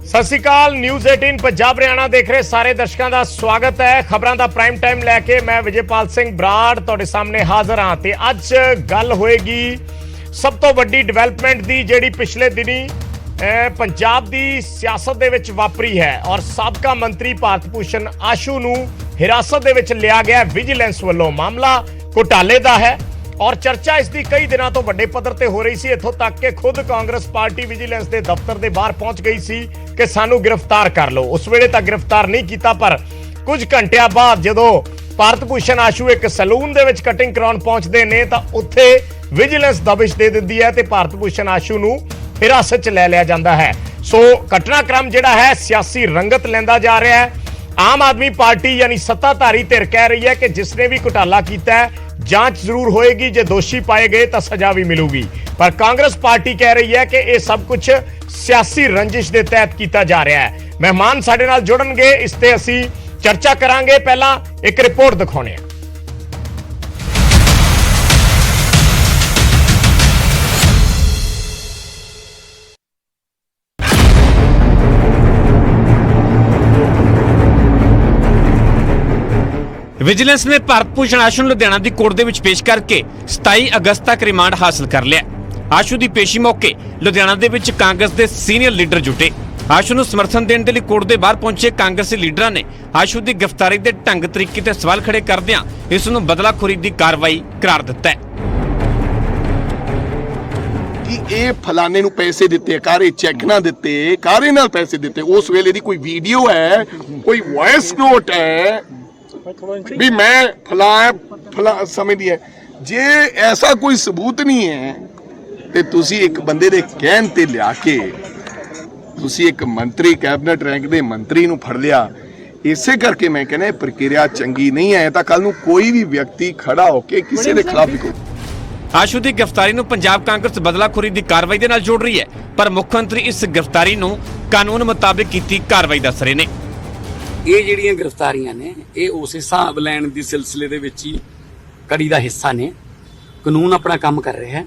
ਸਤਿ ਸ਼੍ਰੀ ਅਕਾਲ। ਨਿਊਜ਼ 18 ਪੰਜਾਬ ਹਰਿਆਣਾ ਦੇਖ ਰਹੇ ਸਾਰੇ ਦਰਸ਼ਕਾਂ ਦਾ ਸਵਾਗਤ ਹੈ। ਖਬਰਾਂ ਦਾ ਪ੍ਰਾਈਮ ਟਾਈਮ ਲੈ ਕੇ ਮੈਂ ਵਿਜੇਪਾਲ ਸਿੰਘ ਬਰਾੜ ਤੁਹਾਡੇ ਸਾਹਮਣੇ ਹਾਜ਼ਰ ਹਾਂ ਤੇ ਅੱਜ ਗੱਲ ਹੋਏਗੀ ਸਭ ਤੋਂ ਵੱਡੀ ਡਿਵੈਲਪਮੈਂਟ ਦੀ ਜਿਹੜੀ ਪਿਛਲੇ ਦਿਨੀ ਪੰਜਾਬ ਦੀ ਸਿਆਸਤ ਦੇ ਵਿੱਚ ਵਾਪਰੀ ਹੈ ਔਰ ਸਾਬਕਾ ਮੰਤਰੀ ਭਾਰਤ ਭੂਸ਼ਣ ਆਸ਼ੂ ਨੂੰ ਹਿਰਾਸਤ ਦੇ ਵਿੱਚ ਲਿਆ ਗਿਆ ਵਿਜੀਲੈਂਸ ਵੱਲੋਂ। ਮਾਮਲਾ ਘੁਟਾਲੇ ਦਾ ਹੈ और चर्चा इसकी कई दिनों तो बड़े पद्धर ते हो रही सी, इत्थों तक कि खुद कांग्रेस पार्टी विजिलेंस के दफ्तर के बाहर पहुंच गई सी कि सानू गिरफ्तार कर लो। उस वेले तक गिरफ्तार नहीं किया, पर कुछ घंटिया बाद जदों भारत भूषण आशू एक सलून दे विच कटिंग कराउण पहुंचते ने तां उत्थे विजिलेंस दबिश दे दिंदी है ते भारत भूषण आशू नू हिरासत च लै लिया जांदा है। सो घटनाक्रम जिहड़ा है सियासी रंगत लैंदा जा रहा है। आम आदमी पार्टी यानी सत्ताधारी धिर कह रही है कि जिसने भी घोटाला किया है जांच जरूर होएगी, जो दोषी पाए गए तो सजा भी मिलेगी, पर कांग्रेस पार्टी कह रही है कि यह सब कुछ सियासी रंजिश के तहत किया जा रहा है। मेहमान साडे नाल जुड़नगे, इस ते असीं चर्चा करांगे। पहला एक रिपोर्ट दिखाउने। विजिलेंस ने भारत भूषण आशू ਨੂੰ ਲੁਧਿਆਣਾ ਦੀ ਕੋਰਟ ਦੇ ਵਿੱਚ ਪੇਸ਼ ਕਰਕੇ 27 ਅਗਸਤ ਤੱਕ ਰਿਮਾਂਡ ਹਾਸਲ ਕਰ ਲਿਆ। ਆਸ਼ੂ ਦੀ ਪੇਸ਼ੀ ਮੌਕੇ ਲੁਧਿਆਣਾ ਦੇ ਵਿੱਚ ਕਾਂਗਰਸ ਦੇ ਸੀਨੀਅਰ ਲੀਡਰ ਜੁਟੇ। ਆਸ਼ੂ ਨੂੰ ਸਮਰਥਨ ਦੇਣ ਦੇ ਲਈ ਕੋਰਟ ਦੇ ਬਾਹਰ ਪਹੁੰਚੇ ਕਾਂਗਰਸੀ ਲੀਡਰਾਂ ਨੇ ਆਸ਼ੂ ਦੀ ਗ੍ਰਿਫਤਾਰੀ ਦੇ ਢੰਗ ਤਰੀਕੇ ਤੇ ਸਵਾਲ ਖੜੇ ਕਰਦਿਆਂ ਇਸ ਨੂੰ ਬਦਲਾਖੋਰੀ ਦੀ ਕਾਰਵਾਈ ਕਰਾਰ ਦਿੱਤਾ ਹੈ ਕਿ ਇਹ ਫਲਾਣੇ ਨੂੰ ਪੈਸੇ ਦਿੱਤੇ, ਕਾਰੇ ਚੈੱਕ ਨਾ ਦਿੱਤੇ, ਕਾਰੇ ਨਾਲ ਪੈਸੇ ਦਿੱਤੇ। ਉਸ ਵੇਲੇ ਦੀ ਕੋਈ ਵੀਡੀਓ ਹੈ, ਕੋਈ ਵੌਇਸ ਨੋਟ ਹੈ भी मैं फला समय दी है। जे ऐसा कोई सबूत नहीं है तो तुसी एक बंदे दे कहन ते लिया के तुसी एक मंत्री कैबिनेट रैंक दे मंत्री नूं फड़ लिया। इसे करके मैं कहना प्रक्रिया चंगी नहीं है, तो कल नूं कोई भी व्यक्ति खड़ा होके किसी दे खिलाफ भी ਆਸ਼ੂ ਦੀ ਗ੍ਰਿਫਤਾਰੀ ਨੂੰ ਪੰਜਾਬ ਕਾਂਗਰਸ ਬਦਲਾਖੋਰੀ ਦੀ ਕਾਰਵਾਈ ਦੇ ਨਾਲ ਜੋੜ ਰਹੀ ਹੈ, ਪਰ ਮੁੱਖ ਮੰਤਰੀ ਇਸ ਗ੍ਰਿਫਤਾਰੀ ਨੂੰ ਕਾਨੂੰਨ ਮੁਤਾਬਿਕ ਕੀਤੀ ਕਾਰਵਾਈ ਦੱਸ ਰਹੇ ਨੇ। ਇਹ ਜਿਹੜੀਆਂ ਗ੍ਰਿਫਤਾਰੀਆਂ ਨੇ ਇਹ ਉਸ ਹਿਸਾਬ ਲੈਣ ਦੀ ਸਿਲਸਿਲੇ ਦੇ ਵਿੱਚ ਹੀ ਕੜੀ ਦਾ ਹਿੱਸਾ ਨੇ। ਕਾਨੂੰਨ ਆਪਣਾ ਕੰਮ ਕਰ ਰਿਹਾ ਹੈ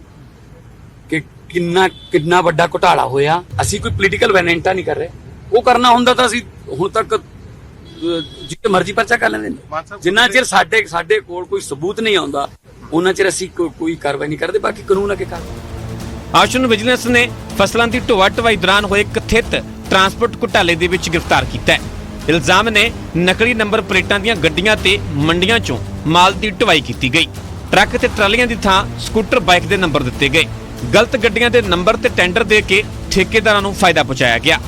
ਕਿ ਕਿੰਨਾ ਵੱਡਾ ਘੁਟਾਲਾ ਹੋਇਆ। ਅਸੀਂ ਕੋਈ ਪੋਲੀਟੀਕਲ ਵੈਨੈਂਟਾ ਨਹੀਂ ਕਰ ਰਹੇ। ਉਹ ਕਰਨਾ ਹੁੰਦਾ ਤਾਂ ਅਸੀਂ ਹੁਣ ਤੱਕ ਜਿੱਥੇ ਮਰਜ਼ੀ ਪਰਚਾ ਕਰ ਲੈਂਦੇ ਨੇ। ਜਿੰਨਾ ਚਿਰ ਸਾਡੇ ਕੋਲ ਕੋਈ ਸਬੂਤ ਨਹੀਂ ਆਉਂਦਾ ਉਹਨਾਂ ਚਿਰ ਅਸੀਂ ਕੋਈ ਕਾਰਵਾਈ ਨਹੀਂ ਕਰਦੇ। ਬਾਕੀ ਕਾਨੂੰਨ ਅੱਗੇ ਕਰ। ਆਸ਼ੂ ਨੂੰ ਵਿਜੀਲੈਂਸ ਨੇ ਫਸਲਾਂ ਦੀ ਢੋਆ ਢਵਾਈ ਦੌਰਾਨ ਹੋਏ ਕਥਿਤ ਟਰਾਂਸਪੋਰਟ ਘੁਟਾਲੇ ਦੇ ਵਿੱਚ ਗ੍ਰਿਫਤਾਰ ਕੀਤਾ ਹੈ। ਇਲਜ਼ਾਮ ਨੇ ਨਕਲੀ ਨੰਬਰ ਪਲੇਟਾਂ ਦੀਆਂ ਗੱਡੀਆਂ ਤੇ ਮੰਡੀਆਂ ਚੋਂ ਮਾਲ ਦੀ ਢਵਾਈ ਕੀਤੀ ਗਈ। ਟਰੱਕ ਤੇ ਟਰਾਲੀਆਂ ਦੀ ਥਾਂ ਸਕੂਟਰ ਬਾਈਕ ਦੇ ਨੰਬਰ ਦਿੱਤੇ ਗਏ। ਗਲਤ ਗੱਡੀਆਂ ਦੇ ਨੰਬਰ ਤੇ ਟੈਂਡਰ ਦੇ ਕੇ ਠੇਕੇਦਾਰਾਂ ਨੂੰ ਫਾਇਦਾ ਪਹੁੰਚਾਇਆ ਗਿਆ।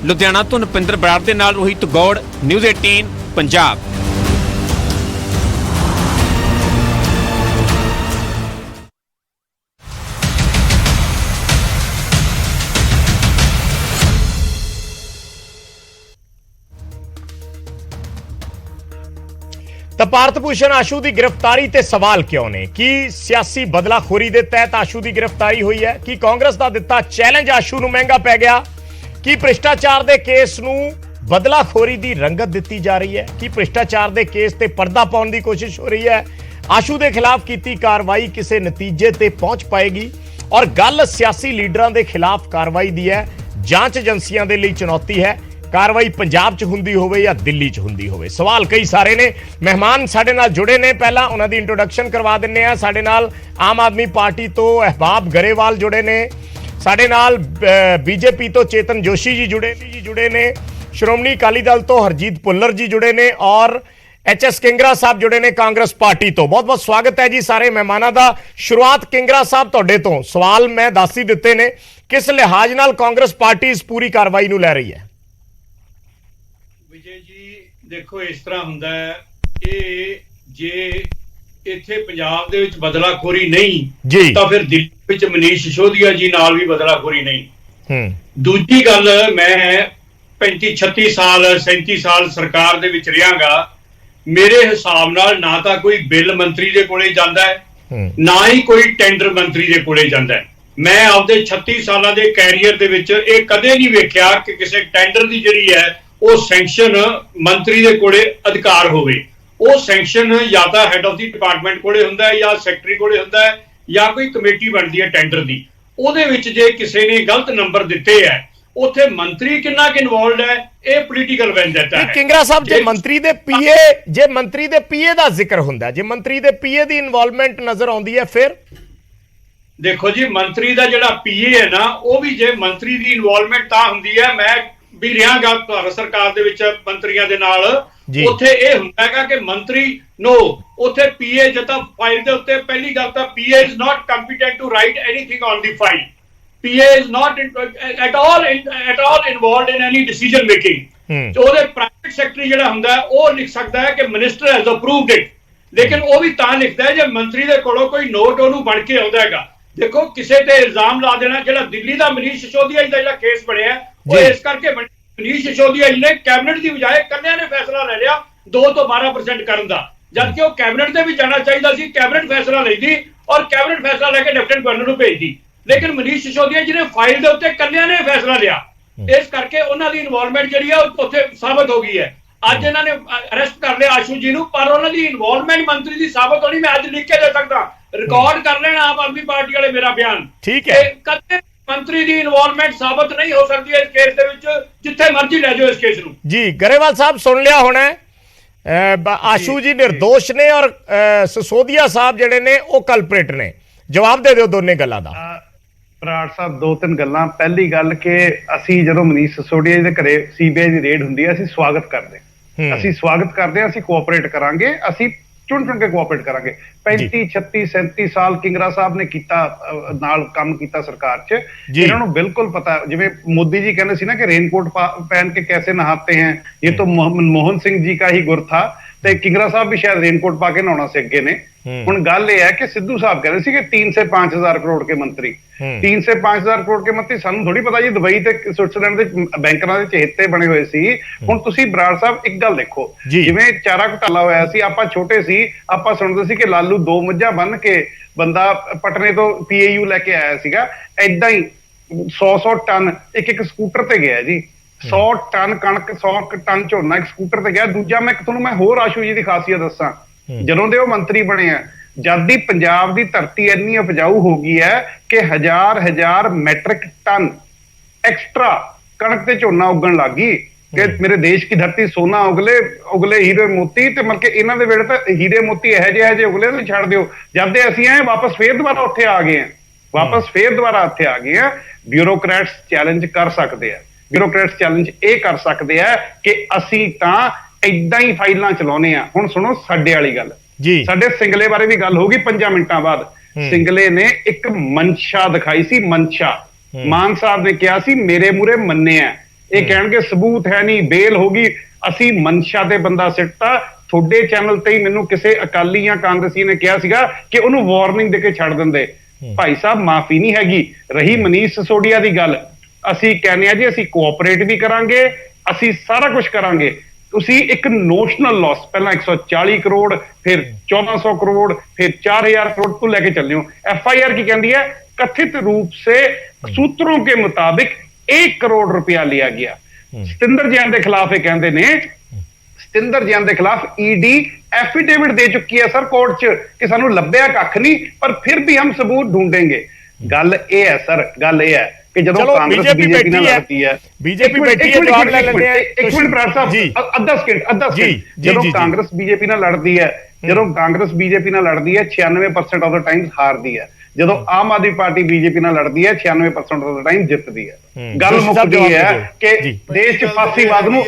ਲੁਧਿਆਣਾ ਤੋਂ ਨਪਿੰਦਰ ਬਰਾੜ ਦੇ ਨਾਲ ਰੋਹਿਤ ਗੌੜ, ਨਿਊਜ਼ 18 ਪੰਜਾਬ। ਤਾਂ ਭਾਰਤ ਭੂਸ਼ਣ ਆਸ਼ੂ ਦੀ ਗ੍ਰਿਫਤਾਰੀ ਤੇ ਸਵਾਲ ਕਿਉਂ ਨੇ? ਕੀ ਸਿਆਸੀ ਬਦਲਾਖੋਰੀ ਦੇ ਤਹਿਤ ਆਸ਼ੂ ਦੀ ਗ੍ਰਿਫਤਾਰੀ ਹੋਈ ਹੈ? ਕੀ ਕਾਂਗਰਸ ਦਾ ਦਿੱਤਾ ਚੈਲੰਜ ਆਸ਼ੂ ਨੂੰ ਮਹਿੰਗਾ ਪੈ ਗਿਆ? ਕੀ ਭ੍ਰਿਸ਼ਟਾਚਾਰ ਦੇ ਕੇਸ ਨੂੰ ਬਦਲਾਖੋਰੀ ਦੀ ਰੰਗਤ ਦਿੱਤੀ ਜਾ ਰਹੀ ਹੈ? ਕੀ ਭ੍ਰਿਸ਼ਟਾਚਾਰ ਦੇ ਕੇਸ ਤੇ ਪਰਦਾ ਪਾਉਣ ਦੀ ਕੋਸ਼ਿਸ਼ ਹੋ ਰਹੀ ਹੈ? ਆਸ਼ੂ ਦੇ ਖਿਲਾਫ ਕੀਤੀ ਕਾਰਵਾਈ ਕਿਸੇ ਨਤੀਜੇ ਤੇ ਪਹੁੰਚ ਪਾਏਗੀ? ਔਰ ਗੱਲ ਸਿਆਸੀ ਲੀਡਰਾਂ ਦੇ ਖਿਲਾਫ ਕਾਰਵਾਈ ਦੀ ਹੈ। ਜਾਂਚ ਏਜੰਸੀਆਂ ਦੇ ਲਈ ਚੁਣੌਤੀ ਹੈ। ਕਾਰਵਾਈ ਪੰਜਾਬ 'ਚ ਹੁੰਦੀ ਹੋਵੇ ਜਾਂ ਦਿੱਲੀ 'ਚ ਹੁੰਦੀ ਹੋਵੇ। ਸਵਾਲ ਕਈ ਸਾਰੇ ਨੇ। ਮਹਿਮਾਨ ਸਾਡੇ ਨਾਲ ਜੁੜੇ ਨੇ, ਪਹਿਲਾਂ ਉਹਨਾਂ ਦੀ ਇੰਟਰੋਡਕਸ਼ਨ ਕਰਵਾ ਦਿੰਦੇ ਆ। ਸਾਡੇ ਨਾਲ ਆਮ ਆਦਮੀ ਪਾਰਟੀ ਤੋਂ ਅਹਿਬਾਬ ਗਰੇਵਾਲ ਜੁੜੇ ਨੇ, ਸਾਡੇ ਨਾਲ ਬੀਜੇਪੀ ਤੋਂ ਚੇਤਨ ਜੋਸ਼ੀ ਜੀ ਜੁੜੇ ਨੇ, ਸ਼੍ਰੋਮਣੀ ਅਕਾਲੀ ਦਲ ਤੋਂ ਹਰਜੀਤ ਭੁੱਲਰ ਜੀ ਜੁੜੇ ਨੇ ਔਰ HS ਕਿੰਗਰਾ ਸਾਹਿਬ ਜੁੜੇ ਨੇ ਕਾਂਗਰਸ ਪਾਰਟੀ ਤੋਂ। ਬਹੁਤ ਬਹੁਤ ਸਵਾਗਤ ਹੈ ਜੀ ਸਾਰੇ ਮਹਿਮਾਨਾਂ ਦਾ। ਸ਼ੁਰੂਆਤ ਕਿੰਗਰਾ ਸਾਹਿਬ ਤੁਹਾਡੇ ਤੋਂ। ਸਵਾਲ ਮੈਂ ਦੱਸ ਹੀ ਦਿੱਤੇ ਨੇ, ਕਿਸ ਲਿਹਾਜ਼ ਨਾਲ ਕਾਂਗਰਸ ਪਾਰਟੀ ਇਸ ਪੂਰੀ ਕਾਰਵਾਈ ਨੂੰ ਲੈ ਰਹੀ ਹੈ? ਵਿਜੇ ਜੀ ਦੇਖੋ, ਇਸ ਤਰ੍ਹਾਂ ਹੁੰਦਾ ਹੈ ਇਹ ਜੇ ਇੱਥੇ ਪੰਜਾਬ ਦੇ ਵਿੱਚ ਬਦਲਾਖੋਰੀ ਨਹੀਂ ਤਾਂ ਫਿਰ ਦਿੱਲੀ ਵਿੱਚ ਮਨੀਸ਼ ਸਿਸੋਦੀਆ ਜੀ ਨਾਲ ਵੀ ਬਦਲਾਖੋਰੀ ਨਹੀਂ। ਦੂਜੀ ਗੱਲ, ਮੈਂ 35-36 ਸਾਲ 37 ਸਾਲ ਸਰਕਾਰ ਦੇ ਵਿੱਚ ਰਿਹਾਂਗਾ। ਮੇਰੇ ਹਿਸਾਬ ਨਾਲ ਨਾ ਤਾਂ ਕੋਈ ਬਿੱਲ ਮੰਤਰੀ ਦੇ ਕੋਲੇ ਜਾਂਦਾ ਹੈ, ਨਾ ਹੀ ਕੋਈ ਟੈਂਡਰ ਮੰਤਰੀ ਦੇ ਕੋਲੇ ਜਾਂਦਾ ਹੈ। ਮੈਂ ਆਪਦੇ 36 ਸਾਲਾਂ ਦੇ ਕੈਰੀਅਰ ਦੇ ਵਿੱਚ ਇਹ ਕਦੇ ਨਹੀਂ ਵੇਖਿਆ ਕਿ ਕਿਸੇ ਟੈਂਡਰ ਦੀ ਜਿਹੜੀ ਹੈ ਉਹ ਸੈਂਕਸ਼ਨ ਮੰਤਰੀ ਦੇ ਕੋਲੇ ਅਧਿਕਾਰ ਹੋਵੇ। ਉਹ ਸੈਂਕਸ਼ਨ ਜਾਂ ਤਾਂ ਹੈਡ ਆਫ ਦੀ ਡਿਪਾਰਟਮੈਂਟ ਕੋਲੇ ਹੁੰਦਾ ਹੈ ਜਾਂ ਸੈਕਟਰੀ ਕੋਲੇ ਹੁੰਦਾ ਹੈ ਜਾਂ ਕੋਈ ਕਮੇਟੀ ਬਣਦੀ ਹੈ ਟੈਂਡਰ ਦੀ। ਉਹਦੇ ਵਿੱਚ ਜੇ ਕਿਸੇ ਨੇ ਗਲਤ ਨੰਬਰ ਦਿੱਤੇ ਹੈ ਉੱਥੇ ਮੰਤਰੀ ਕਿੰਨਾ ਕਿ ਇਨਵੋਲਡ ਹੈ, ਇਹ ਪੋਲੀਟੀਕਲ ਵੈਂਡੇਟਾ ਹੈ। ਕਿੰਗਰਾ ਸਾਹਿਬ, ਜੇ ਮੰਤਰੀ ਦੇ ਪੀਏ ਦਾ ਜ਼ਿਕਰ ਹੁੰਦਾ, ਜੇ ਮੰਤਰੀ ਦੇ ਪੀਏ ਦੀ ਇਨਵੋਲਵਮੈਂਟ ਨਜ਼ਰ ਆਉਂਦੀ ਹੈ, ਫਿਰ ਦੇਖੋ ਜੀ, ਮੰਤਰੀ ਦਾ ਜਿਹੜਾ ਪੀਏ ਹੈ ਨਾ, ਉਹ ਵੀ ਜੇ ਮੰਤਰੀ ਦੀ ਇਨਵੋਲਵਮੈਂਟ ਤਾਂ ਹੁੰਦੀ ਹੈ, ਮੈਂ ਵੀ ਰਿਹਾ ਗਾ ਭਾਰਤ ਸਰਕਾਰ ਦੇ ਵਿੱਚ ਮੰਤਰੀਆਂ ਦੇ ਨਾਲ, ਉੱਥੇ ਇਹ ਹੁੰਦਾ ਹੈਗਾ ਕਿ ਮੰਤਰੀ ਨੋ, ਉੱਥੇ ਪੀਏ ਜਦੋਂ ਫਾਈਲ ਦੇ ਉੱਤੇ, ਪਹਿਲੀ ਗੱਲ ਤਾਂ PA is not competent to write anything on the file. PA is not at all involved in any decision making. तो ਉਹਦੇ ਪ੍ਰਾਈਵੇਟ ਸੈਕਟਰੀ ਜਿਹੜਾ ਹੁੰਦਾ ਉਹ ਲਿਖ ਸਕਦਾ ਹੈ ਕਿ ਮਿਨਿਸਟਰ ਹੈਜ਼ ਅਪਰੂਵਡ ਇਟ, ਲੇਕਿਨ ਉਹ ਵੀ ਤਾਂ ਲਿਖਦਾ ਹੈ ਜੇ ਮੰਤਰੀ ਦੇ ਕੋਲੋਂ ਕੋਈ ਨੋਟ ਉਹਨੂੰ ਬਣ ਕੇ ਆਉਂਦਾ ਹੈਗਾ। ਦੇਖੋ, ਕਿਸੇ ਤੇ ਇਲਜ਼ਾਮ ਲਾ ਦੇਣਾ, ਜਿਹੜਾ ਦਿੱਲੀ ਦਾ ਮਨੀਸ਼ ਸਿਸੋਦੀਆ ਜੀ ਦਾ ਜਿਹੜਾ ਕੇਸ ਬਣਿਆ ਉਹ ਇਸ ਕਰਕੇ ਮਨੀਸ਼ ਸਿਸੋਦੀਆ ਜੀ ਨੇ ਕੈਬਨਿਟ ਦੀ ਬਜਾਏ ਕੱਲਿਆਂ ਨੇ ਫੈਸਲਾ ਲੈ ਲਿਆ 2 ਤੋਂ 12% ਕਰਨ ਦਾ, ਜਦਕਿ ਉਹ ਕੈਬਨਿਟ ਦੇ ਵੀ ਜਾਣਾ ਚਾਹੀਦਾ ਸੀ। ਕੈਬਨਿਟ ਫੈਸਲਾ ਲੈਂਦੀ ਔਰ ਕੈਬਨਿਟ ਫੈਸਲਾ ਲੈ ਕੇ ਡਿਫਰੈਂਟ ਗਵਰਨਰ ਨੂੰ ਭੇਜਦੀ, ਲੇਕਿਨ ਮਨੀਸ਼ ਸਿਸੋਦੀਆ ਜੀ ਨੇ ਫਾਈਲ ਦੇ ਉੱਤੇ ਕੱਲਿਆਂ ਨੇ ਫੈਸਲਾ ਲਿਆ। ਇਸ ਕਰਕੇ ਉਹਨਾਂ ਦੀ ਇਨਵੋਲਵਮੈਂਟ ਜਿਹੜੀ ਆ ਉੱਥੇ ਸਾਬਤ ਹੋ ਗਈ ਹੈ। ਅੱਜ ਇਹਨਾਂ ਨੇ ਅਰੈਸਟ ਕਰ ਲਿਆ ਆਸ਼ੂ ਜੀ ਨੂੰ, ਪਰ ਉਹਨਾਂ ਦੀ ਇਨਵੋਲਵਮੈਂਟ ਮੰਤਰੀ ਦੀ ਸਾਬਤ ਹੋਣੀ, ਮੈਂ ਅੱਜ ਲਿਖ ਕੇ ਦੇ ਸਕਦਾ, ਰਿਕਾਰਡ ਕਰ ਲੈਣ ਆਮ ਆਦਮੀ ਪਾਰਟੀ ਵਾਲੇ ਮੇਰਾ ਬਿਆਨ। ਠੀਕ ਹੈ, ਕਦੇ ਮੰਤਰੀ ਦੀ ਇਨਵੋਲਵਮੈਂਟ ਸਾਬਤ ਨਹੀਂ ਹੋ ਸਕਦੀ ਇਸ ਕੇਸ ਦੇ ਵਿੱਚ, ਜਿੱਥੇ ਮਰਜ਼ੀ ਲੈ ਜਾਓ ਇਸ ਕੇਸ ਨੂੰ। ਜੀ ਗਰੇਵਾਲ ਸਾਹਿਬ, ਸੁਣ ਲਿਆ ਹੋਣਾ, ਆਸ਼ੂ ਜੀ ਨਿਰਦੋਸ਼ ਨੇ ਔਰ ਸਿਸੋਦੀਆ ਸਾਹਿਬ ਜਿਹੜੇ ਨੇ ਉਹ ਕਲਪ੍ਰੇਟ ਨੇ। ਜਵਾਬ ਦੇ ਦਿਓ ਦੋਨੇ ਗੱਲਾਂ ਦਾ। ਬਰਾੜ ਸਾਹਿਬ, 2-3 ਗੱਲਾਂ। ਪਹਿਲੀ ਗੱਲ ਕਿ ਅਸੀਂ ਜਦੋਂ ਮਨੀਸ਼ ਸਿਸੋਦੀਆ ਜੀ ਦੇ ਘਰੇ CBI ਦੀ ਰੇਡ ਹੁੰਦੀ ਹੈ, ਅਸੀਂ ਸਵਾਗਤ ਕਰਦੇ ਹਾਂ, ਅਸੀਂ ਕੋਆਪਰੇਟ ਕਰਾਂਗੇ, ਅਸੀਂ ਚੁਣ ਕੇ ਕੋਆਪਰੇਟ ਕਰਾਂਗੇ। 35, 36, 37 ਸਾਲ ਕਿੰਗਰਾ ਸਾਹਿਬ ਨੇ ਕੀਤਾ, ਨਾਲ ਕੰਮ ਕੀਤਾ ਸਰਕਾਰ 'ਚ, ਇਹਨਾਂ ਨੂੰ ਬਿਲਕੁਲ ਪਤਾ। ਜਿਵੇਂ ਮੋਦੀ ਜੀ ਕਹਿੰਦੇ ਸੀ ਨਾ ਕਿ रेनकोट पहन के कैसे नहाते हैं, ये तो मनमोहन सिंह जी का ही गुर था, ਤੇ ਕਿੰਗਰਾ ਸਾਹਿਬ ਵੀ ਸ਼ਾਇਦ रेनकोट ਪਾ ਕੇ ਨਹਾਉਣਾ ਸੀ ਅੱਗੇ ਨੇ। ਹੁਣ ਗੱਲ ਇਹ ਹੈ ਕਿ ਸਿੱਧੂ ਸਾਹਿਬ ਕਹਿੰਦੇ ਸੀ ਕਿ 3 से 5 हज़ार करोड़ के मंत्री, 3 से 5 हज़ार करोड़ के मंत्री, ਸਾਨੂੰ ਥੋੜੀ ਪਤਾ ਜੀ ਦੁਬਈ ਤੇ ਸਵਿਟਜ਼ਰਲੈਂਡ ਦੇ ਬੈਂਕਰਾਂ ਦੇ ਚਹੇਤੇ ਬਣੇ ਹੋਏ ਸੀ। ਹੁਣ ਤੁਸੀਂ ਬਰਾੜ ਸਾਹਿਬ ਇੱਕ ਗੱਲ ਦੇਖੋ, ਜਿਵੇਂ ਚਾਰਾ ਘੁਟਾਲਾ ਹੋਇਆ ਸੀ, ਆਪਾਂ ਛੋਟੇ ਸੀ, ਆਪਾਂ ਸੁਣਦੇ ਸੀ ਕਿ ਲਾਲੂ 2 ਮੱਝਾਂ ਬੰਨ ਕੇ ਬੰਦਾ ਪਟਨੇ ਤੋਂ PAU ਲੈ ਕੇ ਆਇਆ ਸੀਗਾ। ਏਦਾਂ ਹੀ 100 ਟਨ ਇੱਕ ਸਕੂਟਰ ਤੇ ਗਿਆ ਜੀ, 100 ਟਨ ਕਣਕ, 100 ਟਨ ਝੋਨਾ ਇੱਕ ਸਕੂਟਰ ਤੇ ਗਿਆ। ਦੂਜਾ ਤੁਹਾਨੂੰ ਮੈਂ ਹੋਰ ਆਸ਼ੂ ਜੀ ਦੀ ਖਾਸੀਅਤ ਦੱਸਾਂ, ਜਦੋਂ ਦੇ ਉਹ ਮੰਤਰੀ ਬਣੇ ਆ, ਜਦ ਦੀ ਪੰਜਾਬ ਦੀ ਧਰਤੀ ਇੰਨੀ ਉਪਜਾਊ ਹੋ ਗਈ ਹੈ ਕਿ ਹਜ਼ਾਰ ਮੈਟ੍ਰਿਕ ਟਨ ਐਕਸਟਰਾ ਕਣਕ ਤੇ ਝੋਨਾ ਉਗਣ ਲੱਗ ਗਈ ਕਿ ਮੇਰੇ ਦੇਸ਼ ਕੀ ਧਰਤੀ ਸੋਨਾ ਉਗਲੇ ਹੀਰੇ ਮੋਤੀ। ਤੇ ਮਤਲਬ ਕਿ ਇਹਨਾਂ ਦੇ ਵੇਲੇ ਤਾਂ ਹੀਰੇ ਮੋਤੀ ਇਹੋ ਜਿਹੇ ਉਗਲੇ ਤੇ ਛੱਡ ਦਿਓ। ਜਦ ਦੇ ਅਸੀਂ ਆਏ ਵਾਪਸ ਫੇਰ ਦੁਬਾਰਾ ਉੱਥੇ ਆ ਗਏ ਆ, ਬਿਊਰੋਕਰੈਟਸ ਚੈਲੰਜ ਕਰ ਸਕਦੇ ਆ, ਬਿਊਰੋਕਰੈਟਸ ਚੈਲੰਜ ਇਹ ਕਰ ਸਕਦੇ ਆ ਕਿ ਅਸੀਂ ਤਾਂ ਏਦਾਂ ਹੀ ਫਾਈਲਾਂ ਚਲਾਉਣੇ ਆ। ਹੁਣ ਸੁਣੋ ਸਾਡੇ ਵਾਲੀ ਗੱਲ, ਸਾਡੇ ਸਿੰਗਲੇ ਬਾਰੇ ਵੀ ਗੱਲ ਹੋਗੀ 5 ਮਿੰਟਾਂ ਬਾਅਦ। ਸਿੰਗਲੇ ਨੇ ਇੱਕ ਮਨਸ਼ਾ ਦਿਖਾਈ ਸੀ, ਮਨਸ਼ਾ। ਮਾਨ ਸਾਹਿਬ ਨੇ ਕਿਹਾ ਸੀ ਮੇਰੇ ਮੂਰੇ ਮੰਨਿਆ, ਇਹ ਕਹਿਣਗੇ ਸਬੂਤ ਹੈ ਨਹੀਂ, ਬੇਲ ਹੋ ਗਈ, ਅਸੀਂ ਮਨਸ਼ਾ ਤੇ ਬੰਦਾ ਸਿੱਟਤਾ। ਤੁਹਾਡੇ ਚੈਨਲ ਤੇ ਹੀ ਮੈਨੂੰ ਕਿਸੇ ਅਕਾਲੀ ਜਾਂ ਕਾਂਗਰਸੀ ਨੇ ਕਿਹਾ ਸੀਗਾ ਕਿ ਉਹਨੂੰ ਵਾਰਨਿੰਗ ਦੇ ਕੇ ਛੱਡ ਦਿੰਦੇ। ਭਾਈ ਸਾਹਿਬ, ਮਾਫੀ ਨਹੀਂ ਹੈਗੀ। ਰਹੀ ਮਨੀਸ਼ ਸਿਸੋਦੀਆ ਦੀ ਗੱਲ, ਅਸੀਂ ਕਹਿੰਦੇ ਆ ਜੀ ਅਸੀਂ ਕੋਆਪਰੇਟ ਵੀ ਕਰਾਂਗੇ, ਅਸੀਂ ਸਾਰਾ ਕੁਝ ਕਰਾਂਗੇ। ਤੁਸੀਂ ਇੱਕ ਨੋਸ਼ਨਲ ਲਾਸ, ਪਹਿਲਾਂ 140 ਕਰੋੜ, ਫਿਰ 1400 ਕਰੋੜ, ਫਿਰ 4000 ਕਰੋੜ ਤੋਂ ਲੈ ਕੇ ਚੱਲੇ ਹੋ। FIR ਕੀ ਕਹਿੰਦੀ ਹੈ? कथित रूप से सूत्रों के मुताबिक 1 करोड़ रुपया लिया गया। सतिंदर जैन के खिलाफ कहते ने, सतिंदर जैन के खिलाफ ED एफिडेविट दे चुकी है सर कोर्ट च कि सानू लभ्या कख नहीं, पर फिर भी हम सबूत ढूंढेंगे। गल ये है सर, गल ये है कि जदों कांग्रेस बीजेपी नाल लड़ती है, बीजेपी बैठी है, जवाब ले लेते हैं। एक मिनट बराड़ साहब, अद्धा सेकंड। जदों कांग्रेस बीजेपी नाल लड़दी है, जदों कांग्रेस बीजेपी नाल लड़दी है 96% ऑफ द टाइम हारदी है। ਜਦੋਂ ਆਮ ਆਦਮੀ ਪਾਰਟੀ ਬੀਜੇਪੀ ਨਾਲ ਲੜਦੀ ਹੈ 96% ਆਫ ਦਾ ਟਾਈਮ ਜਿੱਤਦੀ ਹੈ। ਗੱਲ ਮੁੱਕਦੀ ਹੈ ਕਿ ਦੇਸ਼ ਚ ਫਾਸੀਵਾਦ ਨੂੰ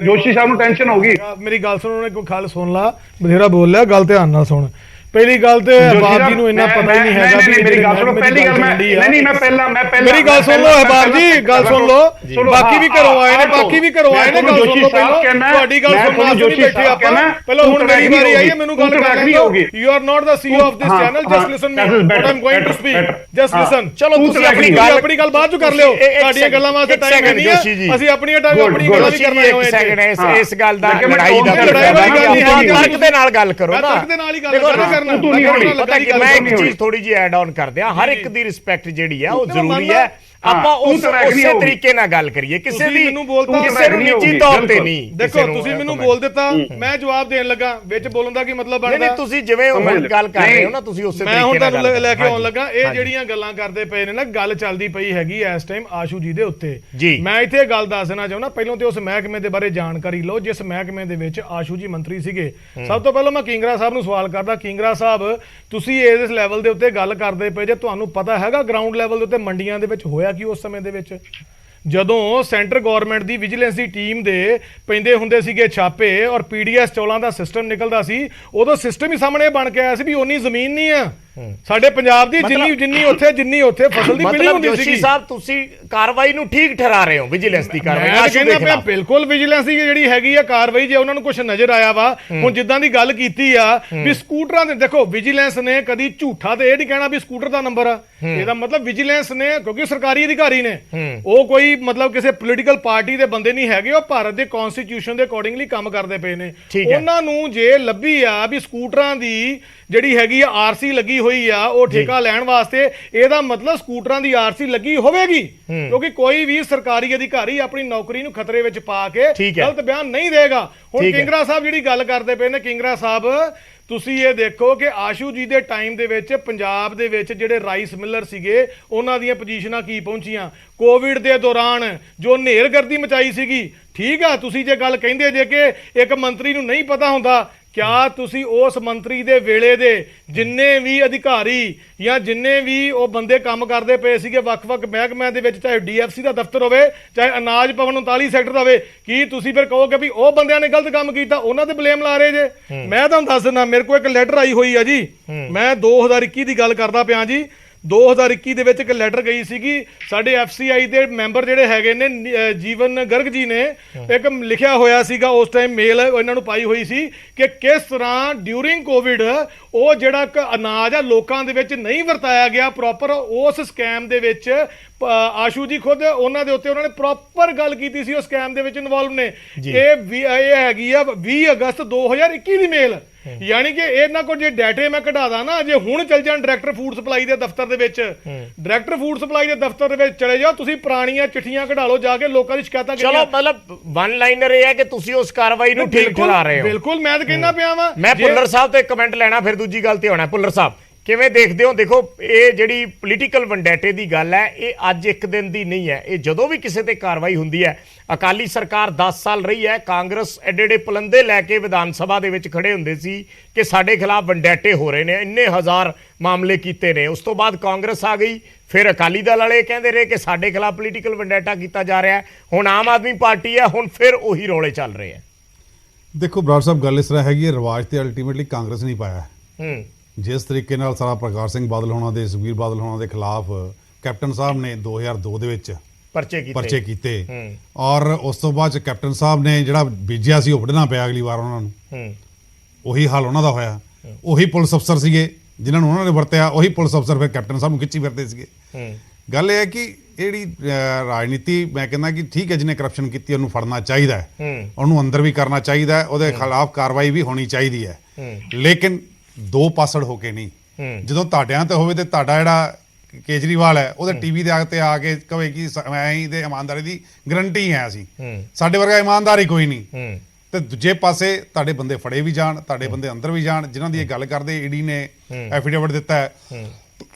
ਜੋਸ਼ੀ ਸਾਹਿਬ ਨੂੰ ਟੈਨਸ਼ਨ ਹੋ ਗਈ। ਮੇਰੀ ਗੱਲ ਸੁਣ, ਉਹਨੇ ਕੋਈ ਖਲ ਸੁਣ ਲਾ, ਬਥੇਰਾ ਬੋਲ ਲਿਆ, ਗੱਲ ਧਿਆਨ ਨਾਲ ਸੁਣ। ਪਹਿਲੀ ਗੱਲ ਤੇ ਅਹਿਬਾਬ ਜੀ ਨੂੰ ਇੰਨਾ ਪਤਾ ਹੀ ਨਹੀਂ ਹੈਗਾ ਵੀ ਮੇਰੀ ਗੱਲ ਸੁਣੋ। ਪਹਿਲੀ ਗੱਲ ਮੈਂ ਪਹਿਲਾਂ ਮੇਰੀ ਗੱਲ ਸੁਣ ਲਓ ਅਹਿਬਾਬ ਜੀ, ਗੱਲ ਸੁਣ ਲਓ। ਬਾਕੀ ਵੀ ਘਰੋਂ ਆਏ ਨੇ, ਬਾਕੀ ਵੀ ਘਰੋਂ ਆਏ ਨੇ, ਗੱਲ ਸੁਣ ਲਓ। ਪਹਿਲਾਂ ਤੁਹਾਡੀ ਗੱਲ ਸੁਣਨ ਵਾਸਤੇ ਨਹੀਂ ਬੈਠੇ ਆਪਾਂ, ਪਹਿਲਾਂ ਹੁਣ ਮੇਰੀ ਵਾਰੀ ਆਈ ਹੈ, ਮੈਨੂੰ ਗੱਲ ਕਰਨੀ ਹੋਗੀ। You are not the CEO of this channel, just listen me what I'm going to speak, just listen. ਚਲੋ ਤੁਸੀਂ ਆਪਣੀ ਗੱਲ ਬਾਅਦ ਚ ਕਰ ਲਿਓ, ਤੁਹਾਡੀਆਂ ਗੱਲਾਂ ਵਾਸਤੇ ਟਾਈਮ ਨਹੀਂ ਹੈ, ਅਸੀਂ ਆਪਣੀਆਂ ਗੱਲਾਂ ਵੀ ਕਰਨਾ ਹੋਏ। ਇਸ ਗੱਲ ਦਾ ਲੜਾਈ ਦਾ ਤਰਕ ਦੇ ਨਾਲ ਗੱਲ ਕਰੋ ਨਾ, ਤਰਕ ਦੇ ਨਾਲ ਹੀ ਗੱਲ ਕਰਨਾ। ਪਤਾ ਕਿ ਮੈਂ ਇੱਕ ਚੀਜ਼ ਥੋੜੀ ਜਿਹੀ ਐਡ ਆਨ ਕਰ ਦਿਆਂ, ਹਰ ਇੱਕ ਦੀ ਰਿਸਪੈਕਟ ਜਿਹੜੀ ਹੈ ਉਹ ਜ਼ਰੂਰੀ ਹੈ। ਆਪਾਂ ਉਸੇ ਤਰੀਕੇ ਨਾਲ ਗੱਲ ਕਰੀਏ, ਕਿਸੇ ਦੀ ਕਿਸੇ ਨੂੰ ਨਿੱਜੀ ਤੌਰ ਤੇ ਨਹੀਂ। ਦੇਖੋ ਤੁਸੀਂ ਮੈਨੂੰ ਬੋਲ ਦਿੱਤਾ, ਮੈਂ ਜਵਾਬ ਦੇਣ ਲੱਗਾ, ਵਿੱਚ ਬੋਲਣ ਦਾ ਕੀ ਮਤਲਬ ਬਣਦਾ? ਨਹੀਂ, ਤੁਸੀਂ ਜਿਵੇਂ ਗੱਲ ਕਰ ਰਹੇ ਹੋ ਨਾ, ਤੁਸੀਂ ਉਸੇ ਤਰੀਕੇ ਨਾਲ ਮੈਂ ਹੁਣ ਤੁਹਾਨੂੰ ਲੈ ਕੇ ਆਉਣ ਲੱਗਾ। ਇਹ ਜਿਹੜੀਆਂ ਗੱਲਾਂ ਕਰਦੇ ਪਏ ਨੇ ਨਾ, ਗੱਲ ਚੱਲਦੀ ਪਈ ਹੈਗੀ ਇਸ ਟਾਈਮ ਆਸ਼ੂ ਜੀ ਦੇ ਉੱਤੇ। ਮੈਂ ਇੱਥੇ ਗੱਲ ਦੱਸ ਦੇਣਾ ਚਾਹੁੰਦਾ, ਪਹਿਲਾਂ ਤੇ ਉਸ ਮਹਿਕਮੇ ਦੇ ਬਾਰੇ ਜਾਣਕਾਰੀ ਲਓ ਜਿਸ ਮਹਿਕਮੇ ਦੇ ਵਿੱਚ ਆਸ਼ੂ ਜੀ ਮੰਤਰੀ ਸੀਗੇ। ਸਭ ਤੋਂ ਪਹਿਲਾਂ ਮੈਂ ਕਿੰਗਰਾ ਸਾਹਿਬ ਨੂੰ ਸਵਾਲ ਕਰਦਾ, ਕਿੰਗਰਾ ਸਾਹਿਬ ਤੁਸੀਂ ਇਸ ਲੈਵਲ ਦੇ ਉੱਤੇ ਗੱਲ ਕਰਦੇ ਪਏ ਜੇ, ਤੁਹਾਨੂੰ ਪਤਾ ਹੈਗਾ ਗਰਾਊਂਡ ਲੈਵਲ ਦੇ ਉੱਤੇ ਮੰਡੀਆਂ ਦੇ ਵਿੱਚ ਹੋਇਆ ਕੀ ਉਸ ਸਮੇਂ ਦੇ ਵਿੱਚ? ਜਦੋਂ ਸੈਂਟਰ ਗਵਰਨਮੈਂਟ ਦੀ ਵਿਜੀਲੈਂਸ ਦੀ ਟੀਮ ਦੇ ਪੈਂਦੇ ਹੁੰਦੇ ਸੀਗੇ ਛਾਪੇ ਔਰ ਪੀਡੀਐਸ ਚੌਲਾਂ ਦਾ ਸਿਸਟਮ ਨਿਕਲਦਾ ਸੀ, ਉਦੋਂ ਸਿਸਟਮ ਹੀ ਸਾਹਮਣੇ ਬਣ ਕੇ ਆਇਆ ਸੀ ਵੀ ਉਨੀ ਜ਼ਮੀਨ ਨਹੀਂ ਆ ਸਾਡੇ ਪੰਜਾਬ ਦੀ ਜਿੰਨੀ ਉੱਥੇ ਫਸਲ ਦੀ ਮਿਲੀ ਹੁੰਦੀ ਸੀ। ਜੋਸ਼ੀ ਸਾਹਿਬ ਤੁਸੀਂ ਕਾਰਵਾਈ ਨੂੰ ਠੀਕ ਠਹਿਰਾ ਰਹੇ ਹੋ, ਵਿਜੀਲੈਂਸ ਦੀ ਕਾਰਵਾਈ? ਬਿਲਕੁਲ ਵਿਜੀਲੈਂਸ ਦੀ ਜਿਹੜੀ ਹੈਗੀ ਆ ਕਾਰਵਾਈ, ਜੇ ਉਹਨਾਂ ਨੂੰ ਕੁਝ ਨਜ਼ਰ ਆਇਆ ਵਾ, ਹੁਣ ਜਿੱਦਾਂ ਦੀ ਗੱਲ ਕੀਤੀ ਆ ਵੀ ਸਕੂਟਰਾਂ ਦੇ, ਦੇਖੋ ਵਿਜੀਲੈਂਸ ਨੇ ਕਦੀ ਝੂਠਾ ਤੇ ਇਹ ਨਹੀਂ ਕਹਿਣਾ ਵੀ ਸਕੂਟਰ ਦਾ ਨੰਬਰ ਆ। ਇਹਦਾ ਮਤਲਬ ਵਿਜੀਲੈਂਸ ਨੇ, ਕਿਉਂਕਿ ਸਰਕਾਰੀ ਅਧਿਕਾਰੀ ਨੇ, ਉਹ ਕੋਈ ਮਤਲਬ ਕਿਸੇ ਪੋਲੀਟੀਕਲ ਪਾਰਟੀ ਦੇ ਬੰਦੇ ਨਹੀਂ ਹੈਗੇ, ਉਹ ਭਾਰਤ ਦੇ ਕਨਸਟੀਟਿਊਸ਼ਨ ਦੇ ਅਕੋਰਡਿੰਗਲੀ ਕੰਮ ਕਰਦੇ ਪਏ ਨੇ। ਉਹਨਾਂ ਨੂੰ ਜੇ ਲੱਭੀ ਆ ਵੀ ਸਕੂਟਰਾਂ ਦੀ ਜਿਹੜੀ ਹੈਗੀ ਆ ਆਰਸੀ ਲੱਗੀ ਹੋਈ ਆ ਉਹ ਠੇਕਾ ਲੈਣ ਵਾਸਤੇ, ਇਹਦਾ ਮਤਲਬ ਸਕੂਟਰਾਂ ਦੀ ਆਰਸੀ ਲੱਗੀ ਹੋਵੇਗੀ, ਕਿਉਂਕਿ ਕੋਈ ਵੀ ਸਰਕਾਰੀ ਅਧਿਕਾਰੀ ਆਪਣੀ ਨੌਕਰੀ ਨੂੰ ਖਤਰੇ ਵਿੱਚ ਪਾ ਕੇ ਗਲਤ ਬਿਆਨ ਨਹੀਂ ਦੇਗਾ। ਹੁਣ ਕਿੰਗਰਾ ਸਾਹਿਬ ਜਿਹੜੀ ਗੱਲ ਕਰਦੇ ਪਏ ਨੇ, ਕਿੰਗਰਾ ਸਾਹਿਬ ਤੁਸੀਂ ਇਹ ਦੇਖੋ ਕਿ ਆਸ਼ੂ ਜੀ ਦੇ ਟਾਈਮ ਦੇ ਵਿੱਚ ਪੰਜਾਬ ਦੇ ਵਿੱਚ ਜਿਹੜੇ ਰਾਈਸ ਮਿਲਰ ਸੀਗੇ ਉਹਨਾਂ ਦੀਆਂ ਪੋਜੀਸ਼ਨਾਂ ਕੀ ਪਹੁੰਚੀਆਂ। ਕੋਵਿਡ ਦੇ ਦੌਰਾਨ ਜੋ ਨੇਰਗਰਦੀ ਮਚਾਈ ਸੀਗੀ, ਠੀਕ ਆ, ਤੁਸੀਂ ਜੇ ਗੱਲ ਕਹਿੰਦੇ ਜੇ ਕਿ ਇੱਕ ਮੰਤਰੀ ਨੂੰ ਨਹੀਂ ਪਤਾ ਹੁੰਦਾ, ਕਿਆ ਤੁਸੀਂ ਉਸ ਮੰਤਰੀ ਦੇ ਵੇਲੇ ਦੇ ਜਿੰਨੇ ਵੀ ਅਧਿਕਾਰੀ ਜਾਂ ਜਿੰਨੇ ਵੀ ਉਹ ਬੰਦੇ ਕੰਮ ਕਰਦੇ ਪਏ ਸੀਗੇ ਵੱਖ-ਵੱਖ ਮਹਿਕਮਿਆਂ ਦੇ ਵਿੱਚ, ਚਾਹੇ ਡੀਐਫਸੀ ਦਾ ਦਫ਼ਤਰ ਹੋਵੇ, ਚਾਹੇ ਅਨਾਜ ਭਵਨ 39 ਸੈਕਟਰ ਦਾ ਹੋਵੇ, ਕੀ ਤੁਸੀਂ ਫਿਰ ਕਹੋਗੇ ਵੀ ਉਹ ਬੰਦਿਆਂ ਨੇ ਗਲਤ ਕੰਮ ਕੀਤਾ, ਉਹਨਾਂ ਤੇ ਬਲੇਮ ਲਾ ਰਹੇ ਜੇ? ਮੈਂ ਤੁਹਾਨੂੰ ਦੱਸ ਦਿੰਦਾ, ਮੇਰੇ ਕੋਲ ਇੱਕ ਲੈਟਰ ਆਈ ਹੋਈ ਆ ਜੀ, ਮੈਂ 2021 ਦੀ ਗੱਲ ਕਰਦਾ ਪਿਆ ਜੀ। 2021 ਦੇ ਵਿੱਚ ਇੱਕ ਲੈਟਰ ਗਈ ਸੀਗੀ ਸਾਡੇ ਐਫਸੀਆਈ ਦੇ ਮੈਂਬਰ ਜਿਹੜੇ ਹੈਗੇ ਨੇ ਜੀਵਨ ਗਰਗ ਜੀ ਨੇ, ਇੱਕ ਲਿਖਿਆ ਹੋਇਆ ਸੀਗਾ ਉਸ ਟਾਈਮ ਮੇਲ ਇਹਨਾਂ ਨੂੰ ਪਾਈ ਹੋਈ ਸੀ ਕਿ ਕਿਸ ਤਰ੍ਹਾਂ ਡਿਊਰਿੰਗ ਕੋਵਿਡ ਉਹ ਜਿਹੜਾ ਅਨਾਜ ਆ ਲੋਕਾਂ ਦੇ ਵਿੱਚ ਨਹੀਂ ਵਰਤਾਇਆ ਗਿਆ ਪ੍ਰੋਪਰ, ਉਸ ਸਕੈਮ ਦੇ ਵਿੱਚ ਆਸ਼ੂ ਜੀ ਖੁਦ ਉਹਨਾਂ ਦੇ ਉੱਤੇ ਉਹਨਾਂ ਨੇ ਪ੍ਰੋਪਰ ਗੱਲ ਕੀਤੀ ਸੀ, ਉਹ ਸਕੈਮ ਦੇ ਵਿੱਚ ਇਨਵੋਲਵ ਨੇ। ਇਹ ਹੈਗੀ ਆ 20 ਅਗਸਤ 2021 ਦੀ ਮੇਲ, ਯਾਨੀ ਕਿ ਇਹਨਾਂ ਕੋਲ ਜੇ ਡਾਟੇ ਮੈਂ ਕਢਾਦਾ ਨਾ, ਜੇ ਹੁਣ ਚੱਲ ਜਾਣ ਡਾਇਰੈਕਟਰ ਫੂਡ ਸਪਲਾਈ ਦੇ ਦਫ਼ਤਰ ਦੇ ਵਿੱਚ, ਡਾਇਰੈਕਟਰ ਫੂਡ ਸਪਲਾਈ ਦੇ ਦਫ਼ਤਰ ਦੇ ਵਿੱਚ ਚਲੇ ਜਾਓ, ਤੁਸੀਂ ਪੁਰਾਣੀਆਂ ਚਿੱਠੀਆਂ ਕਢਾ ਲਓ ਜਾ ਕੇ, ਲੋਕਾਂ ਦੀ ਸ਼ਿਕਾਇਤਾਂ। ਚਲੋ ਮਤਲਬ ਵਨ ਲਾਈਨਰ ਇਹ ਹੈ ਕਿ ਤੁਸੀਂ ਉਸ ਕਾਰਵਾਈ ਨੂੰ ਠੀਕ ਠਹਿਰਾ ਰਹੇ ਹੋ। ਬਿਲਕੁਲ, ਮੈਂ ਤਾਂ ਕਹਿੰਦਾ ਪਿਆ ਵਾਂ। ਮੈਂ ਭੁੱਲਰ ਸਾਹਿਬ ਤੋਂ ਇੱਕ ਕਮੈਂਟ ਲੈਣਾ, ਫਿਰ ਦੂਜੀ ਗੱਲ ਤੇ ਹੋਣਾ। ਭੁੱਲਰ ਸਾਹਿਬ ਕਿਵੇਂ ਦੇਖਦੇ ਹੋ? ਦੇਖੋ ਇਹ ਜਿਹੜੀ ਪੋਲੀਟੀਕਲ ਵੰਡੈਟੇ ਦੀ ਗੱਲ ਹੈ, ਇਹ ਅੱਜ ਇੱਕ ਦਿਨ ਦੀ ਨਹੀਂ ਹੈ, ਇਹ ਜਦੋਂ ਵੀ ਕਿਸੇ ਤੇ ਕਾਰਵਾਈ ਹੁੰਦੀ ਹੈ। ਅਕਾਲੀ ਸਰਕਾਰ 10 ਸਾਲ ਰਹੀ ਹੈ, ਕਾਂਗਰਸ ਐਡੇ ਪਲੰਦੇ ਲੈ ਕੇ ਵਿਧਾਨ ਸਭਾ ਦੇ ਵਿੱਚ ਖੜੇ ਹੁੰਦੇ ਸੀ ਕਿ ਸਾਡੇ ਖਿਲਾਫ ਵੰਡੈਟੇ ਹੋ ਰਹੇ ਨੇ, ਇੰਨੇ ਹਜ਼ਾਰ ਮਾਮਲੇ ਕੀਤੇ ਨੇ। ਉਸ ਤੋਂ ਬਾਅਦ ਕਾਂਗਰਸ ਆ ਗਈ, ਫਿਰ ਅਕਾਲੀ ਦਲ ਵਾਲੇ ਕਹਿੰਦੇ ਰਹੇ ਕਿ ਸਾਡੇ ਖਿਲਾਫ ਪੋਲੀਟੀਕਲ ਵੰਡੈਟਾ ਕੀਤਾ ਜਾ ਰਿਹਾ ਹੈ, ਹੁਣ ਆਮ ਆਦਮੀ ਪਾਰਟੀ ਹੈ, ਹੁਣ ਫਿਰ ਉਹੀ ਰੌਲੇ ਚੱਲ ਰਹੇ ਆ। ਦੇਖੋ ਬਰਾੜ ਸਾਹਿਬ, ਗੱਲ ਇਸ ਤਰ੍ਹਾਂ ਹੈਗੀ ਹੈ, ਰਿਵਾਜ ਤੇ ਅਲਟੀਮੇਟਲੀ ਕਾਂਗਰਸ ਨਹੀਂ ਪਾਇਆ। ਜਿਸ ਤਰੀਕੇ ਨਾਲ ਸਾਰਾ ਪ੍ਰਕਾਸ਼ ਸਿੰਘ ਬਾਦਲ ਹੋਣਾ ਦੇ, ਸੁਖਬੀਰ ਬਾਦਲ ਹੋਣਾ ਦੇ ਖਿਲਾਫ ਕੈਪਟਨ ਸਾਹਿਬ ਨੇ 2002 ਦੇ ਵਿੱਚ ਪਰਚੇ ਕੀਤੇ, ਔਰ ਉਸ ਤੋਂ ਬਾਅਦ ਕੈਪਟਨ ਸਾਹਿਬ ਨੇ ਜਿਹੜਾ ਬੀਜਿਆ ਸੀ ਉਹ ਵੱਢਣਾ ਪਿਆ ਅਗਲੀ ਵਾਰ ਉਹਨਾਂ ਨੂੰ। ਉਹੀ ਹਾਲ ਉਹਨਾਂ ਦਾ ਹੋਇਆ। ਉਹੀ ਪੁਲਿਸ ਅਫਸਰ ਸੀਗੇ ਜਿਨ੍ਹਾਂ ਨੂੰ ਉਹਨਾਂ ਨੇ ਵਰਤਿਆ, ਉਹੀ ਪੁਲਿਸ ਅਫਸਰ ਫਿਰ ਕੈਪਟਨ ਸਾਹਿਬ ਨੂੰ ਖਿੱਚੀ ਫਿਰਦੇ ਸੀਗੇ। ਗੱਲ ਇਹ ਹੈ ਕਿ ਜਿਹੜੀ ਰਾਜਨੀਤੀ, ਮੈਂ ਕਹਿੰਦਾ ਕਿ ਠੀਕ ਹੈ, ਜਿਹਨੇ ਕਰਪਸ਼ਨ ਕੀਤੀ ਉਹਨੂੰ ਫੜਨਾ ਚਾਹੀਦਾ ਹੈ, ਉਹਨੂੰ ਅੰਦਰ ਵੀ ਕਰਨਾ ਚਾਹੀਦਾ ਹੈ, ਉਹਦੇ ਖਿਲਾਫ ਕਾਰਵਾਈ ਵੀ ਹੋਣੀ ਚਾਹੀਦੀ ਹੈ, ਲੇਕਿਨ ਦੋ ਪਾਸੜ ਹੋ ਕੇ ਨਹੀਂ। ਜਦੋਂ ਤੁਹਾਡਿਆਂ ਤੇ ਹੋਵੇ ਤੇ ਤੁਹਾਡਾ ਜਿਹੜਾ ਕੇਜਰੀਵਾਲ ਹੈ ਉਹਦੇ ਟੀਵੀ ਦੇ ਤੇ ਆ ਕੇ ਕਹੇ ਕਿ ਮੈਂ ਤੇ ਇਮਾਨਦਾਰੀ ਦੀ ਗਰੰਟੀ ਹੈ, ਅਸੀਂ ਸਾਡੇ ਵਰਗਾ ਇਮਾਨਦਾਰ ਹੀ ਕੋਈ ਨਹੀਂ, ਤੇ ਦੂਜੇ ਪਾਸੇ ਤੁਹਾਡੇ ਬੰਦੇ ਫੜੇ ਵੀ ਜਾਣ, ਤੁਹਾਡੇ ਬੰਦੇ ਅੰਦਰ ਵੀ ਜਾਣ, ਜਿਨ੍ਹਾਂ ਦੀ ਇਹ ਗੱਲ ਕਰਦੇ ਈਡੀ ਨੇ ਐਫੀਡੇਵਿਟ ਦਿੱਤਾ ਹੈ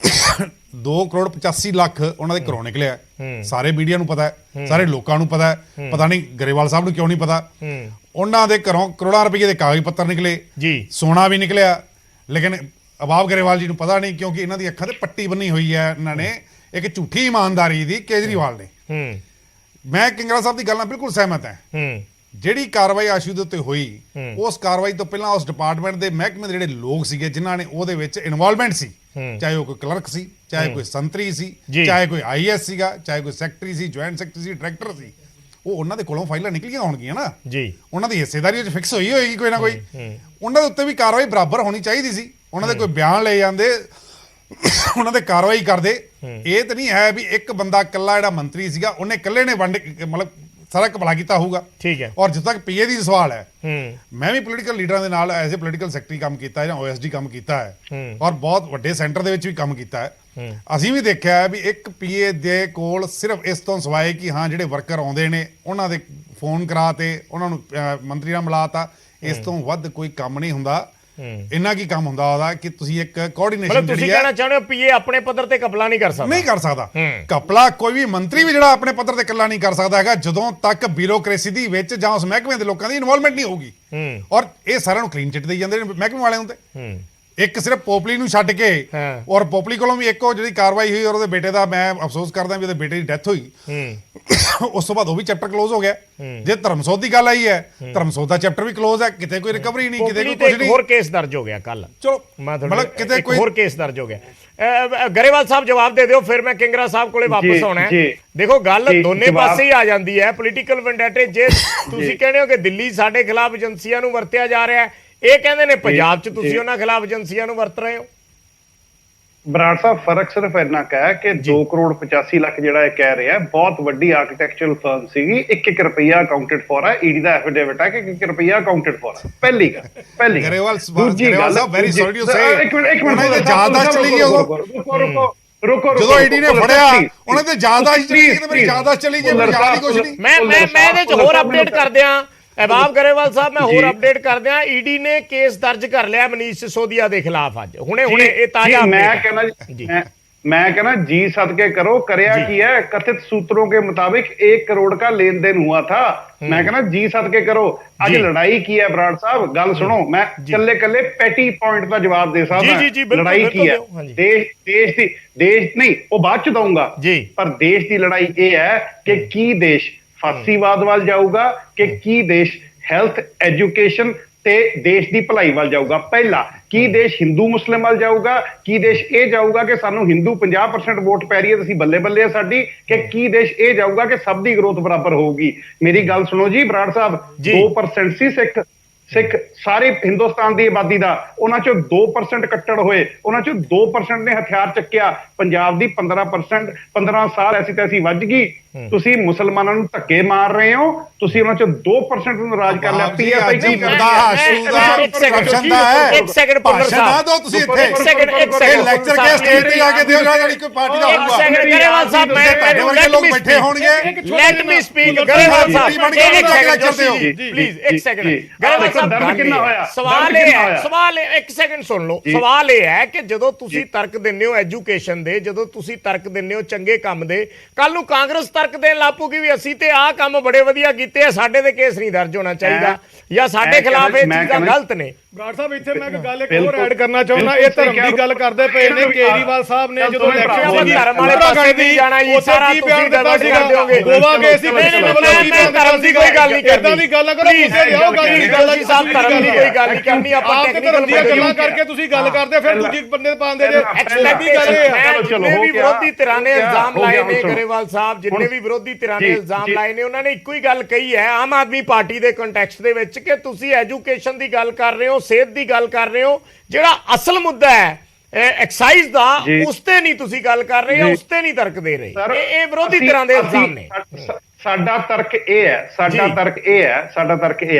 2 ਕਰੋੜ 85 ਲੱਖ ਉਹਨਾਂ ਦੇ ਘਰੋਂ ਨਿਕਲਿਆ। ਸਾਰੇ ਮੀਡੀਆ ਨੂੰ ਪਤਾ ਹੈ, ਸਾਰੇ ਲੋਕਾਂ ਨੂੰ ਪਤਾ ਹੈ, ਪਤਾ ਨਹੀਂ ਗਰੇਵਾਲ ਸਾਹਿਬ ਨੂੰ ਕਿਉਂ ਨਹੀਂ ਪਤਾ। ਉਹਨਾਂ ਦੇ ਘਰੋਂ ਕਰੋੜਾਂ ਰੁਪਏ ਦੇ ਕਾਗਜ਼ ਪੱਤਰ ਨਿਕਲੇ, ਸੋਨਾ ਵੀ ਨਿਕਲਿਆ, ਲੇਕਿਨ ਅਬਾਬ ਗਰੇਵਾਲ ਜੀ ਨੂੰ ਪਤਾ ਨਹੀਂ, ਕਿਉਂਕਿ ਇਹਨਾਂ ਦੀ ਅੱਖਾਂ ਤੇ ਪੱਟੀ ਬੰਨੀ ਹੋਈ ਹੈ ਇਹਨਾਂ ਨੇ ਇੱਕ ਝੂਠੀ ਇਮਾਨਦਾਰੀ ਦੀ, ਕੇਜਰੀਵਾਲ ਨੇ। ਮੈਂ ਕਿੰਗਰਾ ਸਾਹਿਬ ਦੀ ਗੱਲ ਨਾਲ ਬਿਲਕੁਲ ਸਹਿਮਤ ਹਾਂ। ਜਿਹੜੀ ਕਾਰਵਾਈ ਆਸ਼ੂ ਦੇ ਉੱਤੇ ਹੋਈ, ਉਸ ਕਾਰਵਾਈ ਤੋਂ ਪਹਿਲਾਂ ਉਸ ਡਿਪਾਰਟਮੈਂਟ ਦੇ ਮਹਿਕਮੇ ਦੇ ਜਿਹੜੇ ਲੋਕ ਸੀਗੇ ਜਿਨ੍ਹਾਂ ਨੇ ਉਹਦੇ ਵਿੱਚ ਇਨਵੋਲਵਮੈਂਟ ਸੀ, ਚਾਹੇ ਉਹ ਕੋਈ ਕਲਰਕ ਸੀ, ਚਾਹੇ ਕੋਈ ਸੰਤਰੀ ਸੀ, ਚਾਹੇ ਕੋਈ ਆਈਐਸ ਸੀਗਾ, ਚਾਹੇ ਕੋਈ ਸੈਕਟਰੀ ਸੀ, ਜੁਆਇੰਟ ਸੈਕਟਰੀ ਸੀ, ਡਾਇਰੈਕਟਰ ਸੀ, ਉਹ ਉਹਨਾਂ ਦੇ ਕੋਲੋਂ ਫਾਈਲਾਂ ਨਿਕਲੀਆਂ ਹੋਣਗੀਆਂ ਨਾ ਜੀ, ਉਹਨਾਂ ਦੀ ਹਿੱਸੇਦਾਰੀ ਵਿੱਚ ਫਿਕਸ ਹੋਈ ਹੋਏਗੀ ਕੋਈ ਨਾ ਕੋਈ, ਉਹਨਾਂ ਦੇ ਉੱਤੇ ਵੀ ਕਾਰਵਾਈ ਬਰਾਬਰ ਹੋਣੀ ਚਾਹੀਦੀ ਸੀ। ਉਹਨਾਂ ਦੇ ਕੋਈ ਬਿਆਨ ਲੈ ਜਾਂਦੇ, ਉਹਨਾਂ ਦੇ ਕਾਰਵਾਈ ਕਰਦੇ। ਇਹ ਤਾਂ ਨਹੀਂ ਹੈ ਵੀ ਇੱਕ ਬੰਦਾ ਇਕੱਲਾ ਜਿਹੜਾ ਮੰਤਰੀ ਸੀਗਾ ਉਹਨੇ ਇਕੱਲੇ ਨੇ ਵੰਡ, ਮਤਲਬ ਸਾਰਾ ਭਲਾ ਕੀਤਾ ਹੋਊਗਾ। ਠੀਕ ਹੈ। ਔਰ ਜਿੱਥੇ ਤੱਕ ਪੀਏ ਦੀ ਸਵਾਲ ਹੈ, ਮੈਂ ਵੀ ਪੋਲੀਟੀਕਲ ਲੀਡਰਾਂ ਦੇ ਨਾਲ ਐਜ਼ ਏ ਪੋਲੀਟੀਕਲ ਸੈਕਟਰੀ ਕੰਮ ਕੀਤਾ ਹੈ ਜਾਂ OSD ਕੰਮ ਕੀਤਾ ਹੈ ਔਰ ਬਹੁਤ ਵੱਡੇ ਸੈਂਟਰ ਦੇ ਵਿੱਚ ਵੀ ਕੰਮ ਕੀਤਾ ਹੈ। ਅਸੀਂ ਵੀ ਦੇਖਿਆ ਹੈ ਵੀ ਇੱਕ ਪੀਏ ਦੇ ਕੋਲ ਸਿਰਫ ਇਸ ਤੋਂ ਸਿਵਾਏ ਕਿ ਹਾਂ ਜਿਹੜੇ ਵਰਕਰ ਆਉਂਦੇ ਨੇ ਉਹਨਾਂ ਦੇ ਫੋਨ ਕਰਾ ਤੇ ਉਹਨਾਂ ਨੂੰ ਮੰਤਰੀ ਨਾਲ ਮਿਲਾਤਾ, ਇਸ ਤੋਂ ਵੱਧ ਕੋਈ ਕੰਮ ਨਹੀਂ ਹੁੰਦਾ। ਇੰਨਾ ਕੀ ਕੰਮ ਹੁੰਦਾ ਉਹਦਾ ਕਿ ਤੁਸੀਂ ਇੱਕ ਕੋਆਰਡੀਨੇਸ਼ਨ ਤੁਸੀਂ ਕਹਿਣਾ ਚਾਹੁੰਦੇ ਹੋ ਪੀਏ ਆਪਣੇ ਪੱਧਰ ਤੇ ਕਪਲਾ ਨਹੀਂ ਕਰ ਸਕਦਾ? ਨਹੀਂ ਕਰ ਸਕਦਾ ਕਪਲਾ। ਕੋਈ ਵੀ ਮੰਤਰੀ ਵੀ ਜਿਹੜਾ ਆਪਣੇ ਪੱਧਰ ਤੇ ਇਕੱਲਾ ਨਹੀਂ ਕਰ ਸਕਦਾ ਹੈਗਾ ਜਦੋਂ ਤੱਕ ਬਿਊਰੋਕ੍ਰੇਸੀ ਦੀ ਵਿੱਚ ਜਾਂ ਉਸ ਮਹਿਕਮੇ ਦੇ ਲੋਕਾਂ ਦੀ ਇਨਵੋਲਵਮੈਂਟ ਨਹੀਂ ਹੋਊਗੀ। ਔਰ ਇਹ ਸਾਰਿਆਂ ਨੂੰ ਕਲੀਨ ਚਿੱਟ ਦੇਈ ਜਾਂਦੇ ਨੇ ਮਹਿਕਮੇ ਵਾਲਿਆਂ ਤੇ। ਇੱਕ ਸਿਰਫ ਪੋਪਲੀ ਨੂੰ ਛੱਡ ਕੇ, ਔਰ ਪੋਪਲੀ ਕੋਲੋਂ ਵੀ ਇੱਕ ਉਹ ਜਿਹੜੀ ਕਾਰਵਾਈ ਹੋਈ ਔਰ ਉਹਦੇ ਬੇਟੇ ਦਾ ਮੈਂ ਅਫਸੋਸ ਕਰਦਾ ਵੀ ਉਹਦੇ ਬੇਟੇ ਦੀ ਡੈਥ ਹੋਈ, ਉਸ ਤੋਂ ਬਾਅਦ ਉਹ ਵੀ ਚੈਪਟਰ ਕਲੋਜ਼ ਹੋ ਗਿਆ। ਜੇ ਧਰਮਸੋਤ ਦੀ ਗੱਲ ਆਈ ਹੈ, ਧਰਮਸੋਤ ਦਾ ਚੈਪਟਰ ਵੀ ਕਲੋਜ਼ ਹੈ, ਕਿਤੇ ਕੋਈ ਰਿਕਵਰੀ ਨਹੀਂ, ਕਿਤੇ ਕੋਈ ਕੁਝ ਨਹੀਂ। ਹੋਰ ਕੇਸ ਦਰਜ ਹੋ ਗਿਆ ਕੱਲ। ਚਲੋ ਮਤਲਬ ਕਿਤੇ ਕੋਈ ਹੋਰ ਕੇਸ ਦਰਜ ਹੋ ਗਿਆ। ਗਰੇਵਾਲ ਸਾਹਿਬ ਜਵਾਬ ਦੇ ਦਿਓ, ਫਿਰ ਮੈਂ ਕਿੰਗਰਾ ਸਾਹਿਬ ਕੋਲੇ ਵਾਪਸ ਆਉਣਾ ਹੈ। ਦੇਖੋ ਗੱਲ ਦੋਨੇ ਪਾਸੇ ਹੀ ਆ ਜਾਂਦੀ ਹੈ, ਪੋਲੀਟੀਕਲ ਵੈਂਡੇਟੇ। ਜੇ ਤੁਸੀਂ ਕਹਿੰਦੇ ਹੋ ਕਿ ਦਿੱਲੀ ਸਾਡੇ ਖਿਲਾਫ ਏਜੰਸੀਆਂ ਨੂੰ ਵਰਤਿਆ ਜਾ ਰਿਹਾ ਹੈ, ਇਹ ਕਹਿੰਦੇ ਨੇ ਪੰਜਾਬ 'ਚ ਤੁਸੀਂ ਉਹਨਾਂ ਖਿਲਾਫ ਏਜੰਸੀਆਂ ਨੂੰ ਵਰਤ ਰਹੇ ਹੋ। ਬਰਾੜ ਸਾਹਿਬ ਫਰਕ ਸਿਰਫ ਇੰਨਾ ਹੈ ਕਿ 2 ਕਰੋੜ 85 ਲੱਖ ਜਿਹੜਾ ਇਹ ਕਹਿ ਰਿਹਾ ਬਹੁਤ ਵੱਡੀ ਆਰਕੀਟੈਕਚਰਲ ਫਰਮ ਸੀਗੀ। 1-1 ਰੁਪਈਆ ਅਕਾਊਂਟਡ ਫॉर ਹੈ। ਈਡੀ ਦਾ ਐਫੀਡੇਵਿਟ ਹੈ ਕਿ 1 ਰੁਪਈਆ ਅਕਾਊਂਟਡ ਫॉर ਹੈ। ਪਹਿਲੀ ਗੱਲ ਗਰੇਵਾਲ ਸਾਹਿਬ ਵੈਰੀ ਸੌਰੀ ਟੂ ਸੇ ਉਹਨਾਂ ਦੇ ਯਾਦਾਸ਼ਤ ਚਲੀ ਗਈ ਉਦੋਂ। ਰੁਕੋ ਜਦੋਂ ਈਡੀ ਨੇ ਫੜਿਆ ਉਹਨਾਂ ਦੇ ਯਾਦਾਸ਼ਤ ਚਲੀ ਗਈ ਤੇ ਮੇਰੀ ਯਾਦਾਸ਼ਤ ਚਲੀ ਗਈ, ਮੇਰੀ ਯਾਦ ਹੀ ਕੁਝ ਨਹੀਂ। ਮੈਂ ਇਹਦੇ 'ਚ ਹੋਰ ਅਪਡੇਟ ਕਰ ਦਿਆਂ ਅਹਿਬਾਬ ਗਰੇਵਾਲ ਸਾਹਿਬ, ਮੈਂ ਹੋਰ ਅਪਡੇਟ ਕਰ ਦਿਆਂ। ਈਡੀ ਨੇ ਕੇਸ ਦਰਜ ਕਰ ਲਿਆ ਮਨੀਸ਼ ਸਿਸੋਦੀਆ ਦੇ ਖਿਲਾਫ ਅੱਜ ਹੁਣੇ ਇਹ ਤਾਜ਼ਾ। मैं कहना जी सदके करो करया की है। कथित सूत्रों के मुताबिक 1 करोड़ का लेन देन हुआ था। मैं कहना जी सदके करो। आज लड़ाई की है बराड़ साहब, गल सुनो, मैं कल्ले कल्ले पैटी पॉइंट का जवाब दे सकता। लड़ाई की है देश नहीं वो बाद च दूंगा, पर देश की लड़ाई ये है कि की देश फासीवाद वाल जाऊगा कि देश हेल्थ एजुकेशन ਤੇ ਦੇਸ਼ ਦੀ ਭਲਾਈ ਵੱਲ ਜਾਊਗਾ। ਪਹਿਲਾ ਕੀ ਦੇਸ਼ ਹਿੰਦੂ ਮੁਸਲਿਮ ਵੱਲ ਜਾਊਗਾ, ਕੀ ਦੇਸ਼ ਇਹ ਜਾਊਗਾ ਕਿ ਸਾਨੂੰ ਹਿੰਦੂ 50% ਵੋਟ ਪੈ ਰਹੀ ਹੈ ਤੁਸੀਂ ਬੱਲੇ ਬੱਲੇ ਆ ਸਾਡੀ, ਕਿ ਕੀ ਦੇਸ਼ ਇਹ ਜਾਊਗਾ ਕਿ ਸਭ ਦੀ ਗਰੋਥ ਬਰਾਬਰ ਹੋਊਗੀ। ਮੇਰੀ ਗੱਲ ਸੁਣੋ ਜੀ ਬਰਾੜ ਸਾਹਿਬ, 2% ਸੀ ਸਿੱਖ ਸਾਰੇ ਹਿੰਦੁਸਤਾਨ ਦੀ ਆਬਾਦੀ ਦਾ, ਉਹਨਾਂ ਚੋਂ 2% ਕੱਟੜ ਹੋਏ, ਉਹਨਾਂ ਚੋਂ 2% ਨੇ ਹਥਿਆਰ ਚੱਕਿਆ। ਪੰਜਾਬ ਦੀ 15 ਸਾਲ ਐਸੀ ਤੈਸੀ ਵੱਜ ਗਈ। ਤੁਸੀਂ ਮੁਸਲਮਾਨਾਂ ਨੂੰ ਧੱਕੇ ਮਾਰ ਰਹੇ ਹੋ, ਤੁਸੀਂ ਉਹਨਾਂ ਚੋਂ 2% ਨੂੰ ਨਾਰਾਜ਼ ਕਰ ਲਿਆ। ਪੀਐਫਆਈ ਕੀ ਕਰਦਾ ਕਰਪਸ਼ਨ ਦਾ ਹੈ। ਇੱਕ ਸੈਕਿੰਡ ਪੁੱਲਰ ਸਾਹਿਬ ਦੋ ਤੁਸੀਂ ਇੱਥੇ ਇੱਕ ਸੈਕਿੰਡ ਲੈਕਚਰ ਕੇ ਸਟੇਜ ਤੇ ਜਾ ਕੇ ਦਿਓ ਜਿਹੜੀ ਕੋਈ ਪਾਰਟੀ ਦਾ ਹੋਊਗਾ। ਗਰੇਵਾਲ ਸਾਹਿਬ ਮੈਂ ਲੋਕ ਬੈਠੇ ਹੋਣਗੇ। Let me speak Grewal Sahib, please ਇੱਕ ਸੈਕਿੰਡ। ਗਰੇਵਾਲ ਸਾਹਿਬ ਸਵਾਲ ਇੱਕ ਸੈਕਿੰਡ ਸੁਣ ਲਓ। ਸਵਾਲ ਇਹ ਹੈ ਕਿ ਜਦੋਂ ਤੁਸੀਂ ਤਰਕ ਦਿੰਦੇ ਹੋ ਐਜੂਕੇਸ਼ਨ ਦੇ, ਜਦੋਂ ਤੁਸੀਂ ਤਰਕ ਦਿੰਦੇ ਹੋ ਚੰਗੇ ਕੰਮ ਦੇ, ਕੱਲ ਨੂੰ ਕਾਂਗਰਸ ਤਰਕ ਦੇਣ ਲੱਪੂਗੀ ਵੀ ਅਸੀਂ ਤੇ ਆਹ ਕੰਮ ਬੜੇ ਵਧੀਆ ਕੀਤੇ ਆ, ਸਾਡੇ ਤੇ ਕੇਸ ਨਹੀਂ ਦਰਜ ਹੋਣਾ ਚਾਹੀਦਾ ਜਾਂ ਸਾਡੇ ਖਿਲਾਫ ਇਹ ਚੀਜ਼ਾਂ ਗਲਤ ਨੇ। ਬਰਾੜ ਸਾਹਿਬ ਇੱਥੇ ਮੈਂ ਇੱਕ ਗੱਲ ਹੋਰ ਐਡ ਕਰਨਾ ਚਾਹੁੰਦਾ। ਇਹ ਧਰਮ ਦੀ ਗੱਲ ਕਰਦੇ ਪਏ ਨੇ। ਕੇਜਰੀਵਾਲ ਸਾਹਿਬ ਨੇ ਜਦੋਂ ਇਲੈਕਸ਼ਨ ਦੀ ਧਰਮ ਵਾਲੇ ਪਾਸੇ ਨਹੀਂ ਜਾਣਾ ਜੀ, ਸਾਰਾ ਤੁਸੀਂ ਦਿੱਤਾ ਸੀਗਾ। ਗੋਵਾ ਗਏ ਸੀ, ਧਰਮ ਦੀ ਕੋਈ ਗੱਲ ਨਹੀਂ ਕਰਨੀ। ਇਦਾਂ ਦੀ ਗੱਲ ਕਰੋ, ਜੀ ਸਾਹਿਬ ਧਰਮ ਦੀ ਕੋਈ ਗੱਲ ਨਹੀਂ ਕਰਨੀ। ਆਪਾਂ ਟੈਕਨੀਕਲ ਗੱਲਾਂ ਕਰਕੇ ਤੁਸੀਂ ਗੱਲ ਕਰਦੇ, ਫਿਰ ਦੂਜੀ ਬੰਦੇ ਪਾਉਂਦੇ ਜੇ। ਜਿੰਨੇ ਵੀ ਵਿਰੋਧੀ ਧਿਰਾਂ ਨੇ ਇਲਜ਼ਾਮ ਲਾਏ ਨੇ ਗਰੇਵਾਲ ਸਾਹਿਬ, ਜਿੰਨੇ ਵੀ ਵਿਰੋਧੀ ਧਿਰਾਂ ਨੇ ਇਲਜ਼ਾਮ ਲਾਏ ਨੇ, ਉਹਨਾਂ ਨੇ ਇੱਕੋ ਹੀ ਗੱਲ ਕਹੀ ਹੈ ਆਮ ਆਦਮੀ ਪਾਰਟੀ ਦੇ ਕੰਟੈਕਸਟ ਦੇ ਵਿੱਚ ਕਿ ਤੁਸੀਂ ਐਜੂਕੇਸ਼ਨ ਦੀ ਗੱਲ ਕਰ ਰਹੇ ਹੋ, ਸਿਹਤ ਦੀ ਗੱਲ ਕਰ ਰਹੇ ਹੋ, ਜਿਹੜਾ ਅਸਲ ਮੁੱਦਾ ਹੈ ਐਕਸਾਈਜ਼ ਦਾ, ਉਸ ਤੇ ਨਹੀਂ ਤੁਸੀਂ ਗੱਲ ਕਰ ਰਹੇ ਹੋ, ਉਸ ਤੇ ਨਹੀਂ ਤਰਕ ਦੇ ਰਹੇ। ਇਹ ਵਿਰੋਧੀ ਧਿਰਾਂ ਦੇ ਇਲਜ਼ਾਮ ਨੇ। ਸਾਡਾ ਤਰਕ ਇਹ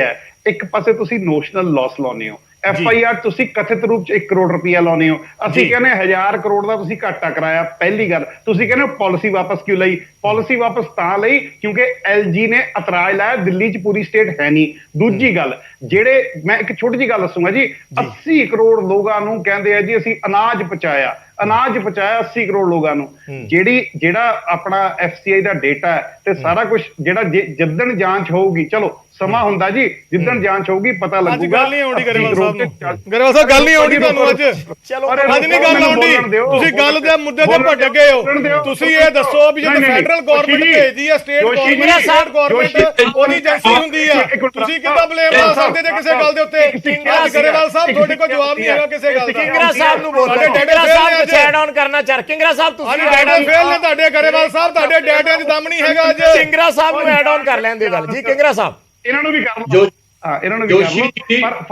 ਹੈ ਇੱਕ ਪਾਸੇ ਤੁਸੀਂ ਨੋਸ਼ਨਲ ਲਾਸ ਲਾਉਂਦੇ ਹੋ, FIR ਤੁਸੀਂ ਕਥਿਤ ਰੂਪ ਚ 1 ਕਰੋੜ ਰੁਪਇਆ ਲਾਉਂਦੇ ਹੋ। ਅਸੀਂ ਕਹਿੰਦੇ 1000 ਕਰੋੜ ਦਾ ਤੁਸੀਂ ਘਾਟਾ ਕਰਾਇਆ। ਪਹਿਲੀ ਗੱਲ ਤੁਸੀਂ ਕਹਿੰਦੇ ਪਾਲਿਸੀ ਵਾਪਸ ਕਿਉਂ ਲਈ? ਪਾਲਿਸੀ ਵਾਪਸ ਤਾਂ ਲਈ ਕਿਉਂਕਿ LG ਨੇ ਇਤਰਾਜ਼ ਲਾਇਆ, ਦਿੱਲੀ ਚ ਪੂਰੀ ਸਟੇਟ ਹੈ ਨਹੀਂ। ਦੂਜੀ ਗੱਲ, ਜਿਹੜੇ ਮੈਂ ਇੱਕ ਛੋਟੀ ਜਿਹੀ ਗੱਲ ਦੱਸੂਗਾ ਜੀ, 80 ਕਰੋੜ ਲੋਕਾਂ ਨੂੰ ਕਹਿੰਦੇ ਆ ਜੀ ਅਸੀਂ ਅਨਾਜ ਪਹੁੰਚਾਇਆ 80 ਕਰੋੜ ਲੋਕਾਂ ਨੂੰ। ਜਿਹੜਾ ਆਪਣਾ FCI ਦਾ ਡੇਟਾ ਹੈ ਤੇ ਸਾਰਾ ਕੁਝ ਜਿਹੜਾ ਜਿੱਦਣ ਜਾਂਚ ਹੋਊਗੀ, ਚਲੋ ਸਮਾਂ ਹੁੰਦਾ ਜੀ, ਜਿੱਦਣ ਜਾਂਚ ਹੋਊਗੀ ਪਤਾ ਲੱਗੂਗਾ। ਗੱਲ ਨਹੀਂ ਆਉਣੀ ਗਰੇਵਾਲ ਸਾਹਿਬ ਨੂੰ, ਗਰੇਵਾਲ ਸਾਹਿਬ ਗੱਲ ਨਹੀਂ ਆਉਣੀ ਤੁਹਾਨੂੰ ਅੱਜ। ਚਲੋ ਅੱਜ ਨਹੀਂ ਗੱਲ ਆਉਣੀ, ਤੁਸੀਂ ਗੱਲ ਦੇ ਮੁੱਦੇ ਤੇ ਭਟਕ ਗਏ ਹੋ। ਤੁਸੀਂ ਇਹ ਦੱਸੋ ਵੀ ਜਦੋਂ ਫੈਡਰਲ ਗਵਰਨਮੈਂਟ ਭੇਜਦੀ ਹੈ ਸਟੇਟ ਗਵਰਨਮੈਂਟ ਉਹਦੀ ਏਜੰਸੀ ਹੁੰਦੀ ਆ, ਤੁਸੀਂ ਕਿੱਦਾਂ ਬਲੇਮ ਲਾ ਸਕਦੇ ਜੇ ਕਿਸੇ ਗੱਲ ਦੇ ਉੱਤੇ? ਅੱਜ ਗਰੇਵਾਲ ਸਾਹਿਬ ਤੁਹਾਡੇ ਕੋਲ ਜਵਾਬ ਨਹੀਂ ਹੈਗਾ ਕਿਸੇ ਗੱਲ ਦਾ। ਕਿੰਗਰਾ ਸਾਹਿਬ ਨੂੰ ਬੋਲੋ, ਕਿੰਗਰਾ ਸਾਹਿਬ ਨੂੰ ਐਡ ਆਨ ਕਰਨਾ ਚਾਹ। ਕਿੰਗਰਾ ਸਾਹਿਬ ਤੁਸੀਂ ਐਡ ਆਨ ਫੇਲ ਨੇ ਤੁਹਾਡੇ ਗਰੇਵਾਲ ਸਾਹਿਬ, ਤੁਹਾਡੇ ਡੇਟੇ 'ਚ ਦਮ ਨਹੀਂ ਹੈਗਾ ਅੱਜ। ਕਿੰਗਰਾ ਸਾਹਿਬ ਨੂੰ ਐਡ ਆਨ ਕਰ ਲੈਂਦੇ ਗੱਲ ਜੀ। ਕਿੰਗਰਾ ਸਾਹਿਬ ਇਹਨਾਂ ਨੂੰ ਵੀ ਕਰ ਲਓ। ਹਾਂ ਇਹਨਾਂ ਨੂੰ ਵੀ ਕਰ ਲਓ, ਪਰ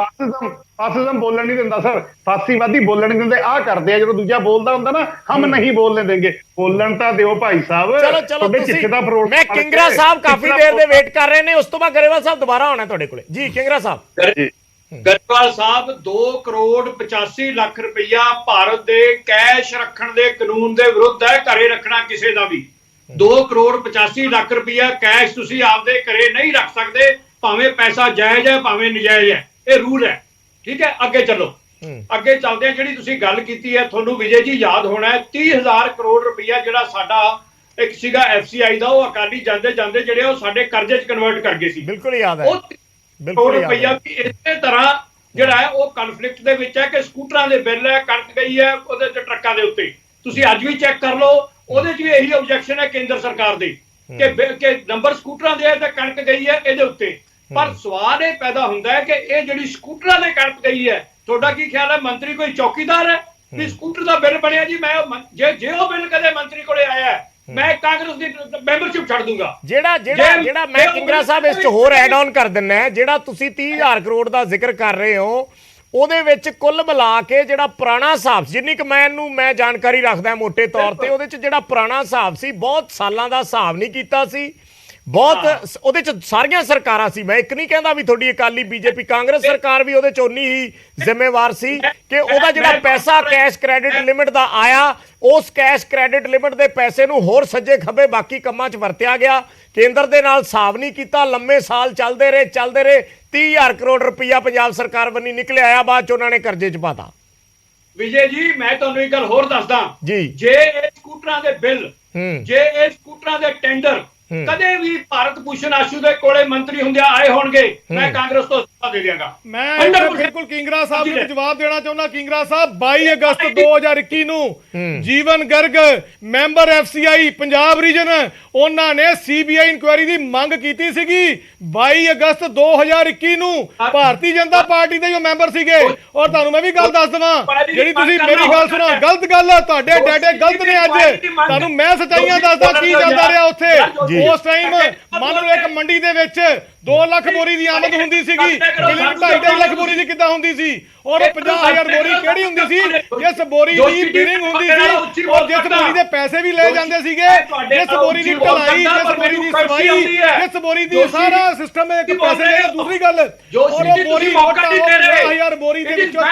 ਫਾਸਿਜ਼ਮ ਬੋਲਣ ਨਹੀਂ ਦਿੰਦਾ ਸਰ, ਫਾਸੀਵਾਦੀ ਬੋਲਣ ਨਹੀਂ ਦਿੰਦੇ। ਆਹ ਕਰਦੇ ਆ ਜਦੋਂ ਦੂਜਾ ਬੋਲਦਾ ਹੁੰਦਾ ਨਾ, ਹਮ ਨਹੀਂ ਬੋਲਣੇ ਦੇਂਗੇ, ਬੋਲਣ ਤਾਂ ਦਿਓ ਭਾਈ ਸਾਹਿਬ। ਚਲੋ ਤੁਹਾਡੇ ਚਿੱਠੇ ਦਾ ਫਰੋਲ ਮੈਂ ਕਿੰਗਰਾ ਸਾਹਿਬ ਕਾਫੀ ਦੇਰ ਦੇ ਵੇਟ ਕਰ ਰਹੇ ਨੇ, ਉਸ ਤੋਂ ਬਾਅਦ ਗਰੇਵਾਲ ਸਾਹਿਬ ਦੁਬਾਰਾ ਆਉਣਾ ਤੁਹਾਡੇ ਕੋਲੇ। ਜੀ ਕਿੰਗਰਾ ਸਾਹਿਬ। ਗਰੇਵਾਲ ਸਾਹਿਬ 2 ਕਰੋੜ 85 ਲੱਖ ਰੁਪਈਆ ਭਾਰਤ ਦੇ ਕੈਸ਼ ਰੱਖਣ ਦੇ ਕਾਨੂੰਨ ਦੇ ਵਿਰੁੱਧ ਹੈ। ਘਰੇ ਰੱਖਣਾ ਕਿਸੇ ਦਾ ਵੀ 2 ਕਰੋੜ 85 ਲੱਖ ਰੁਪਈਆ ਕੈਸ਼ ਤੁਸੀਂ ਆਪਦੇ ਘਰੇ ਨਹੀਂ ਰੱਖ ਸਕਦੇ, ਭਾਵੇਂ ਪੈਸਾ ਜਾਇਜ਼ ਹੈ ਭਾਵੇਂ ਨਜਾਇਜ਼ ਹੈ, ਇਹ ਰੂਲ ਹੈ। ਠੀਕ ਹੈ, ਅੱਗੇ ਚੱਲੋ, ਅੱਗੇ ਚੱਲਦੇ ਆ। ਜਿਹੜੀ ਤੁਸੀਂ ਗੱਲ ਕੀਤੀ ਹੈ, ਤੁਹਾਨੂੰ ਵਿਜੇ ਜੀ ਯਾਦ ਹੋਣਾ 30,000 ਕਰੋੜ ਰੁਪਈਆ ਜਿਹੜਾ ਸਾਡਾ ਇੱਕ ਸੀਗਾ FCI ਦਾ, ਉਹ ਅਕਾਲੀ ਜਾਂਦੇ ਜਾਂਦੇ ਜਿਹੜੇ ਉਹ ਸਾਡੇ ਕਰਜ਼ੇ 'ਚ ਕਨਵਰਟ ਕਰ ਗਏ ਸੀ। ਬਿਲਕੁਲ ਯਾਦ ਹੈ। ਉਹ ਕਰੋੜ ਰੁਪਈਆ ਵੀ ਇਸੇ ਤਰ੍ਹਾਂ ਜਿਹੜਾ ਹੈ ਉਹ ਕਨਫਲਿਕਟ ਦੇ ਵਿੱਚ ਹੈ ਕਿ ਸਕੂਟਰਾਂ ਦੇ ਬਿੱਲ ਹੈ, ਕਣਕ ਗਈ ਹੈ ਉਹਦੇ ਤੇ ਟਰੱਕਾਂ ਦੇ ਉੱਤੇ। ਤੁਸੀਂ ਅੱਜ ਵੀ ਚੈੱਕ ਕਰ ਲਓ, ਉਹਦੇ 'ਚ ਵੀ ਇਹੀ ਆਬਜੈਕਸ਼ਨ ਹੈ ਕੇਂਦਰ ਸਰਕਾਰ ਦੀ ਕਿ ਨੰਬਰ ਸਕੂਟਰਾਂ ਦੇ ਹੈ ਤੇ ਕਣਕ ਗਈ ਹੈ ਇਹਦੇ ਉੱਤੇ। ਪਰ ਸਵਾਲ ਇਹ ਪੈਦਾ ਹੁੰਦਾ ਹੈ ਕਿ ਇਹ ਜਿਹੜੀ ਸਕੂਟਰਾਂ ਦੇ ਕਣਕ ਗਈ ਹੈ, ਤੁਹਾਡਾ ਕੀ ਖਿਆਲ ਹੈ ਮੰਤਰੀ ਕੋਈ ਚੌਕੀਦਾਰ ਹੈ ਵੀ ਸਕੂਟਰ ਦਾ ਬਿੱਲ ਬਣਿਆ ਜੀ ਮੈਂ ਜੇ ਉਹ ਬਿੱਲ ਕਦੇ ਮੰਤਰੀ ਕੋਲੇ ਆਇਆ ਮੈਂ ਕਾਂਗਰਸ ਦੀ ਮੈਂਬਰਸ਼ਿਪ ਛੱਡ ਦੂੰਗਾ। ਜਿਹੜਾ ਮੈਂ ਕਿੰਗਰਾ ਸਾਹਿਬ ਇਸ 'ਚ ਹੋਰ ਐਡ ਆਨ ਕਰ ਦਿੰਨਾ, ਜਿਹੜਾ ਤੁਸੀਂ 30,000 ਕਰੋੜ ਦਾ ਜ਼ਿਕਰ ਕਰ ਰਹੇ ਹੋ, ਉਹਦੇ ਵਿੱਚ ਕੁੱਲ ਮਿਲਾ ਕੇ ਜਿਹੜਾ ਪੁਰਾਣਾ ਹਿਸਾਬ, ਜਿੰਨੀ ਕੁ ਮੈਂ ਜਾਣਕਾਰੀ ਰੱਖਦਾ ਮੋਟੇ ਤੌਰ ਤੇ, ਉਹਦੇ 'ਚ ਜਿਹੜਾ ਪੁਰਾਣਾ ਹਿਸਾਬ ਸੀ, ਬਹੁਤ ਸਾਲਾਂ ਦਾ ਹਿਸਾਬ ਨਹੀਂ ਕੀਤਾ ਸੀ, ਬਹੁਤ ਉਹਦੇ 'ਚ ਸਾਰੀਆਂ ਸਰਕਾਰਾਂ ਸੀ। ਮੈਂ ਇੱਕ ਨਹੀਂ ਕਹਿੰਦਾ ਵੀ ਤੁਹਾਡੀ ਅਕਾਲੀ BJP ਕਾਂਗਰਸ ਸਰਕਾਰ ਵੀ ਉਹਦੇ 'ਚ ਉਨੀ ਹੀ ਜ਼ਿੰਮੇਵਾਰ ਸੀ ਕਿ ਉਹਦਾ ਜਿਹੜਾ ਪੈਸਾ ਕੈਸ਼ ਕ੍ਰੈਡਿਟ ਲਿਮਿਟ ਦਾ ਆਇਆ, ਉਸ ਕੈਸ਼ ਕ੍ਰੈਡਿਟ ਲਿਮਿਟ ਦੇ ਪੈਸੇ ਨੂੰ ਹੋਰ ਸੱਜੇ ਖੱਬੇ ਬਾਕੀ ਕੰਮਾਂ 'ਚ ਵਰਤਿਆ ਗਿਆ। ਕੇਂਦਰ ਦੇ ਨਾਲ ਹਿਸਾਬ ਨਹੀਂ ਕੀਤਾ, ਲੰਮੇ ਸਾਲ ਚੱਲਦੇ ਰਹੇ 30,000 ਕਰੋੜ ਰੁਪਈਆ ਪੰਜਾਬ ਸਰਕਾਰ ਬੰਨੀ ਨਿਕਲਿਆ ਆਇਆ, ਬਾਅਦ 'ਚ ਉਹਨਾਂ ਨੇ ਕਰਜ਼ੇ 'ਚ ਪਾਤਾ। ਵਿਜੇ ਜੀ ਮੈਂ ਤੁਹਾਨੂੰ ਇੱਕ ਗੱਲ ਹੋਰ ਦੱਸਦਾ ਜੀ, ਜੇ ਇਹ ਸਕੂਟਰਾਂ ਦੇ ਬਿੱਲ, ਜੇ ਇਹ ਸਕੂਟਰਾਂ ਦੇ ਟੈਂਡਰ ਕਦੇ ਵੀ ਭਾਰਤ ਭੂਸ਼ਣ ਆਸ਼ੂ ਦੇ ਕੋਲੇ ਮੰਤਰੀ ਹੁੰਦਿਆਂ ਆਏ ਹੋਣਗੇ, ਮੈਂ ਕਾਂਗਰਸ ਤੋਂ ਅਸਤੀਫਾ ਦੇ ਦਿਆਂਗਾ। ਮੈਂ ਬਿਲਕੁਲ ਕਿੰਗਰਾ ਸਾਹਿਬ ਨੂੰ ਜਵਾਬ ਦੇਣਾ ਚਾਹੁੰਦਾ। ਕਿੰਗਰਾ ਸਾਹਿਬ 22 ਅਗਸਤ 2021 ਨੂੰ Jiwan Garg member FCI Punjab region, ਉਹਨਾਂ ਨੇ CBI ਇਨਕੁਆਇਰੀ ਦੀ ਮੰਗ ਕੀਤੀ ਸੀਗੀ 22 ਅਗਸਤ 2021 ਨੂੰ। ਭਾਰਤੀ ਜਨਤਾ ਪਾਰਟੀ ਦੇ ਜੋ ਮੈਂਬਰ ਸੀਗੇ। ਔਰ ਤੁਹਾਨੂੰ ਮੈਂ ਵੀ ਗੱਲ ਦੱਸ ਦਵਾਂ, ਜਿਹੜੀ ਤੁਸੀਂ ਮੇਰੀ ਗੱਲ ਸੁਣੋ, ਗਲਤ ਗੱਲ ਆ, ਤੁਹਾਡੇ ਡਾਟੇ ਗਲਤ ਨੇ। ਅੱਜ ਤੁਹਾਨੂੰ ਮੈਂ ਸੱਚਾਈਆਂ ਦੱਸਦਾ ਕੀ ਚੱਲਦਾ ਰਿਹਾ ਉੱਥੇ। ਉਸ ਟਾਈਮ ਮੰਨ ਲਓ ਇੱਕ ਮੰਡੀ ਦੇ ਵਿੱਚ 2 ਲੱਖ ਬੋਰੀ ਦੀ ਆਮਦ ਹੁੰਦੀ ਸੀਗੀ, 2.5 ਲੱਖ ਬੋਰੀ ਦੀ ਕਿੱਦਾਂ ਹੁੰਦੀ ਸੀ? ਔਰ 50,000 ਬੋਰੀ ਕਿਹੜੀ ਹੁੰਦੀ ਸੀ? ਜਿਸ ਬੋਰੀ ਦੀ ਬਿਲਿੰਗ ਹੁੰਦੀ ਸੀ ਔਰ ਜਿਸ ਬੋਰੀ ਦੇ ਪੈਸੇ ਵੀ ਲਏ ਜਾਂਦੇ ਸੀਗੇ, ਜਿਸ ਬੋਰੀ ਦੀ ਢਲਾਈ, ਜਿਸ ਬੋਰੀ ਦੀ ਸਫਾਈ, ਜਿਸ ਬੋਰੀ ਦੀ ਸਾਰਾ ਸਿਸਟਮ ਇੱਕ ਪੈਸੇ ਦੇ। ਦੂਸਰੀ ਗੱਲ, ਔਰ ਉਹ ਬੋਰੀ 50,000 ਬੋਰੀ ਦੇ ਵਿੱਚੋਂ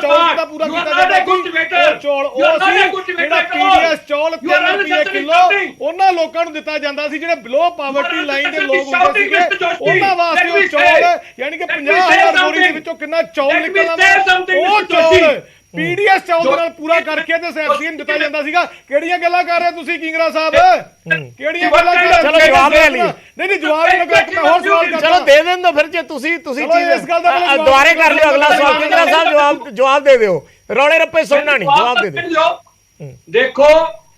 ਚੌਲ ਦਾ ਪੂਰਾ ਕੀਤਾ ਜਾਂਦਾ ਸੀ। ਚੌਲ ਉਹ ਸੀ ਜਿਹੜਾ PDS ਚੌਲ 3 ਰੁਪਏ ਕਿਲੋ ਉਹਨਾਂ ਲੋਕਾਂ ਨੂੰ ਦਿੱਤਾ ਜਾਂਦਾ ਸੀ ਜਿਹੜੇ ਬਿਲੋ ਪਾਵਰਟੀ ਲਾਈਨ ਦੇ ਲੋਕ ਹੁੰਦੇ ਸੀਗੇ, ਉਹਨਾਂ ਵਾਸਤੇ ਉਹ ਚੌਲ, ਯਾਨੀ ਕਿ 50,000 ਬੋਰੀ ਦੇ ਵਿੱਚੋਂ ਕਿੰਨਾ ਚੌਲ ਨਿਕਲਦਾ, ਉਹ ਚੌਲ PDS ਚੌਲ ਦੇ ਨਾਲ ਪੂਰਾ ਕਰਕੇ ਤੇ FCI ਨੂੰ ਦਿੱਤਾ ਜਾਂਦਾ ਸੀਗਾ। ਕਿਹੜੀਆਂ ਗੱਲਾਂ ਕਰ ਰਹੇ ਤੁਸੀਂ ਕਿੰਗਰਾ ਸਾਹਿਬ? ਕਿਹੜੀਆਂ ਗੱਲਾਂ ਕਰ ਰਹੇ? ਚਲੋ ਜਵਾਬ ਦੇ ਲਈ। ਨਹੀਂ ਜਵਾਬ ਨਹੀਂ ਲੱਗਾ, ਇੱਕ ਹੋਰ ਸਵਾਲ ਕਰਦਾ। ਚਲੋ ਦੇ ਦੇਣ ਦੋ ਫਿਰ, ਜੇ ਤੁਸੀਂ ਇਸ ਗੱਲ ਦਾ ਦੁਬਾਰੇ ਕਰ ਲਿਓ ਅਗਲਾ ਸਵਾਲ। ਕਿੰਗਰਾ ਸਾਹਿਬ ਜਵਾਬ ਦੇ ਦਿਓ, ਰੌਲੇ ਰੱਪੇ ਸੁਣਨਾ ਨਹੀਂ, ਜਵਾਬ ਦੇ ਦਿਓ। ਦੇਖੋ,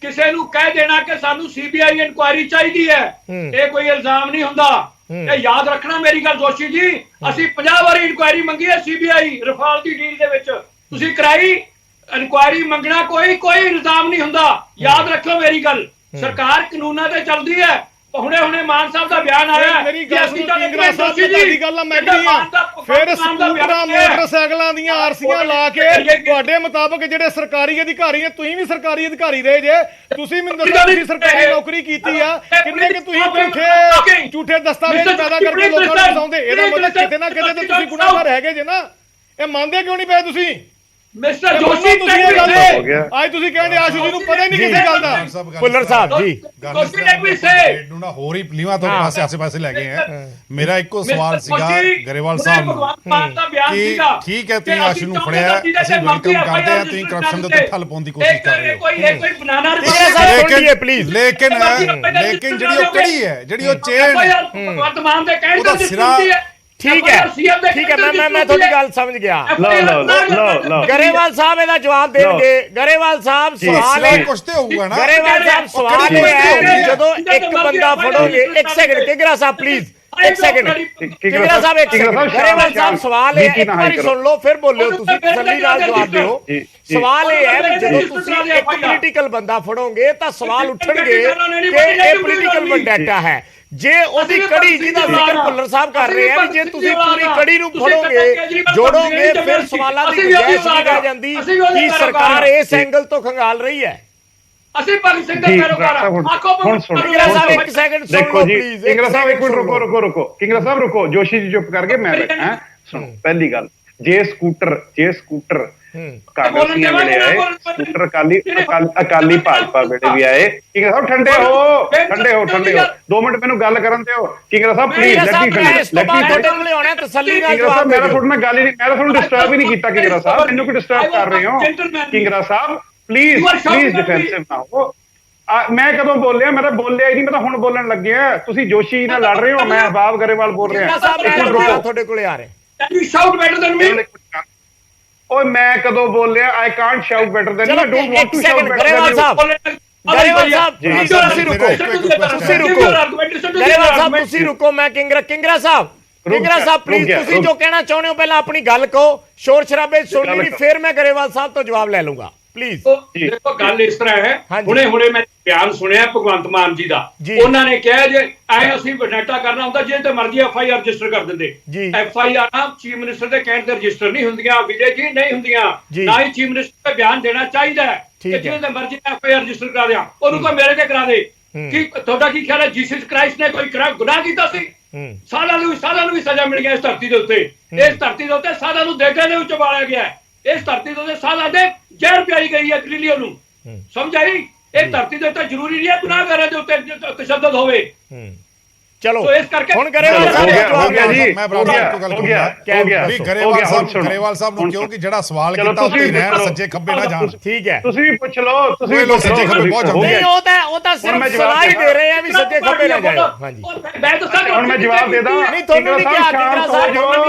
ਕਿਸੇ ਨੂੰ ਕਹਿ ਦੇਣਾ ਕਿ ਸਾਨੂੰ CBI ਇਨਕੁਆਇਰੀ ਚਾਹੀਦੀ ਹੈ, ਇਹ ਕੋਈ ਇਲਜ਼ਾਮ ਨਹੀਂ ਹੁੰਦਾ। ਇਹ ਯਾਦ ਰੱਖਣਾ ਮੇਰੀ ਗੱਲ ਦੋਸ਼ੀ ਜੀ, ਅਸੀਂ 50 ਵਾਰੀ ਇਨਕੁਆਇਰੀ ਮੰਗੀ ਹੈ CBI ਰਫਾਲ ਦੀ ਡੀਲ ਦੇ ਵਿੱਚ, ਤੁਸੀਂ ਕਰਾਈ ਇਨਕੁਆਇਰੀ? ਮੰਗਣਾ ਕੋਈ ਇਲਜ਼ਾਮ ਨਹੀਂ ਹੁੰਦਾ, ਯਾਦ ਰੱਖੋ ਮੇਰੀ ਗੱਲ। ਸਰਕਾਰ ਕਾਨੂੰਨਾਂ ਤੇ ਚੱਲਦੀ ਹੈ। ਹੁਣੇ ਮਾਨ ਸਾਹਿਬ ਦਾ ਬਿਆਨ ਆਇਆ ਮੇਰੀ ਗੱਲ ਸੁਣੋ ਕਿੰਗਰਾ ਸਾਹਿਬ ਦੀ ਗੱਲ ਮੈਂ ਕਹੀ ਆ, ਫਿਰ ਸਕੂਟਰਾਂ ਮੋਟਰਸਾਈਕਲਾਂ ਦੀਆਂ ਆਰਸੀਆਂ ਲਾ ਕੇ ਤੁਹਾਡੇ ਮੁਤਾਬਕ ਜਿਹੜੇ ਸਰਕਾਰੀ ਅਧਿਕਾਰੀ ਨੇ, ਤੁਸੀਂ ਵੀ ਸਰਕਾਰੀ ਅਧਿਕਾਰੀ ਰਹੇ ਜੇ, ਤੁਸੀਂ ਮੈਨੂੰ ਦੱਸੋ ਤੁਸੀਂ ਸਰਕਾਰੀ ਨੌਕਰੀ ਕੀਤੀ ਆ, ਕਿੰਨੇ ਕਿ ਤੁਸੀਂ ਝੂਠੇ ਦਸਤਾਵੇਜ਼ ਪੈਦਾ ਕਰਕੇ ਲੋਕਾਂ ਨੂੰ ਫਸਾਉਂਦੇ? ਇਹਦਾ ਮਤਲਬ ਕਿਤੇ ਨਾ ਕਿਤੇ ਤੇ ਤੁਸੀਂ ਗੁਨਾਹਗਾਰ ਹੈਗੇ ਜੇ ਨਾ। ਇਹ ਮੰਨਦੇ ਕਿਉਂ ਨਹੀਂ ਪਏ ਤੁਸੀਂ? ਮਿਸਟਰ ਜੋਸ਼ੀ ਅੱਜ ਤੁਸੀਂ ਕਹਿੰਦੇ ਆਸ਼ੂ ਜੀ ਨੂੰ ਪਤਾ ਹੀ ਨਹੀਂ ਕਿਸੇ ਗੱਲ ਦਾ। ਭੁੱਲਰ ਸਾਹਿਬ ਜੀ ਨੂੰ ਨਾ ਹੋਰ ਹੀ ਲੀਵਾ ਤੋਂ ਆਸੇ-ਪਾਸੇ ਲੈ ਗਏ ਆ। ਮੇਰਾ ਇੱਕੋ ਸਵਾਲ ਸੀਗਾ ਗਰੇਵਾਲ ਸਾਹਿਬ ਨੂੰ ਕਿ ਠੀਕ ਹੈ ਤੁਸੀਂ ਆਸ਼ੂ ਨੂੰ ਫੜਿਆ, ਅਸੀਂ ਵੈਲਕਮ ਕਰਦੇ ਹਾਂ, ਤੁਸੀਂ ਕਰਪਸ਼ਨ ਦੇ ਉੱਤੇ ਠੱਲ ਪਾਉਣ ਦੀ ਕੋਸ਼ਿਸ਼ ਕਰ ਰਹੇ ਹੋ, ਲੇਕਿਨ ਜਿਹੜੀ ਉਹ ਕੜੀ ਹੈ, ਜਿਹੜੀ ਉਹ ਚੇਨ ਉਹਦਾ ਸਿਰਾ ਠੀਕ ਹੈ ਮੈਂ ਤੁਹਾਡੀ ਗੱਲ ਸਮਝ ਗਿਆ। ਗਰੇਵਾਲ ਸਾਹਿਬ ਇਹਦਾ ਜਵਾਬ ਦੇਣਗੇ। ਗਰੇਵਾਲ ਸਾਹਿਬ ਸਵਾਲ ਹੈ, ਕੁਛ ਤੇ ਹੋਊਗਾ ਨਾ। ਗਰੇਵਾਲ ਸਾਹਿਬ ਸਵਾਲ ਇਹ ਹੈ ਜਦੋਂ ਇੱਕ ਬੰਦਾ ਫੜੋਗੇ, ਇੱਕ ਸੈਕਿੰਡ ਕਿੰਗਰਾ ਸਾਹਿਬ ਪਲੀਜ਼, ਇੱਕ ਸੈਕਿੰਡ ਕਿੰਗਰਾ ਸਾਹਿਬ, ਇੱਕ ਸੈਕਿੰਡ ਗਰੇਵਾਲ ਸਾਹਿਬ, ਸਵਾਲ ਇਹ ਇੱਕ ਵਾਰੀ ਸੁਣ ਲਓ ਫਿਰ ਬੋਲਿਓ, ਤੁਸੀਂ ਤਸੱਲੀ ਨਾਲ ਜਵਾਬ ਦਿਓ। ਸਵਾਲ ਇਹ ਹੈ ਵੀ ਜਦੋਂ ਤੁਸੀਂ ਇੱਕ ਪੋਲੀਟੀਕਲ ਬੰਦਾ ਫੜੋਗੇ ਤਾਂ ਸਵਾਲ ਉੱਠਣਗੇ ਕਿ ਇਹ ਪੋਲੀਟੀਕਲ ਵੈਂਡੇਟਾ ਹੈ। ਜੇ ਉਹਦੀ ਕੜੀ ਜਿਹਦਾ ਜ਼ਿਕਰ ਭੁੱਲਰ ਸਾਹਿਬ ਕਰ ਰਹੇ ਆ, ਵੀ ਜੇ ਤੁਸੀਂ ਪੂਰੀ ਕੜੀ ਨੂੰ ਫੜੋਗੇ ਜੋੜੋਗੇ ਫਿਰ ਸਵਾਲਾਂ ਦੀ ਗੁੰਜਾਇਸ਼ ਨਹੀਂ ਰਹਿ ਜਾਂਦੀ ਕਿ ਸਰਕਾਰ ਇਸ ਐਂਗਲ ਤੋਂ ਖੰਗਾਲ ਰਹੀ ਹੈ। ਅਸੀਂ ਭਗਤ ਸਿੰਘ ਦੇ ਪੈਰੋਕਾਰ ਹੁਣ ਸੁਣੋ ਕਿੰਗਰਾ ਸਾਹਿਬ ਇੱਕ ਸੈਕਿੰਡ ਸੁਣ ਲਓ ਪਲੀਜ਼। ਕਿੰਗਰਾ ਸਾਹਿਬ ਇੱਕ ਮਿੰਟ ਰੁਕੋ ਕਿੰਗਰਾ ਸਾਹਿਬ ਰੁਕੋ, ਜੋਸ਼ੀ ਜੀ ਚੁੱਪ ਕਰਕੇ ਮੈਂ ਬੈਠਾ। ਸੁਣੋ ਪਹਿਲੀ ਗੱਲ, ਜੇ ਸਕੂਟਰ ਕਾਂਗਰਸੀਆਂ ਵੇਲੇ ਆਏ, ਸਕੂਟਰ ਅਕਾਲੀ ਭਾਜਪਾ ਵੇਲੇ ਵੀ ਆਏ। ਕਿੰਗਰਾ ਸਾਹਿਬ ਠੰਡੇ ਹੋ 2 ਮਿੰਟ ਮੈਨੂੰ ਗੱਲ ਕਰਨ ਦਿਓ। ਕਿੰਗਰਾ ਸਾਹਿਬ ਪਲੀਜ਼ ਲੈਟ ਮੀ ਫਿਨਿਸ਼, ਤਸੱਲੀ ਨਾਲ ਜਵਾਬ ਮੇਰਾ ਤੁਹਾਡੇ ਨਾਲ ਗੱਲ ਹੀ ਨਹੀਂ, ਮੈਂ ਤੁਹਾਨੂੰ ਡਿਸਟਰਬ ਹੀ ਨਹੀਂ ਕੀਤਾ। ਕਿੰਗਰਾ ਸਾਹਿਬ ਮੈਨੂੰ ਕਿਉਂ ਡਿਸਟਰਬ ਕਰ ਰਹੇ ਹੋ? ਕਿੰਗਰਾ ਸਾਹਿਬ ਪਲੀਜ਼ ਡਿਫੈਂਸਿਵ ਨਾ ਹੋ। ਮੈਂ ਕਦੋਂ ਬੋਲਿਆ? ਮੈਂ ਤਾਂ ਬੋਲਿਆ ਹੀ ਨਹੀਂ, ਮੈਂ ਤਾਂ ਹੁਣ ਬੋਲਣ ਲੱਗਿਆ। ਤੁਸੀਂ ਜੋਸ਼ੀ ਨਾਲ ਲੜ ਰਹੇ ਹੋ, ਮੈਂ ਹਬਾਬ ਗਰੇਵਾਲ ਬੋਲ ਰਿਹਾ ਤੁਹਾਡੇ ਕੋਲੇ ਆ ਰਹੇ। ਓਏ ਮੈਂ ਕਦੋਂ ਬੋਲਿਆ? I can't shout better than you, I don't want to shout better than you. Grewal Sahib ਤੁਸੀਂ ਰੁਕੋ ਮੈਂ ਕਿੰਗਰਾ ਸਾਹਿਬ ਪਲੀਜ਼ ਤੁਸੀਂ ਜੋ ਕਹਿਣਾ ਚਾਹੁੰਦੇ ਹੋ ਪਹਿਲਾਂ ਆਪਣੀ ਗੱਲ ਕਹੋ, ਸ਼ੋਰ ਸ਼ਰਾਬੇ ਸੁਣ ਲਈ ਫਿਰ ਮੈਂ ਗਰੇਵਾਲ ਸਾਹਿਬ ਤੋਂ ਜਵਾਬ ਲੈ ਲੂੰਗਾ ਪਲੀਜ਼। ਦੇਖੋ ਗੱਲ ਇਸ ਤਰ੍ਹਾਂ ਹੈ, ਹੁਣੇ ਮੈਂ ਬਿਆਨ ਸੁਣਿਆ ਭਗਵੰਤ ਮਾਨ ਜੀ ਦਾ। ਉਹਨਾਂ ਨੇ ਕਿਹਾ ਜੇ ਐ ਅਸੀਂ ਵੈਂਡੇਟਾ ਕਰਨਾ ਹੁੰਦਾ ਜੇ ਤੇ ਮਰਜ਼ੀ FIR ਰਜਿਸਟਰ ਕਰ ਦਿੰਦੇ। FIR ਚੀਫ ਮਿਨਿਸਟਰ ਦੇ ਕਹਿਣ ਤੇ ਰਜਿਸਟਰ ਨਹੀਂ ਹੁੰਦੀਆਂ, ਵਿਜੇ ਜੀ ਨਹੀਂ ਹੁੰਦੀਆਂ, ਨਾ ਹੀ ਚੀਫ ਮਿਨਿਸਟਰ ਦਾ ਬਿਆਨ ਦੇਣਾ ਚਾਹੀਦਾ ਹੈ ਕਿ ਜਿਹਦੇ ਤੇ ਮਰਜ਼ੀ FIR ਰਜਿਸਟਰ ਕਰਾ ਦਿਆਂ, ਉਹਨੂੰ ਕੋਈ ਮੇਰੇ ਤੇ ਕਰਾ ਦੇ। ਕੀ ਤੁਹਾਡਾ ਕੀ ਖਿਆਲ ਹੈ ਜੀਸਸ ਕ੍ਰਾਈਸਟ ਨੇ ਕੋਈ ਗੁਨਾਹ ਕੀਤਾ ਸੀ? ਸਾਲਾਂ ਨੂੰ ਵੀ ਸਜ਼ਾ ਮਿਲ ਗਿਆ ਇਸ ਧਰਤੀ ਦੇ ਉੱਤੇ। ਇਸ ਧਰਤੀ ਦੇ ਉੱਤੇ ਸਾਲਾਂ ਨੂੰ ਦੇਗਾਂ ਦੇ ਵਿੱਚ ਬਾਲਿਆ ਗਿਆ। ਇਸ ਧਰਤੀ ਦੇ ਉੱਤੇ ਸਾਲਾਂ ਦੇ ਜ਼ਹਿਰ ਪਿਆਈ ਗਈ ਹੈ ਟ੍ਰਿਲੀਅਨ ਨੂੰ, ਸਮਝ ਆਈ? ਇਹ ਧਰਤੀ ਦੇ ਉੱਤੇ ਜ਼ਰੂਰੀ ਨਹੀਂ ਹੈ ਗੁਨਾਹਗਾਰਾਂ ਦੇ ਉੱਤੇ ਤਸ਼ੱਦਦ ਹੋਵੇ। ਚਲੋ ਇਸ ਕਰਕੇ ਹੁਣ ਗਰੇਵਾਲ ਸਾਹਿਬ ਹੋ ਗਿਆ ਜੀ, ਮੈਂ ਬਰਾਬਰ ਤੋਂ ਗੱਲ ਕਰੂੰਗਾ ਵੀ ਗਰੇਵਾਲ ਸਾਹਿਬ ਨੂੰ ਕਿਉਂ ਕਿ ਜਿਹੜਾ ਸਵਾਲ ਕੀਤਾ ਉਹ ਹੀ ਰਹਿਣ, ਸੱਜੇ ਖੱਬੇ ਨਾ ਜਾਣ। ਠੀਕ ਹੈ, ਤੁਸੀਂ ਵੀ ਪੁੱਛ ਲਓ। ਤੁਸੀਂ ਲੋਕ ਸੱਜੇ ਖੱਬੇ ਬਹੁਤ ਜਾਂਦੇ ਨਹੀਂ, ਉਹ ਤਾਂ ਸਿਰਫ ਸਲਾਹ ਹੀ ਦੇ ਰਹੇ ਆ ਵੀ ਸੱਜੇ ਖੱਬੇ ਨਾ ਜਾਓ। ਹਾਂਜੀ ਮੈਂ ਤਾਂ ਹੁਣ ਮੈਂ ਜਵਾਬ ਦੇ ਦਾਂ। ਨਹੀਂ ਤੁਹਾਨੂੰ ਨਹੀਂ ਕਿਹਾ ਕਿੰਗਰਾ ਸਾਹਿਬ,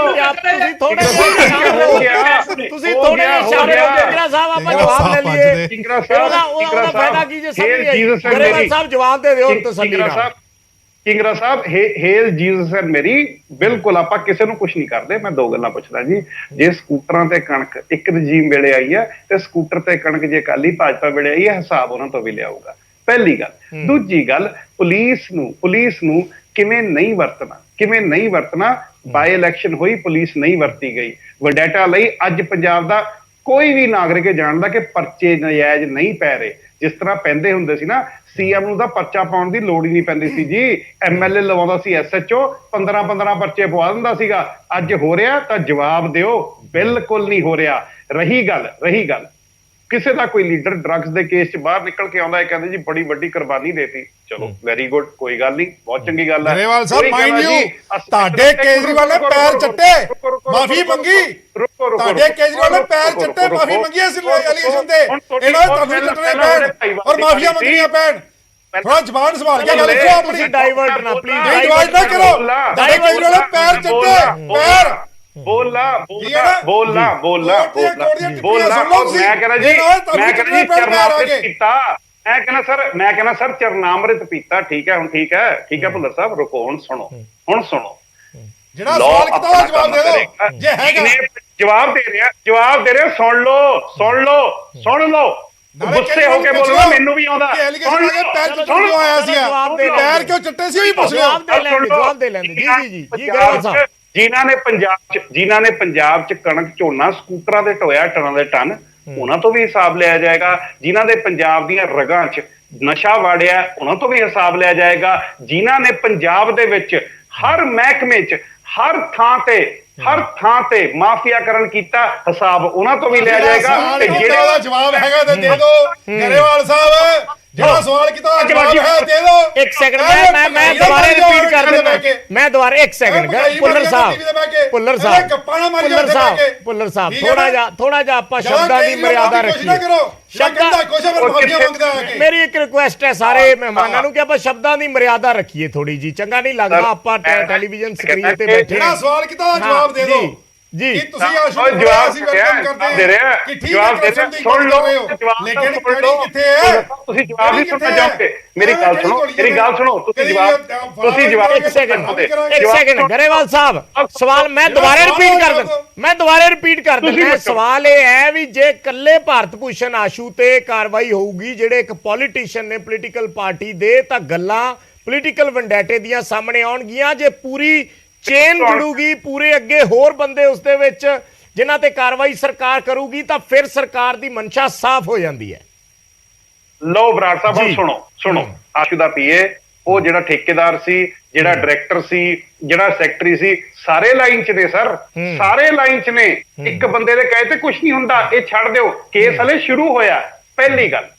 ਤੁਸੀਂ ਥੋੜੇ ਤੁਸੀਂ ਥੋੜੇ ਇਸ਼ਾਰੇ ਹੋ ਕਿੰਗਰਾ ਸਾਹਿਬ, ਆਪਾਂ ਜਵਾਬ ਲੈ ਲਈਏ। ਕਿੰਗਰਾ ਸਾਹਿਬ ਉਹਦਾ ਫਾਇਦਾ ਕੀ ਜੇ ਸਮਝ ਆਈ? ਗਰੇਵਾਲ ਸਾਹਿਬ ਜਵਾਬ ਦੇ ਦਿਓ ਤਸੱਲੀ ਨਾਲ। ਕਿੰਗਰਾ ਸਾਹਿਬ ਹੇਲ ਜੀਸਸ ਐਂਡ ਮੇਰੀ, ਬਿਲਕੁਲ ਆਪਾਂ ਕਿਸੇ ਨੂੰ ਕੁਝ ਨਹੀਂ ਕਰਦੇ। ਮੈਂ 2 ਗੱਲਾਂ ਪੁੱਛਦਾ ਜੀ। ਜੇ ਸਕੂਟਰਾਂ ਤੇ ਕਣਕ ਇੱਕ ਰਜੀਮ ਵੇਲੇ ਆਈ ਹੈ ਤੇ ਸਕੂਟਰ ਤੇ ਕਣਕ ਜੇ ਅਕਾਲੀ ਭਾਜਪਾ ਵੇਲੇ ਆਈ ਹੈ, ਹਿਸਾਬ ਉਹਨਾਂ ਤੋਂ ਵੀ ਲਿਆਊਗਾ, ਪਹਿਲੀ ਗੱਲ। ਦੂਜੀ ਗੱਲ, ਪੁਲਿਸ ਨੂੰ ਕਿਵੇਂ ਨਹੀਂ ਵਰਤਣਾ। ਬਾਈ ਇਲੈਕਸ਼ਨ ਹੋਈ, ਪੁਲਿਸ ਨਹੀਂ ਵਰਤੀ ਗਈ ਵੈਂਡੇਟਾ ਲਈ। ਅੱਜ ਪੰਜਾਬ ਦਾ ਕੋਈ ਵੀ ਨਾਗਰਿਕ ਇਹ ਜਾਣਦਾ ਕਿ ਪਰਚੇ ਨਜਾਇਜ਼ ਨਹੀਂ ਪੈ ਰਹੇ। ਜਿਸ ਤਰ੍ਹਾਂ ਪੈਂਦੇ ਹੁੰਦੇ ਸੀ ਨਾ, CM ਨੂੰ ਤਾਂ ਪਰਚਾ ਪਾਉਣ ਦੀ ਲੋੜ ਹੀ ਨਹੀਂ ਪੈਂਦੀ ਸੀ ਜੀ। MLA ਲਵਾਉਂਦਾ ਸੀ SHO, 15 ਪਰਚੇ ਪਵਾ ਦਿੰਦਾ ਸੀਗਾ। ਅੱਜ ਹੋ ਰਿਹਾ ਤਾਂ ਜਵਾਬ ਦਿਓ। ਬਿਲਕੁਲ ਨਹੀਂ ਹੋ ਰਿਹਾ। ਰਹੀ ਗੱਲ ਕਿਸੇ ਦਾ ਕੋਈ ਲੀਡਰ ਡਰੱਗਸ ਦੇ ਕੇਸ 'ਚ ਬਾਹਰ ਨਿਕਲ ਕੇ ਆਉਂਦਾ ਹੈ, ਕਹਿੰਦੇ ਜੀ ਬੜੀ ਵੱਡੀ ਕੁਰਬਾਨੀ ਦੇਤੀ। ਚਲੋ ਵੈਰੀ ਗੁੱਡ, ਕੋਈ ਗੱਲ ਨਹੀਂ, ਬਹੁਤ ਚੰਗੀ ਗੱਲ ਹੈ। ਗਰੇਵਾਲ ਸਾਹਿਬ ਮਾਈਂਡ ਯੂ, ਤੁਹਾਡੇ ਕੇਜਰੀਵਾਲ ਨੇ ਪੈਰ ਚੱਟੇ, ਮਾਫੀ ਮੰਗੀ। ਤੁਹਾਡੇ ਕੇਜਰੀਵਾਲ ਨੇ ਪੈਰ ਚੱਟੇ, ਮਾਫੀ ਮੰਗੀ ਇਸ ਐਲੀਗੇਸ਼ਨ ਤੇ। ਇਹਨਾਂ ਨੇ ਤੁਹਾਨੂੰ ਚੱਟਣੇ ਪੈਣ ਔਰ ਮਾਫੀਆਂ ਮੰਗਣੀਆਂ ਪੈਣ। ਥੋੜਾ ਜ਼ਬਾਨ ਸੰਭਾਲ ਕੇ ਗੱਲ ਕਰੋ ਆਪਣੀ। ਡਾਈਵਰਟ ਨਾ ਪਲੀਜ਼, ਡਾਈਵਰਟ ਨਾ ਕਰੋ। ਤੁਹਾਡੇ ਕੇਜਰੀਵਾਲ ਨੇ ਪੈਰ ਚੱਟੇ, ਪੈਰ ਬੋਲਣਾ ਮੈਂ ਕਹਿੰਦਾ ਜੀ ਚਰਨਾਮ੍ਰਿਤ ਪੀਤਾ। ਮੈਂ ਕਹਿੰਦਾ ਸਰ ਚਰਨਾਮ੍ਰਿਤ ਪੀਤਾ। ਠੀਕ ਹੈ ਭੁੱਲਰ ਸਾਹਿਬ ਰੁਕੋ, ਹੁਣ ਸੁਣੋ ਜਿਹੜਾ ਸਵਾਲ ਕੀਤਾ ਉਹਦਾ ਜਵਾਬ ਦੇ ਦਿਓ ਜੇ ਹੈਗਾ। ਜਵਾਬ ਦੇ ਰਿਹਾ ਸੁਣ ਲਓ। ਗੁੱਸੇ ਹੋ ਕੇ ਬੋਲਣਾ ਮੈਨੂੰ ਵੀ ਆਉਂਦਾ। ਆਇਆ ਸੀ ਪੈਰ ਕਿਉਂ ਚੱਟੇ ਸੀ ਵੀ ਪੁੱਛ ਲਿਓ। ਜਵਾਬ ਦੇ ਲੈਂਦੇ ਜੀ ਗਰੇਵਾਲ ਸਾਹਿਬ। ਜਿਨ੍ਹਾਂ ਨੇ ਪੰਜਾਬ 'ਚ ਕਣਕ ਝੋਨਾ ਸਕੂਟਰਾਂ ਦੇ ਢੋਇਆ ਟਨਾਂ ਦੇ ਟਨ, ਉਹਨਾਂ ਤੋਂ ਵੀ ਹਿਸਾਬ ਲਿਆ ਜਾਏਗਾ। ਜਿਨ੍ਹਾਂ ਦੇ ਪੰਜਾਬ ਦੀਆਂ ਰਗਾਂ 'ਚ ਨਸ਼ਾ ਵਾੜਿਆ, ਉਹਨਾਂ ਤੋਂ ਵੀ ਹਿਸਾਬ ਲਿਆ ਜਾਏਗਾ। ਜਿਨ੍ਹਾਂ ਨੇ ਪੰਜਾਬ ਦੇ ਵਿੱਚ ਹਰ ਮਹਿਕਮੇ 'ਚ ਹਰ ਥਾਂ ਤੇ ਮਾਫੀਆਕਰਨ ਕੀਤਾ, ਹਿਸਾਬ ਉਹਨਾਂ ਤੋਂ ਵੀ ਲਿਆ ਜਾਏਗਾ। ਤੇ ਜਿਹੜਾ ਦਾ ਜਵਾਬ ਹੈਗਾ ਤੇ ਦੇ ਦਿਓ ਗਰੇਵਾਲ ਸਾਹਿਬ। ਜਿਹੜਾ ਸਵਾਲ ਕੀਤਾ ਜਵਾਬ ਹੈ ਦੇ ਦਿਓ। ਇੱਕ ਸੈਕਿੰਡ ਮੈਂ ਦੁਬਾਰਾ ਰਿਪੀਟ ਕਰ ਦਿੰਦਾ। ਮੈਂ ਦੁਬਾਰਾ ਇੱਕ ਸੈਕਿੰਡ ਭੁੱਲਰ ਸਾਹਿਬ ਥੋੜਾ ਜਿਹਾ ਆਪਾਂ ਸ਼ਬਦਾਂ ਦੀ ਮਰਿਆਦਾ ਰੱਖੀਏ। ਮੇਰੀ ਇੱਕ ਰਿਕੁਐਸਟ ਹੈ ਸਾਰੇ ਮਹਿਮਾਨਾਂ ਨੂੰ ਕਿ ਆਪਾਂ ਸ਼ਬਦਾਂ ਦੀ ਮਰਿਆਦਾ ਰੱਖੀਏ ਥੋੜੀ ਜੀ। ਚੰਗਾ ਨਹੀਂ ਲੱਗਦਾ ਆਪਾਂ ਟੈਲੀਵਿਜ਼ਨ ਸਕਰੀਨ ਤੇ ਬੈਠੇ। ਜਿਹੜਾ ਸਵਾਲ ਕੀਤਾ ਜਵਾਬ ਦੇ ਦਿਓ। ਜੀ ਕਿ ਤੁਸੀਂ ਆਸ਼ੂ ਜਵਾਬ ਅਸੀਂ ਵੈਲਕਮ ਕਰਦੇ ਦੇ ਰਹੇ ਹਾਂ ਆ ਕਿ ਠੀਕ ਜਵਾਬ ਹੈ ਦੇ ਤੁਸੀਂ ਸੁਣ ਲਓ ਲੇਕਿਨ ਕੜੀ ਕਿੱਥੇ ਹੈ ਤੁਸੀਂ ਜਵਾਬ ਨਹੀਂ ਸੁਣਨਾ ਚਾਹੋਗੇ ਮੇਰੀ ਗੱਲ ਸੁਣੋ ਤੁਸੀਂ ਜਵਾਬ ਇੱਕ ਸੈਕਿੰਡ ਗਰੇਵਾਲ ਸਾਹਿਬ ਸਵਾਲ ਮੈਂ ਦੁਬਾਰਾ ਰਿਪੀਟ ਕਰ ਦਿੰਦਾ ਸਵਾਲ ਇਹ ਹੈ ਵੀ ਜੇ ਕੱਲੇ ਭਾਰਤ ਭੂਸ਼ਣ ਆਸ਼ੂ ਤੇ ਕਾਰਵਾਈ ਹੋਊਗੀ ਜਿਹੜੇ ਇੱਕ ਪੋਲੀਟੀਸ਼ੀਅਨ ਨੇ ਪੋਲੀਟੀਕਲ ਪਾਰਟੀ ਦੇ ਤਾਂ ਗੱਲਾਂ ਪੋਲੀਟੀਕਲ ਵੈਂਡੇਟੇ ਦੀਆਂ ਸਾਹਮਣੇ ਆਉਣਗੀਆਂ ਜੇ ਪੂਰੀ ਚੇਨ ਜੁੜੂਗੀ ਪੂਰੇ ਅੱਗੇ ਹੋਰ ਬੰਦੇ ਉਸ ਦੇ ਵਿੱਚ ਜਿਨ੍ਹਾਂ ਤੇ ਕਾਰਵਾਈ ਸਰਕਾਰ ਕਰੂਗੀ ਤਾਂ ਫਿਰ ਸਰਕਾਰ ਦੀ ਮਨਸ਼ਾ ਸਾਫ਼ ਹੋ ਜਾਂਦੀ ਹੈ ਲੋ ਬਰਾੜ ਸਾਹਿਬ ਹੁਣ ਸੁਣੋ ਆਸ਼ੂ ਦਾ ਪੀਏ ਉਹ ਜਿਹੜਾ ਠੇਕੇਦਾਰ ਸੀ ਜਿਹੜਾ ਡਾਇਰੈਕਟਰ ਸੀ ਜਿਹੜਾ ਸੈਕਟਰੀ ਸੀ ਸਾਰੇ ਲਾਈਨ 'ਚ ਨੇ ਸਰ ਸਾਰੇ ਲਾਈਨ 'ਚ ਨੇ ਇੱਕ ਬੰਦੇ ਦੇ ਕਹੇ ਤੇ ਕੁਝ ਨਹੀਂ ਹੁੰਦਾ ਇਹ ਛੱਡ ਦਿਓ ਕੇਸ ਹਲੇ ਸ਼ੁਰੂ ਹੋਇਆ ਪਹਿਲੀ ਗੱਲ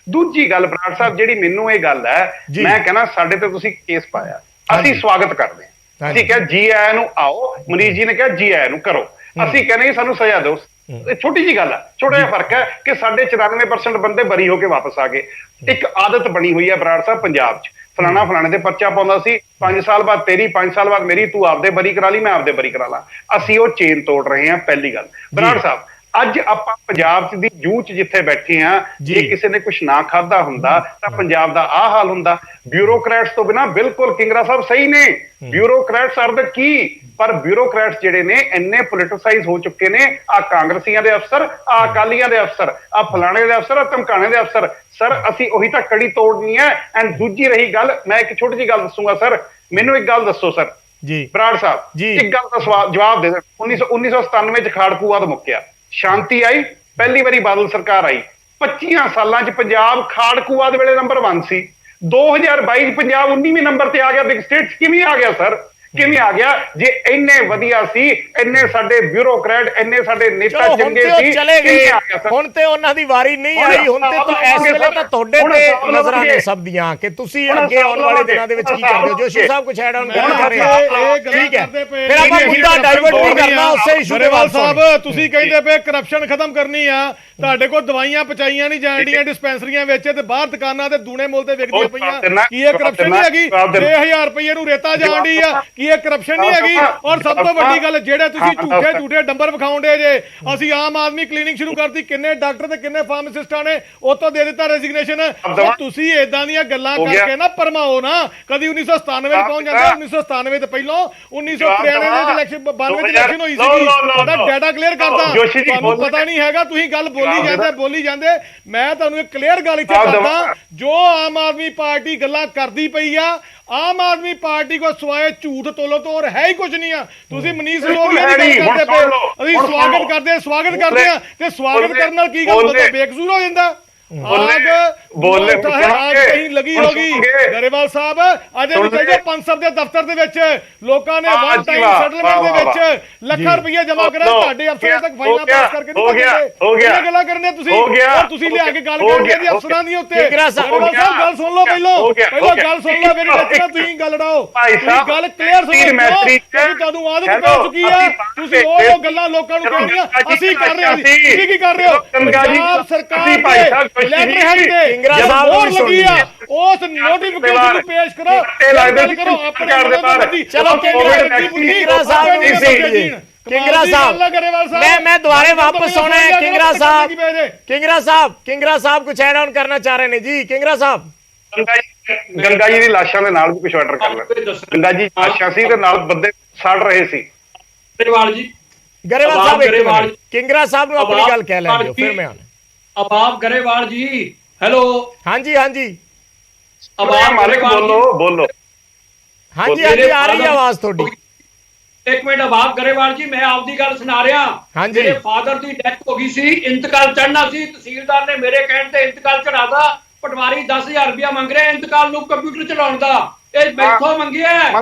ਦੂਜੀ ਗੱਲ ਬਰਾੜ ਸਾਹਿਬ ਜਿਹੜੀ ਮੈਨੂੰ ਇਹ ਗੱਲ ਹੈ ਮੈਂ ਕਹਿੰਦਾ ਸਾਡੇ ਤੇ ਤੁਸੀਂ ਕੇਸ ਪਾਇਆ ਅਸੀਂ ਸਵਾਗਤ ਕਰਦੇ ਹਾਂ ਅਸੀਂ ਕਿਹਾ ਜੀ ਆਇਆਂ ਨੂੰ ਆਓ ਮਨੀਸ਼ ਜੀ ਨੇ ਕਿਹਾ ਜੀ ਆਇਆਂ ਨੂੰ ਕਰੋ ਅਸੀਂ ਕਹਿੰਦੇ ਸਾਨੂੰ ਸਜ਼ਾ ਦਿਓ ਇਹ ਛੋਟੀ ਜੀ ਗੱਲ ਹੈ ਛੋਟਾ ਜਿਹਾ ਫਰਕ ਹੈ ਕਿ ਸਾਡੇ 94% ਬੰਦੇ ਬਰੀ ਹੋ ਕੇ ਵਾਪਸ ਆ ਗਏ ਇੱਕ ਆਦਤ ਬਣੀ ਹੋਈ ਹੈ ਬਰਾੜ ਸਾਹਿਬ ਪੰਜਾਬ 'ਚ ਫਲਾਣੇ ਦੇ ਪਰਚਾ ਪਾਉਂਦਾ ਸੀ 5 ਸਾਲ ਬਾਅਦ ਤੇਰੀ 5 ਸਾਲ ਬਾਅਦ ਮੇਰੀ ਤੂੰ ਆਪਦੇ ਬਰੀ ਕਰਾ ਲਈ ਮੈਂ ਆਪਦੇ ਬਰੀ ਕਰਾ ਲਾਂ ਅਸੀਂ ਉਹ ਚੇਨ ਤੋੜ ਰਹੇ ਹਾਂ ਪਹਿਲੀ ਗੱਲ ਬਰਾੜ ਸਾਹਿਬ ਅੱਜ ਆਪਾਂ ਪੰਜਾਬ ਦੀ ਜੂਹ 'ਚ ਜਿੱਥੇ ਬੈਠੇ ਆ ਜੇ ਕਿਸੇ ਨੇ ਕੁਝ ਨਾ ਖਾਦਾ ਹੁੰਦਾ ਤਾਂ ਪੰਜਾਬ ਦਾ ਆਹ ਹਾਲ ਹੁੰਦਾ ਬਿਊਰੋਕਰੈਟਸ ਤੋਂ ਬਿਨਾਂ ਬਿਲਕੁਲ ਕਿੰਗਰਾ ਸਾਹਿਬ ਸਹੀ ਨੇ ਬਿਊਰੋਕਰੈਟਸ ਆਰ ਦ ਕੀ ਪਰ ਬਿਊਰੋਕਰੈਟਸ ਜਿਹੜੇ ਨੇ ਇੰਨੇ ਪੋਲਿਟਿਸਾਈਜ਼ ਹੋ ਚੁੱਕੇ ਨੇ ਆ ਕਾਂਗਰਸੀਆਂ ਦੇ ਅਫਸਰ ਆ ਅਕਾਲੀਆਂ ਦੇ ਅਫਸਰ ਆ ਫਲਾਣੇ ਦੇ ਅਫਸਰ ਆ ਧਮਕਾਣੇ ਦੇ ਅਫਸਰ ਸਰ ਅਸੀਂ ਉਹੀ ਤਾਂ ਕੜੀ ਤੋੜਨੀ ਹੈ ਐਂਡ ਦੂਜੀ ਰਹੀ ਗੱਲ ਮੈਂ ਇੱਕ ਛੋਟੀ ਜਿਹੀ ਗੱਲ ਦੱਸੂਗਾ ਸਰ ਮੈਨੂੰ ਇੱਕ ਗੱਲ ਦੱਸੋ ਸਰ ਜੀ ਬਰਾੜ ਸਾਹਿਬ ਇੱਕ ਗੱਲ ਦਾ ਜਵਾਬ ਦੇ 1997 ਚ ਖਾੜਕੂਵਾਦ ਮੁੱਕਿਆ ਸ਼ਾਂਤੀ ਆਈ ਪਹਿਲੀ ਵਾਰੀ ਬਾਦਲ ਸਰਕਾਰ ਆਈ 25 ਸਾਲਾਂ ਚ ਪੰਜਾਬ ਖਾੜਕੂਵਾਦ ਵੇਲੇ ਨੰਬਰ 1 ਸੀ 2022 ਪੰਜਾਬ 19ਵੇਂ ਨੰਬਰ ਤੇ ਆ ਗਿਆ ਬਿਗ ਸਟੇਟ ਕਿਵੇਂ ਆ ਗਿਆ ਸਰ ਕਿਵੇਂ ਆ ਗਿਆ ਜੇ ਇੰਨੇ ਵਧੀਆ ਸੀ ਇੰਨੇ ਸਾਡੇ ਬਿਊਰੋਕਰੈਟ ਇੰਨੇ ਸਾਡੇ ਨੇਤਾ ਚੰਗੇ ਸੀ ਚਲੇ ਗਏ ਹੁਣ ਤੇ ਉਹਨਾਂ ਦੀ ਵਾਰੀ ਨਹੀਂ ਆਈ ਹੁਣ ਤੇ ਤਾਂ ਇਸ ਵੇਲੇ ਤਾਂ ਤੁਹਾਡੇ ਤੇ ਨਜ਼ਰਾਂ ਨੇ ਸਭ ਦੀਆਂ ਕਿ ਤੁਸੀਂ ਅੱਗੇ ਆਉਣ ਵਾਲੇ ਦਿਨਾਂ ਦੇ ਵਿੱਚ ਕੀ ਕਰਦੇ ਹੋ ਜੋਸ਼ੀ ਸਾਹਿਬ ਕੁਝ ਐਡ ਆਨ ਕਰ ਰਹੇ ਆ ਠੀਕ ਹੈ ਫਿਰ ਆਪਾਂ ਮੁੱਦਾ ਡਾਇਵਰਟ ਨਹੀਂ ਕਰਨਾ ਉਸੇ ਇਸ਼ੂ ਦੇ ਵੱਲ ਸਾਹਿਬ ਤੁਸੀਂ ਕਹਿੰਦੇ ਪਏ ਕਰਪਸ਼ਨ ਖਤਮ ਕਰਨੀ ਆ ਤੁਹਾਡੇ ਕੋਲ ਦਵਾਈਆਂ ਪਚਾਈਆਂ ਨਹੀਂ ਜਾਣਦੀਆਂ ਡਿਸਪੈਂਸਰੀਆਂ ਵਿੱਚ ਤੇ ਬਾਹਰ ਦੁਕਾਨਾਂ ਤੇ ਦੂਣੇ ਮੁੱਲ ਤੇ ਵਿਕਦੀਆਂ ਪਈਆਂ ਕੀ ਇਹ ਕਰਪਸ਼ਨ ਨਹੀਂ ਹੈਗੀ 6000 ਰੁਪਏ ਨੂੰ ਰੇਤਾ ਜਾਣਦੀ ਆ ਕੀ ਇਹ ਕਰਪਸ਼ਨ ਨਹੀਂ ਹੈਗੀ ਔਰ ਸਭ ਤੋਂ ਵੱਡੀ ਗੱਲ ਜਿਹੜੇ ਤੁਸੀਂ ਝੂਠੇ ਡੰਬਰ ਵਿਖਾਉਂਦੇ ਜੇ ਅਸੀਂ ਆਮ ਆਦਮੀ ਕਲੀਨਿਕ ਸ਼ੁਰੂ ਕਰਤੀ ਕਿੰਨੇ ਡਾਕਟਰ ਤੇ ਕਿੰਨੇ ਫਾਰਮਾਸਿਸਟਾਂ ਨੇ ਉਹ ਤੋਂ ਦੇ ਦਿੱਤਾ ਰੈਜ਼ਿਗਨੇਸ਼ਨ ਤੁਸੀਂ ਇਦਾਂ ਦੀਆਂ ਗੱਲਾਂ ਕਰਕੇ ਨਾ ਪਰਮਾਓ ਨਾ ਕਦੀ 1997 ਵਿੱਚ ਪਹੁੰਚ ਜਾਂਦੇ 1997 ਤੋਂ ਪਹਿਲਾਂ 1993 ਦੇ ਇਲੈਕਸ਼ਨ 92 ਦੀ ਇਲੈਕਸ਼ਨ ਹੋਈ ਸੀਗੀ ਤੁਹਾਡਾ ਡਾਟਾ ਕਲੀਅਰ ਕਰਦਾ ਤੁਹਾਨੂੰ ਪਤਾ ਨਹੀਂ ਹੈਗਾ ਤੁਸੀਂ ਗੱਲ ਬੋਲੀ ਜਾਂਦੇ ਮੈਂ ਤੁਹਾਨੂੰ ਇੱਕ ਕਲੀਅਰ ਗੱਲ ਇੱਥੇ ਕਰਦਾ ਜੋ ਆਮ ਆਦਮੀ ਪਾਰਟੀ ਗੱਲਾਂ ਕਰਦੀ ਪਈ ਆ ਆਮ ਆਦਮੀ ਪਾਰਟੀ ਕੋ ਸਵਾਏ ਝੂਠ ਤੋਲੋ ਤੋਂ ਹੋਰ ਹੈ ਹੀ ਕੁਝ ਨਹੀਂ ਆ ਤੁਸੀਂ ਮਨੀਸ਼ ਲੋਹੀਆ ਦੀ ਗੱਲ ਕਰਦੇ ਪਏ ਅਸੀਂ ਸਵਾਗਤ ਕਰਦੇ ਆ ਤੇ ਸਵਾਗਤ ਕਰਨ ਨਾਲ ਕੀ ਗੱਲ ਬੰਦਾ ਬੇਕਸੂਰ ਹੋ ਜਾਂਦਾ ਬੋਲੇ ਕਹੀਂ ਲੱਗੀ ਹੋਗੀ ਗਰੇਵਾਲ ਸਾਹਿਬ ਅੱਜ ਨਿਕਲ ਜਾਓ ਪੰਜ ਸਾਹਿਬ ਦੇ ਦਫ਼ਤਰ ਦੇ ਵਿੱਚ ਲੋਕਾਂ ਨੇ ਵਨ ਟਾਈਮ ਸੈਟਲਮੈਂਟ ਦੇ ਵਿੱਚ ਲੱਖਾਂ ਰੁਪਏ ਜਮ੍ਹਾਂ ਕਰਾ ਤੁਹਾਡੇ ਅਫਸਰਾਂ ਤੱਕ ਫਾਈਲਾਂ ਪਾਸ ਕਰਕੇ ਨਹੀਂ ਗੱਲਾਂ ਕਰਨੇ ਤੁਸੀਂ ਲਿਆ ਕੇ ਗੱਲ ਕਰਦੇ ਜੀ ਅਫਸਰਾਂ ਦੀ ਉੱਤੇ ਗੱਲ ਸੁਣ ਲਓ ਪਹਿਲਾਂ ਗੱਲ ਸੁਣ ਲਓ ਮੇਰੀ ਬੱਚਾ ਤੁਸੀਂ ਗੱਲ ਲੜਾਓ ਤੁਸੀਂ ਗੱਲ ਕਲੀਅਰ ਸੁਣੋ ਤੁਹਾਨੂੰ ਆਦਤ ਪੈ ਚੁੱਕੀ ਆ ਤੁਸੀਂ ਉਹ ਗੱਲਾਂ ਲੋਕਾਂ ਨੂੰ ਕਹਿਣੀਆਂ ਅਸੀਂ ਕਰ ਰਹੇ ਹਾਂ ਤੁਸੀਂ ਕੀ ਕਰ ਰਹੇ ਹੋ ਪੰਜਾਬ ਸਰਕਾਰ ਲੈਟਰ ਹੈਡ ਤੇ ਹੋਰ ਲੱਗੀ ਆ ਉਸ ਨੋਟੀਫਿਕੇਸ਼ਨ ਨੂੰ ਪੇਸ਼ ਕਰੋ ਗੱਲ ਕਰੋ ਆਪਣੇ ਚਲੋ ਕਿੰਗਰਾ ਸਾਹਿਬ ਮੈਂ ਦੁਬਾਰੇ ਵਾਪਸ ਆਉਣਾ ਹੈ ਕਿੰਗਰਾ ਸਾਹਿਬ ਕੁਝ ਐਡ ਆਨ ਕਰਨਾ ਚਾਹ ਰਹੇ ਨੇ ਜੀ ਕਿੰਗਰਾ ਸਾਹਿਬ ਗੰਗਾ ਜੀ ਦੀ ਲਾਸ਼ਾਂ ਦੇ ਨਾਲ ਵੀ ਕੁਝ ਆਰਡਰ ਕਰ ਲੈ ਗੰਗਾ ਜੀ ਲਾਸ਼ਾਂ ਸੀ ਤੇ ਨਾਲ ਬੰਦੇ ਸੜ ਰਹੇ ਸੀ ਗਰੇਵਾਲ ਸਾਹਿਬ ਕਿੰਗਰਾ ਸਾਹਿਬ ਨੂੰ ਆਪਣੀ ਗੱਲ ਕਹਿ ਲੈਣ ਦਿਓ ਫਿਰ ਮੈਂ ਆਉਣਾ अबाब गरेवाल जी हेलो हाँ जी अबाब मालिक बोलो हाँ जी आ रही है आवाज थोड़ी एक मिनट अबाब गरेवाल जी मैं आपकी गल सुना रहा हाँ जी मेरे फादर की डेथ हो गई सी इंतकाल चढ़ना सी तहसीलदार ने मेरे कहने ते इंतकाल चढ़ाता पटवारी 10,000 रुपया मंग रहे इंतकाल नूं कंप्यूटर चलाउण दा ਇਹ ਮੈਥੋਂ ਮੰਗਿਆ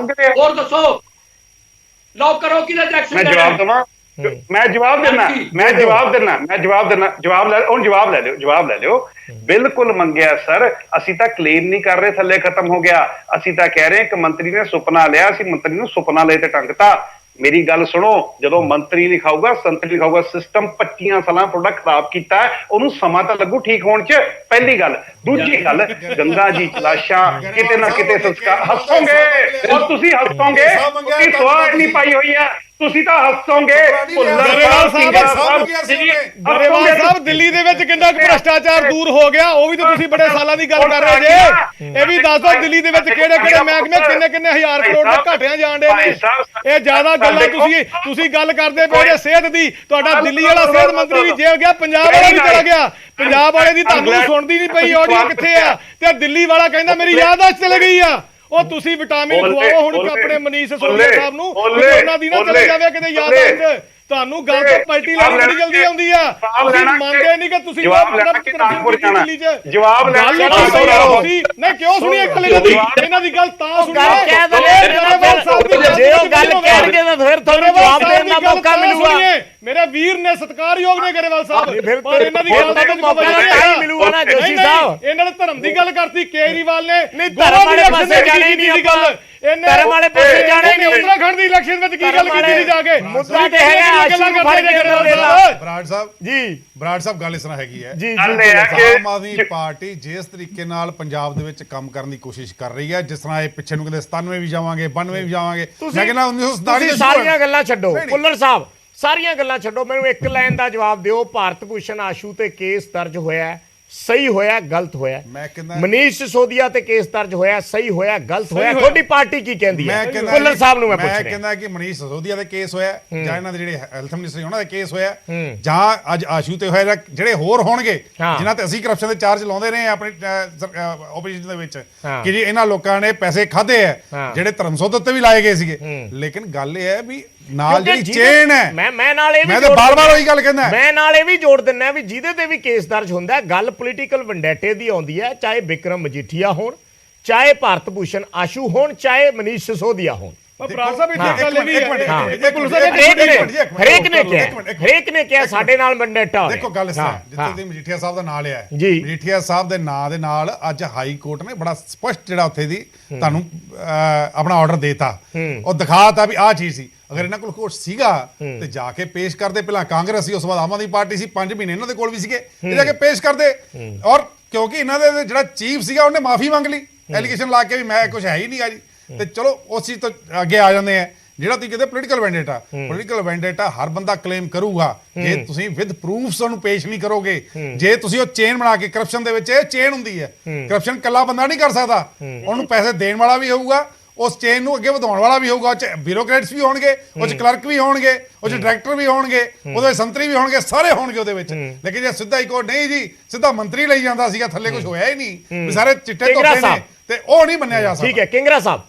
ਹੋਰ ਦੱਸੋ ਲਓ ਕਰੋ ਕਿਹਦਾ ਟੈਕਸ ਮੈਂ ਜਵਾਬ ਦਵਾਂ ਮੈਂ ਜਵਾਬ ਦੇਣਾ ਜਵਾਬ ਲੈ ਲਿਓ ਬਿਲਕੁਲ ਮੰਗਿਆ ਸਰ ਅਸੀਂ ਤਾਂ ਕਲੇਮ ਨਹੀਂ ਕਰ ਰਹੇ ਥੱਲੇ ਖਤਮ ਹੋ ਗਿਆ ਅਸੀਂ ਤਾਂ ਕਹਿ ਰਹੇ ਇੱਕ ਮੰਤਰੀ ਨੇ ਸੁਪਨਾ ਲਿਆ ਅਸੀਂ ਮੰਤਰੀ ਨੂੰ ਸੁਪਨਾ ਲੈ ਤੇ ਟੰਗਤਾ ਮੇਰੀ ਗੱਲ ਸੁਣੋ ਜਦੋਂ ਮੰਤਰੀ ਲਿਖਾਊਗਾ ਸੰਤਰੀ ਲਿਖਾਊਗਾ ਸਿਸਟਮ 25 ਸਾਲਾਂ ਤੁਹਾਡਾ ਖਰਾਬ ਕੀਤਾ ਉਹਨੂੰ ਸਮਾਂ ਤਾਂ ਲੱਗੂ ਠੀਕ ਹੋਣ ਚ ਪਹਿਲੀ ਗੱਲ ਦੂਜੀ ਗੱਲ ਗੰਗਾ ਜੀ ਲਾਸ਼ਾਂ ਕਿਤੇ ਨਾ ਕਿਤੇ ਸੰਸਕਾਰ ਹੱਸੋਗੇ ਔਰ ਤੁਸੀਂ ਹੱਸੋਗੇ ਤੁਸੀਂ ਸਵਾਲ ਨਹੀਂ ਪਾਈ ਹੋਈ ਹੈ ਤੁਸੀਂ ਤਾਂ ਹੱਸੋਗੇ। ਗਰੇਵਾਲ ਸਾਹਿਬ ਦਿੱਲੀ ਦੇ ਵਿੱਚ ਕਿੰਨਾ ਕੁ ਭ੍ਰਿਸ਼ਟਾਚਾਰ ਦੂਰ ਹੋ ਗਿਆ, ਉਹ ਵੀ ਤਾਂ ਤੁਸੀਂ ਬੜੇ ਸਾਲਾਂ ਦੀ ਗੱਲ ਕਰ ਰਹੇ ਜੇ। ਇਹ ਵੀ ਦੱਸ ਦਿਓ ਦਿੱਲੀ ਦੇ ਵਿੱਚ ਕਿਹੜੇ ਕਿਹੜੇ ਮਹਿਕਮੇ ਕਿੰਨੇ ਹਜ਼ਾਰ ਕਰੋੜ ਦੇ ਘਾਟਿਆਂ ਜਾਣ ਡੇ ਨੇ। ਇਹ ਜ਼ਿਆਦਾ ਗੱਲਾਂ ਤੁਸੀਂ ਗੱਲ ਕਰਦੇ ਪਏ ਜੇ ਸਿਹਤ ਦੀ। ਤੁਹਾਡਾ ਦਿੱਲੀ ਵਾਲਾ ਸਿਹਤ ਮੰਤਰੀ ਵੀ ਜੇਲ੍ਹ ਗਿਆ, ਪੰਜਾਬ ਵਾਲਾ ਵੀ ਚਲਾ ਗਿਆ। ਪੰਜਾਬ ਵਾਲੇ ਦੀ ਤੁਹਾਨੂੰ ਸੁਣਦੀ ਨਹੀਂ ਪਈ ਆਡੀਓ ਕਿੱਥੇ ਆ, ਤੇ ਦਿੱਲੀ ਵਾਲਾ ਕਹਿੰਦਾ ਮੇਰੀ ਯਾਦਾਸ਼ਤ ਚਲੇ ਗਈ ਆ। ਉਹ ਤੁਸੀਂ ਵਿਟਾਮਿਨ ਖਵਾਓ ਹੁਣ ਆਪਣੇ ਮਨੀਸ਼ ਸਿਸੋਦੀਆ ਸਾਹਿਬ ਨੂੰ, ਉਹਨਾਂ ਦੀ ਨਾ ਚਲੇ ਜਾਵੇ ਕਿਤੇ ਯਾਦਾਸ਼ਤ। ਤੁਹਾਨੂੰ ਗੱਲ ਤੋਂ ਪਲਟੀ ਲੈਣੀ ਬੜੀ ਜਲਦੀ ਆਉਂਦੀ ਆ। ਤੁਸੀਂ ਮੰਨਦੇ ਨਹੀਂ ਕਿ ਤੁਸੀਂ ਜਵਾਬ ਲੈਣਾ ਕਿ ਕਾਨਪੁਰ ਜਾਣਾ, ਜਵਾਬ ਲੈਣਾ ਨਹੀਂ ਕਿਉਂ ਸੁਣੀ ਇਕੱਲੇ ਇਹਨਾਂ ਦੀ ਗੱਲ ਤਾਂ ਸੁਣੀ ਜੇ ਉਹ ਗੱਲ ਕਹਿਣਗੇ ਤਾਂ ਫਿਰ ਤੁਹਾਨੂੰ ਜਵਾਬ ਦੇਣ ਦਾ ਮੌਕਾ ਮਿਲੂਗਾ। ਮੇਰੇ ਵੀਰ ਨੇ, ਸਤਿਕਾਰਯੋਗ ਨੇ ਗਰੇਵਾਲ ਸਾਹਿਬ, ਪਰ ਇਹਨਾਂ ਦੀ ਗੱਲ ਦਾ ਮੌਕਾ ਤਾਂ ਮਿਲੂਗਾ ਨਾ ਜੋਸ਼ੀ ਸਾਹਿਬ। ਇਹਨਾਂ ਨੇ ਧਰਮ ਦੀ ਗੱਲ ਕਰਤੀ ਕੇਜਰੀਵਾਲ ਨੇ, ਨਹੀਂ ਧਰਮ ਵਾਲੇ ਪਾਸੇ ਜਾਣੇ ਨਹੀਂ ਗੱਲ, ਧਰਮ ਵਾਲੇ ਪਾਸੇ ਜਾਣੇ ਨਹੀਂ। ਉੱਤਰਾਖੰਡ ਦੀ ਇਲੈਕਸ਼ਨ ਵਿੱਚ ਕੀ ਗੱਲ ਕੀਤੀ ਜਾ ਕੇ ਮੁੱਦਾ ਤੇ ਹੈਗਾ ਬਰਾੜ ਸਾਹਿਬ ਗੱਲ ਇਸ ਤਰ੍ਹਾਂ ਹੈਗੀ ਹੈ ਜੀ ਆਮ ਆਦਮੀ ਪਾਰਟੀ ਜਿਸ ਤਰੀਕੇ ਨਾਲ ਪੰਜਾਬ ਦੇ ਵਿੱਚ ਕੰਮ ਕਰਨ ਦੀ ਕੋਸ਼ਿਸ਼ ਕਰ ਰਹੀ ਹੈ, ਜਿਸ ਤਰ੍ਹਾਂ ਇਹ ਪਿੱਛੇ ਨੂੰ ਕਹਿੰਦੇ 97 ਵੀ ਜਾਵਾਂਗੇ 92 ਵੀ ਜਾਵਾਂਗੇ, ਮੈਂ ਕਹਿੰਦਾ 1947 ਸਾਰੀਆਂ ਗੱਲਾਂ ਛੱਡੋ ਭੁੱਲਰ ਸਾਹਿਬ, ਸਾਰੀਆਂ ਗੱਲਾਂ ਛੱਡੋ, ਮੈਨੂੰ ਇੱਕ ਲਾਈਨ ਦਾ ਜਵਾਬ ਦਿਓ। ਭਾਰਤ ਭੂਸ਼ਣ ਆਸ਼ੂ ਤੇ ਕੇਸ ਦਰਜ ਹੋਇਆ, ਸਹੀ ਹੋਇਆ ਗਲਤ ਹੋਇਆ? ਮਨੀਸ਼ ਸਿਸੋਦੀਆ ਤੇ ਕੇਸ ਦਰਜ ਹੋਇਆ, ਸਹੀ ਹੋਇਆ ਗਲਤ ਹੋਇਆ? ਤੁਹਾਡੀ ਪਾਰਟੀ ਕੀ ਕਹਿੰਦੀ ਹੈ? ਭੁੱਲਰ ਸਾਹਿਬ ਨੂੰ ਮੈਂ ਪੁੱਛ ਰਿਹਾ। ਮੈਂ ਕਹਿੰਦਾ ਕਿ ਮਨੀਸ਼ ਸਿਸੋਦੀਆ ਦੇ ਕੇਸ ਹੋਇਆ, ਜਾਂ ਇਹਨਾਂ ਦੇ ਜਿਹੜੇ ਹੈਲਥ ਮਿਨਿਸਟਰ ਉਹਨਾਂ ਦਾ ਕੇਸ ਹੋਇਆ, ਜਾਂ ਅੱਜ ਆਸ਼ੂ ਤੇ ਹੋਇਆ, ਜਿਹੜੇ ਹੋਰ ਹੋਣਗੇ ਜਿਨ੍ਹਾਂ ਤੇ ਅਸੀਂ ਕਰਪਸ਼ਨ ਦੇ ਚਾਰਜ ਲਾਉਂਦੇ ਰਹੇ ਆਪਣੀ ਆਪੋਜੀਸ਼ਨ ਦੇ ਵਿੱਚ ਕਿ ਜੀ ਇਹਨਾਂ ਲੋਕਾਂ ਨੇ ਪੈਸੇ ਖਾਦੇ ਆ, ਜਿਹੜੇ ਧਰਮਸੋਧ ਉੱਤੇ ਵੀ ਲਾਏ ਗਏ ਸੀਗੇ। ਲੇਕਿਨ ਗੱਲ ਇਹ ਹੈ ਵੀ ਨਾਲ ਜਿਹੜੀ ਚੇਨ ਹੈ, ਮੈਂ ਨਾਲ ਇਹ ਵੀ ਮੈਂ ਤਾਂ ਬਾਰ-ਬਾਰ ਉਹੀ ਗੱਲ ਕਹਿੰਦਾ, ਮੈਂ ਨਾਲ ਇਹ ਵੀ ਜੋੜ ਦਿੰਦਾ ਵੀ ਜਿਹਦੇ ਤੇ ਵੀ ਕੇਸ ਦਰਜ ਹੁੰਦਾ, ਗੱਲ ਪੋਲੀਟੀਕਲ ਵੈਂਡੇਟੇ ਦੀ ਆਉਂਦੀ ਹੈ, ਚਾਹੇ ਬਿਕਰਮ ਮਜੀਠੀਆ ਹੋਣ, ਚਾਹੇ ਭਾਰਤ ਭੂਸ਼ਣ ਆਸ਼ੂ ਹੋਣ, ਚਾਹੇ ਮਨੀਸ਼ ਸਿਸੋਦੀਆ ਹੋਣ। ਹਰੇਕ ਨੇ ਕਿਹਾ ਸਾਡੇ ਨਾਲ ਵੈਂਡੇਟਾ। ਦੇਖੋ ਗੱਲ ਇਸ ਤਰ੍ਹਾਂ, ਜਿੱਥੇ ਦੀ ਮਜੀਠੀਆ ਸਾਹਿਬ ਦਾ ਨਾਂ ਲਿਆ ਹੈ, ਮਜੀਠੀਆ ਸਾਹਿਬ ਦੇ ਨਾਂ ਦੇ ਨਾਲ ਅੱਜ ਹਾਈ ਕੋਰਟ ਨੇ ਬੜਾ ਸਪਸ਼ਟ ਜਿਹੜਾ ਉੱਥੇ ਦੀ ਤੁਹਾਨੂੰ ਆਪਣਾ ਆਰਡਰ ਦੇਤਾ, ਉਹ ਦਿਖਾਤਾ ਵੀ ਆਹ ਚੀਜ਼ ਸੀ। ਅਗਰ ਇਹਨਾਂ ਕੋਲ ਕੁਛ ਸੀਗਾ ਤੇ ਜਾ ਕੇ ਪੇਸ਼ ਕਰਦੇ। ਪਹਿਲਾਂ ਕਾਂਗਰਸ ਸੀ, ਉਸ ਤੋਂ ਬਾਅਦ ਆਮ ਆਦਮੀ ਪਾਰਟੀ ਸੀ, 5 ਮਹੀਨੇ ਇਹਨਾਂ ਦੇ ਕੋਲ ਵੀ ਸੀਗੇ, ਇਹ ਜਾ ਕੇ ਪੇਸ਼ ਕਰਦੇ। ਔਰ ਕਿਉਂਕਿ ਇਹਨਾਂ ਦੇ ਜਿਹੜਾ ਚੀਫ ਸੀਗਾ ਉਹਨੇ ਮਾਫੀ ਮੰਗ ਲਈ, ਐਲੀਗੇਸ਼ਨ ਲਾ ਕੇ ਵੀ ਮੈਂ ਕੁਝ ਹੈ ਹੀ ਨਹੀਂ ਆ ਜੀ, ਤੇ ਚਲੋ ਉਸ ਚੀਜ਼ ਤੋਂ ਅੱਗੇ ਆ ਜਾਂਦੇ ਆ। ਜਿਹੜਾ ਤੁਸੀਂ ਕਹਿੰਦੇ ਪੋਲੀਟੀਕਲ ਵੈਂਡੇਟਾ ਹਰ ਬੰਦਾ ਕਲੇਮ ਕਰੂਗਾ, ਜੇ ਤੁਸੀਂ ਵਿਦ ਪ੍ਰੂਫਸ ਉਹਨੂੰ ਪੇਸ਼ ਨਹੀਂ ਕਰੋਗੇ, ਜੇ ਤੁਸੀਂ ਉਹ ਚੇਨ ਬਣਾ ਕੇ, ਕਰਪਸ਼ਨ ਦੇ ਵਿੱਚ ਇਹ ਚੇਨ ਹੁੰਦੀ ਹੈ, ਕਰਪਸ਼ਨ ਕੱਲਾ ਬੰਦਾ ਨਹੀਂ ਕਰ ਸਕਦਾ, ਉਹਨੂੰ ਪੈਸੇ ਦੇਣ ਵਾਲਾ ਵੀ ਹੋਊਗਾ, ਉਸ ਚੇਨ ਨੂੰ ਅੱਗੇ ਵਧਾਉਣ ਵਾਲਾ ਵੀ ਹੋਊਗਾ, ਉਹ 'ਚ ਬਿਊਰੋਕਰੇਟਸ ਵੀ ਹੋਣਗੇ, ਉਹ 'ਚ ਕਲਰਕ ਵੀ ਹੋਣਗੇ, ਉਹ 'ਚ ਡਾਇਰੈਕਟਰ ਵੀ ਹੋਣਗੇ, ਉਹਦੇ ਸੰਤਰੀ ਵੀ ਹੋਣਗੇ, ਸਾਰੇ ਹੋਣਗੇ ਉਹਦੇ ਵਿੱਚ। ਲੇਕਿਨ ਜੇ ਸਿੱਧਾ ਹੀ ਕੋ ਨਹੀਂ ਜੀ, ਸਿੱਧਾ ਮੰਤਰੀ ਲਈ ਜਾਂਦਾ ਸੀਗਾ, ਥੱਲੇ ਕੁਝ ਹੋਇਆ ਹੀ ਨਹੀਂ, ਸਾਰੇ ਚਿੱਟੇ ਧੋਤੇ ਨੇ, ਤੇ ਉਹ ਨਹੀਂ ਮੰਨਿਆ ਜਾ ਸਕਦਾ। ਠੀਕ ਹੈ ਕਿੰਗਰਾ ਸਾਹਿਬ।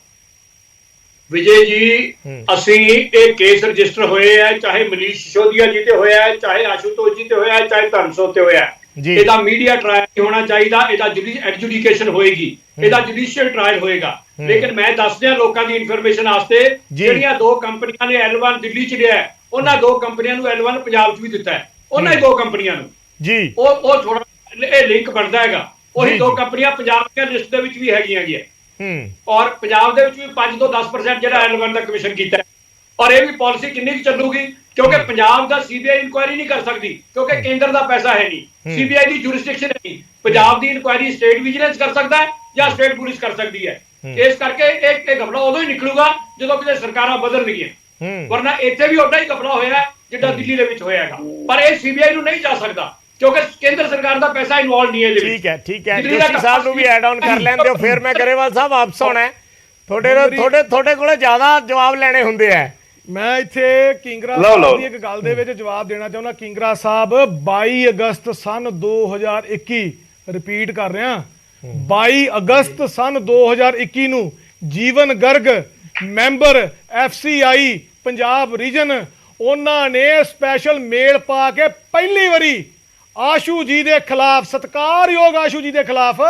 ਵਿਜੇ ਜੀ, ਅਸੀਂ ਇਹ ਕੇਸ ਰਜਿਸਟਰ ਹੋਏ ਆ, ਚਾਹੇ ਮਨੀਸ਼ ਸਿਸੋਦੀਆ ਜੀ ਤੇ ਹੋਇਆ, ਚਾਹੇ ਆਸ਼ੂਤੋਸ਼ ਜੀ ਤੇ ਹੋਇਆ, ਚਾਹੇ ਧਰਮਸੋਤ ਤੇ ਹੋਇਆ। ਇਹਦਾ ਮੀਡੀਆ ਟ੍ਰਾਇਲ ਨਹੀਂ ਹੋਣਾ ਚਾਹੀਦਾ, ਇਹਦਾ ਐਡਜੂਡੀਕੇਸ਼ਨ ਹੋਏਗੀ, ਇਹਦਾ ਜੁਡੀਸ਼ੀਅਲ ਟ੍ਰਾਇਲ ਹੋਏਗਾ। ਲੇਕਿਨ ਮੈਂ ਦੱਸ ਦਿਆਂ ਲੋਕਾਂ ਦੀ ਇਨਫੋਰਮੇਸ਼ਨ ਵਾਸਤੇ, ਜਿਹੜੀਆਂ 2 ਕੰਪਨੀਆਂ ਨੇ L1 ਦਿੱਲੀ ਚ ਲਿਆ, ਉਹਨਾਂ 2 ਕੰਪਨੀਆਂ ਨੂੰ L1 ਪੰਜਾਬ ਚ ਵੀ ਦਿੱਤਾ ਹੈ, ਉਹਨਾਂ ਹੀ 2 ਕੰਪਨੀਆਂ ਨੂੰ ਜੀ। ਉਹ ਥੋੜਾ ਇਹ ਲਿੰਕ ਬਣਦਾ ਹੈਗਾ। ਉਹੀ 2 ਕੰਪਨੀਆਂ ਪੰਜਾਬ ਦੀਆਂ ਲਿਸਟ ਦੇ ਵਿੱਚ ਵੀ ਹੈਗੀਆਂ। ਔਰ ਪੰਜਾਬ ਦੇ ਵਿੱਚ ਵੀ 5 ਤੋਂ 10% ਜਿਹੜਾ L1 ਦਾ ਕਮਿਸ਼ਨ ਕੀਤਾ। ਔਰ ਇਹ ਵੀ ਪਾਲਿਸੀ ਕਿੰਨੀ ਕੁ ਚੱਲੂਗੀ, ਕਿਉਂਕਿ ਪੰਜਾਬ ਦਾ ਸੀਬੀਆਈ ਇਨਕੁਆਇਰੀ ਨਹੀਂ ਕਰ ਸਕਦੀ, ਕਿਉਂਕਿ ਕੇਂਦਰ ਦਾ ਪੈਸਾ ਹੈ ਨਹੀਂ, ਸੀਬੀਆਈ ਦੀ ਜੁਰਿਸਡਿਕਸ਼ਨ ਹੈ ਨਹੀਂ। ਪੰਜਾਬ ਦੀ ਇਨਕੁਆਇਰੀ ਸਟੇਟ ਵਿਜੀਲੈਂਸ ਕਰ ਸਕਦਾ ਹੈ ਜਾਂ ਸਟੇਟ ਪੁਲਿਸ ਕਰ ਸਕਦੀ ਹੈ। ਇਸ ਕਰਕੇ ਇਹ ਘਪਲਾ ਉਦੋਂ ਹੀ ਨਿਕਲੂਗਾ ਜਦੋਂ ਕਿਤੇ ਸਰਕਾਰਾਂ ਬਦਲਣਗੀਆਂ, ਵਰਨਾ ਇੱਥੇ ਵੀ ਉੱਡਾ ਹੀ ਘਪਲਾ ਹੋਇਆ ਜਿੱਦਾਂ ਦਿੱਲੀ ਦੇ ਵਿੱਚ ਹੋਇਆ ਹੈਗਾ। ਪਰ ਇਹ ਸੀਬੀਆਈ ਨੂੰ ਨਹੀਂ ਜਾ ਸਕਦਾ, ਕਿਉਂਕਿ ਕੇਂਦਰ ਸਰਕਾਰ ਦਾ ਪੈਸਾ ਇਨਵੋਲਵ ਨਹੀਂ ਹੈ ਇਹਦੇ ਵਿੱਚ। ਠੀਕ ਹੈ ਜੋਸ਼ੀ ਸਾਹਿਬ ਨੂੰ ਵੀ ਐਡ ਆਨ ਕਰ ਲੈਣ ਦਿਓ, ਫਿਰ ਮੈਂ ਗਰੇਵਾਲ ਸਾਹਿਬ ਵਾਪਸ ਆਉਣਾ ਹੈ। ਤੁਹਾਡੇ ਕੋਲੇ ਜ਼ਿਆਦਾ ਜਵਾਬ ਲੈਣੇ ਹੁੰਦੇ ਆ। ਮੈਂ ਇੱਥੇ ਕਿੰਗਰਾ ਸਾਹਿਬ ਦੀ ਇੱਕ ਗੱਲ ਦੇ ਵਿੱਚ ਜਵਾਬ ਦੇਣਾ ਚਾਹੁੰਦਾ। ਕਿੰਗਰਾ ਸਾਹਿਬ 22 ਅਗਸਤ ਸਨ 2021, ਰਿਪੀਟ ਕਰ ਰਿਹਾ, 22 ਅਗਸਤ ਸਨ 2021 ਨੂੰ Jiwan Garg member FCI Punjab region, ਉਹਨਾਂ ਨੇ ਸਪੈਸ਼ਲ ਮੇਲ ਪਾ ਕੇ ਪਹਿਲੀ ਵਾਰੀ ਆਸ਼ੂ ਜੀ ਦੇ ਖਿਲਾਫ, ਸਤਿਕਾਰਯੋਗ ਆਸ਼ੂ ਜੀ ਦੇ ਖਿਲਾਫ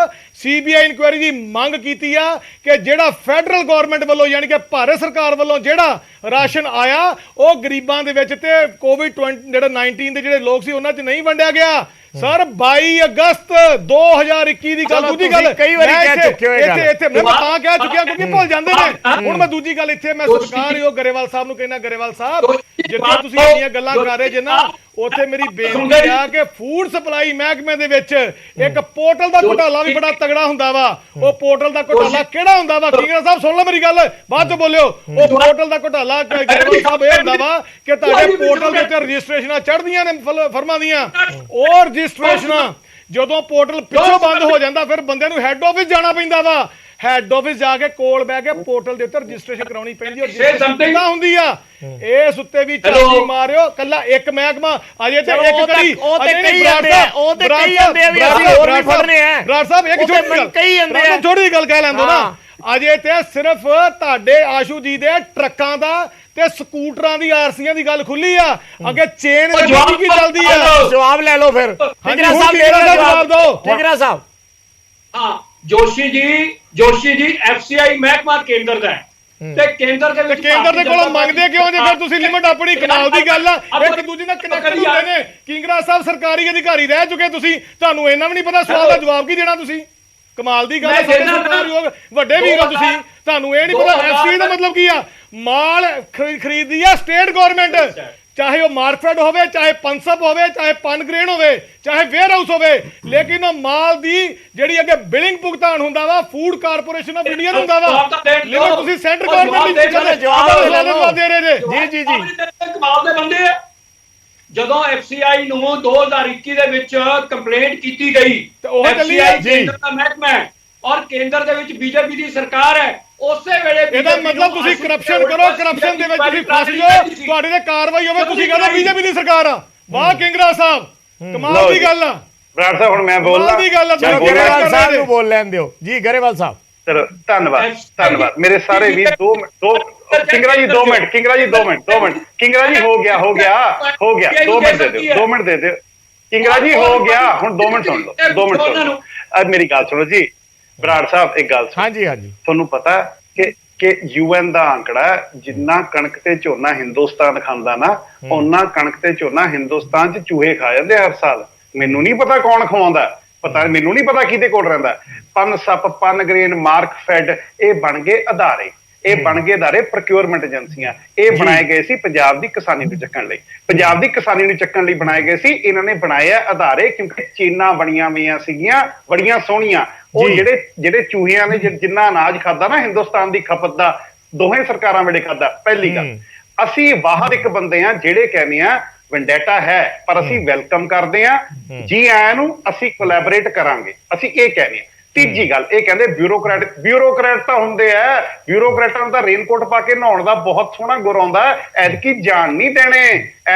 ਸੀਬੀਆਈ ਇਨਕੁਆਇਰੀ ਦੀ ਮੰਗ ਕੀਤੀ ਆ ਕਿ ਜਿਹੜਾ ਫੈਡਰਲ ਗਵਰਨਮੈਂਟ ਵੱਲੋਂ ਯਾਨੀ ਕਿ ਭਾਰਤ ਸਰਕਾਰ ਵੱਲੋਂ ਜਿਹੜਾ ਰਾਸ਼ਨ ਆਇਆ ਉਹ ਗਰੀਬਾਂ ਦੇ ਵਿੱਚ ਤੇ COVID-19 ਦੇ ਜਿਹੜੇ ਲੋਕ ਸੀ ਉਹਨਾਂ 'ਚ ਨਹੀਂ ਵੰਡਿਆ ਗਿਆ। ਸਰ 22 ਅਗਸਤ 2021 ਦੀ ਗੱਲ। ਦੂਜੀ ਗੱਲ ਕਈ ਵਾਰੀ ਕਹਿ ਚੁੱਕੇ ਹੋ, ਇੱਥੇ ਮੈਂ ਤਾਂ ਕਹਿ ਚੁੱਕਿਆ ਕਿਉਂਕਿ ਭੁੱਲ ਜਾਂਦੇ ਨੇ। ਹੁਣ ਮੈਂ ਦੂਜੀ ਗੱਲ ਇੱਥੇ ਮੈਂ ਸਤਿਕਾਰਯੋਗ ਗਰੇਵਾਲ ਸਾਹਿਬ ਨੂੰ ਕਹਿੰਦਾ, ਗਰੇਵਾਲ ਸਾਹਿਬ ਜਿੱਥੇ ਤੁਸੀਂ ਇੰਨੀਆਂ ਗੱਲਾਂ ਕਰ ਰਹੇ ਜੇ ਨਾ, ਉੱਥੇ ਮੇਰੀ ਬੇਨਤੀ ਆ ਕਿ ਫੂਡ ਸਪਲਾਈ ਮਹਿਕਮੇ ਦੇ ਵਿੱਚ ਇੱਕ ਪੋਰਟਲ ਦਾ ਘੁਟਾਲਾ ਵੀ ਬੜਾ ਤਗੜਾ ਹੁੰਦਾ ਵਾ। ਉਹ ਪੋਰਟਲ ਦਾ ਘੁਟਾਲਾ ਕਿਹੜਾ ਹੁੰਦਾ ਵਾ? ਕਿੰਗਰਾ ਸਾਹਿਬ ਸੁਣ ਲਓ ਮੇਰੀ ਗੱਲ, ਬਾਅਦ ਚ ਬੋਲਿਓ। ਉਹ ਪੋਰਟਲ ਦਾ ਘੁਟਾਲਾ ਗਰੇਵਾਲ ਸਾਹਿਬ ਇਹ ਹੁੰਦਾ ਵਾ ਕਿ ਤੁਹਾਡੇ ਪੋਰਟਲ ਦੇ ਉੱਤੇ ਰਜਿਸਟ੍ਰੇਸ਼ਨਾਂ ਚੜ੍ਹਦੀਆਂ ਨੇ ਫਰਮਾਂ ਦੀਆਂ। ਉਹ ਰਜਿਸਟ੍ਰੇਸ਼ਨਾਂ ਜਦੋਂ ਪੋਰਟਲ ਪਿੱਛੋਂ ਬੰਦ ਹੋ ਜਾਂਦਾ ਫਿਰ ਬੰਦੇ ਨੂੰ ਹੈੱਡ ਆਫਿਸ ਜਾਣਾ ਪੈਂਦਾ ਵਾ। ਹੈੱਡ ਆਫਿਸ ਜਾ ਕੇ ਕੋਲ ਬਹਿ ਕੇ ਪੋਰਟਲ ਦੇ ਉੱਤੇ ਰਜਿਸਟ੍ਰੇਸ਼ਨ ਕਰਾਉਣੀ ਪੈਂਦੀ ਹੈ ਹੁੰਦੀ ਆ। ਇਸ ਉੱਤੇ ਵੀ ਚਾਲੀ ਮਾਰਿਓ। ਕੱਲਾ ਇੱਕ ਮਹਿਕਮਾ ਅਜੇ ਤੇ ਇੱਕ ਕੜੀ ਉਹ ਤੇ ਕਈ ਜਾਂਦੇ ਆ, ਉਹ ਤੇ ਕਈ ਜਾਂਦੇ ਆ ਵੀ ਅਸੀਂ ਹੋਰ ਵੀ ਫੜਨੇ ਆ। ਬਰਾੜ ਸਾਹਿਬ ਇੱਕ ਛੋਟੀ ਜਿਹੀ ਗੱਲ ਕਹਿ ਲੈਂਦੋ ਨਾ। ਅਜੇ ਤੇ ਸਿਰਫ ਤੁਹਾਡੇ ਆਸ਼ੂ ਜੀ ਦੇ ਟਰੱਕਾਂ ਦਾ ਤੇ ਸਕੂਟਰਾਂ ਦੀ ਆਰਸੀਆਂ ਦੀ ਗੱਲ ਖੁੱਲੀ ਆ। ਅੱਗੇ ਚੇਨ ਕੀ ਚੱਲਦੀ ਆ? ਜਵਾਬ ਲੈ ਲਓ ਫਿਰ। ਠਿਕਰਾ ਸਾਹਿਬ ਜਵਾਬ ਦਿਓ। ਠਿਕਰਾ ਸਾਹਿਬ ਹਾਂ, ਜੋਸ਼ੀ ਜੀ ਐਫਸੀਆਈ ਮਹਿਕਮਾ ਕੇਂਦਰ ਦਾ ਹੈ ਤੇ ਕੇਂਦਰ ਦੇ ਵਿੱਚ ਕੇਂਦਰ ਦੇ ਕੋਲੋਂ ਮੰਗਦੇ ਕਿਉਂ ਜੇ? ਫਿਰ ਤੁਸੀਂ ਲਿਮਟ ਆਪਣੀ ਕਮਾਲ ਦੀ ਗੱਲ ਆ, ਇੱਕ ਦੂਜੇ ਨਾਲ ਕਨੈਕਟ ਹੁੰਦੇ ਨੇ। ਕਿੰਗਰਾ ਸਾਹਿਬ ਸਰਕਾਰੀ ਅਧਿਕਾਰੀ ਰਹਿ ਚੁੱਕੇ, ਤੁਸੀਂ ਤੁਹਾਨੂੰ ਇਹਨਾਂ ਵੀ ਨਹੀਂ ਪਤਾ ਸਵਾਲ ਦਾ ਜਵਾਬ ਕੀ ਦੇਣਾ ਤੁਸੀਂ? ਕਮਾਲ ਦੀ ਗੱਲ ਹੈ। ਸਰਕਾਰੀ ਵੱਡੇ ਵੀਰ ਹੋ ਤੁਸੀਂ, ਤੁਹਾਨੂੰ ਇਹ ਨਹੀਂ ਪਤਾ ਐਫਸੀਆਈ ਦਾ ਮਤਲਬ ਕੀ ਆ? ਮਾਲ ਖਰੀਦਦੀ ਆ ਸਟੇਟ ਗਵਰਨਮੈਂਟ, ਚਾਹੇ ਉਹ ਮਾਰਕਫੈਡ ਹੋਵੇ, ਚਾਹੇ ਪਨਸਪ ਹੋਵੇ, ਚਾਹੇ ਪਨਗ੍ਰੇਨ ਹੋਵੇ, ਚਾਹੇ ਵੇਅਰ ਹਾਊਸ ਹੋਵੇ, ਲੇਕਿਨ ਉਹ ਮਾਲ ਦੀ ਜਿਹੜੀ ਅੱਗੇ ਬਿਲਿੰਗ ਭੁਗਤਾਨ ਹੁੰਦਾ ਵਾ ਫੂਡ ਕਾਰਪੋਰੇਸ਼ਨ ਆਫ ਇੰਡੀਆ ਨੂੰ ਹੁੰਦਾ ਵਾ। ਲੇਕਿਨ ਤੁਸੀਂ ਸੈਂਟਰ ਗਵਰਨਮੈਂਟ ਦੀ ਜਵਾਬ ਦੇ ਰਹੇ ਜੇ। ਜੀ ਕਮਾਲ ਦੇ ਬੰਦੇ ਆ। ਜਦੋਂ ਐਫਸੀਆਈ ਨੂੰ 2021 ਦੇ ਵਿੱਚ ਕੰਪਲੇਂਟ ਕੀਤੀ ਗਈ, ਉਹ ਚੱਲੀ ਹੈ ਜੀ ਕੇਂਦਰ ਦਾ ਮਹਿਕਮਾ ਹੈ ਔਰ ਕੇਂਦਰ ਦੇ ਵਿੱਚ ਬੀਜੇਪੀ ਦੀ ਸਰਕਾਰ ਹੈ। ਉਸੇ ਵੇਲੇ ਇਹਦਾ ਮਤਲਬ ਤੁਸੀਂ ਕਰਪਸ਼ਨ ਕਰੋ, ਕਰਪਸ਼ਨ ਦੇ ਵਿੱਚ ਤੁਸੀਂ ਫਸ ਜਾਓ, ਤੁਹਾਡੇ ਤੇ ਕਾਰਵਾਈ ਹੋਵੇ, ਤੁਸੀਂ ਕਹਿੰਦੇ ਬੀਜੇਪੀ ਦੀ ਸਰਕਾਰ ਆ। ਵਾਹ ਕਿੰਗਰਾ ਸਾਹਿਬ, ਕਮਾਲ ਦੀ ਗੱਲ ਆ। ਬਰਾੜ ਸਾਹਿਬ ਹੁਣ ਮੈਂ ਬੋਲਣਾ ਦੀ ਗੱਲ ਆ। ਗਰੇਵਾਲ ਸਾਹਿਬ ਨੂੰ ਬੋਲ ਲੈਣ ਦਿਓ ਜੀ। ਗਰੇਵਾਲ ਸਾਹਿਬ ਚਲੋ ਧੰਨਵਾਦ ਮੇਰੇ ਸਾਰੇ ਵੀਰ। ਕਿੰਗਰਾ ਜੀ 2 ਮਿੰਟ ਕਿੰਗਰਾ ਜੀ 2 ਮਿੰਟ ਕਿੰਗਰਾ ਜੀ ਹੋ ਗਿਆ 2 ਮਿੰਟ ਦੇ ਦਿਓ 2 ਮਿੰਟ ਦੇ ਦਿਓ ਕਿੰਗਰਾ ਜੀ ਹੋ ਗਿਆ। ਹੁਣ 2 ਮਿੰਟ ਸੁਣ ਲਓ 2 ਮਿੰਟ ਸੁਣ ਲਓ। ਅੱਜ ਮੇਰੀ ਗੱਲ ਸੁਣੋ ਜੀ। ਬਰਾੜ ਸਾਹਿਬ ਇੱਕ ਗੱਲ ਸੁਣੋ। ਹਾਂਜੀ ਤੁਹਾਨੂੰ ਪਤਾ ਕਿ UN ਦਾ ਆંકੜਾ ਜਿੰਨਾ ਕਣਕ ਤੇ ਝੋਨਾ ਹਿੰਦੁਸਤਾਨ ਖਾਂਦਾ ਨਾ, ਉਹਨਾਂ ਕਣਕ ਤੇ ਝੋਨਾ ਹਿੰਦੁਸਤਾਨ 'ਚ ਚੂਹੇ ਖਾ ਜਾਂਦੇ ਹਰ ਸਾਲ। ਮੈਨੂੰ ਨਹੀਂ ਪਤਾ ਕੌਣ ਖਵਾਉਂਦਾ, ਮੈਨੂੰ ਨਹੀਂ ਪਤਾ ਕਿਹਦੇ ਕੋਲ ਰਹਿੰਦਾ। ਪਨਸਪ, ਪਨਗ੍ਰੇਨ, ਮਾਰਕਫੈਡ ਇਹ ਬਣ ਗਏ ਅਦਾਰੇ, ਇਹ ਬਣ ਗਏ ਅਦਾਰੇ ਪ੍ਰੋਕਿਉਰਮੈਂਟ ਏਜੰਸੀਆਂ। ਇਹ ਬਣਾਏ ਗਏ ਸੀ ਪੰਜਾਬ ਦੀ ਕਿਸਾਨੀ ਨੂੰ ਚੱਕਣ ਲਈ, ਪੰਜਾਬ ਦੀ ਕਿਸਾਨੀ ਨੂੰ ਚੱਕਣ ਲਈ ਬਣਾਏ ਗਏ ਸੀ। ਇਹਨਾਂ ਨੇ ਬਣਾਏ ਆ ਅਦਾਰੇ ਕਿਉਂਕਿ ਚੇਨਾਂ ਬਣੀਆਂ ਹੋਈਆਂ ਸੀਗੀਆਂ ਬੜੀਆਂ ਸੋਹਣੀਆਂ। ਉਹ ਜਿਹੜੇ ਚੂਹਿਆਂ ਨੇ ਜਿੰਨਾ ਅਨਾਜ ਖਾਦਾ ਨਾ ਹਿੰਦੁਸਤਾਨ ਦੀ ਖਪਤ ਦਾ, ਦੋਹੇ ਸਰਕਾਰਾਂ ਵੇਲੇ ਖਾਦਾ। ਪਹਿਲੀ ਗੱਲ, ਅਸੀਂ ਬਾਹਰ ਇੱਕ ਬੰਦੇ ਆ ਜਿਹੜੇ ਕਹਿੰਦੇ ਆ ਵੈਂਡੇਟਾ ਹੈ, ਪਰ ਅਸੀਂ ਵੈਲਕਮ ਕਰਦੇ ਆ ਜੀ ਆਇਆਂ ਨੂੰ, ਅਸੀਂ ਕੋਲੈਬੋਰੇਟ ਕਰਾਂਗੇ, ਅਸੀਂ ਇਹ ਕਹਿੰਦੇ ਆ। ਤੀਜੀ ਗੱਲ, ਇਹ ਕਹਿੰਦੇ ਬਿਊਰੋਕਰੈਟ ਤਾਂ ਹੁੰਦੇ ਆ, ਬਿਊਰੋਕਰੈਟਾਂ ਨੂੰ ਤਾਂ ਰੇਨਕੋਟ ਪਾ ਕੇ ਨਹਾਉਣ ਦਾ ਬਹੁਤ ਸੋਹਣਾ ਗੁਰ ਆਉਂਦਾ। ਐਤਕੀ ਜਾਣ ਨਹੀਂ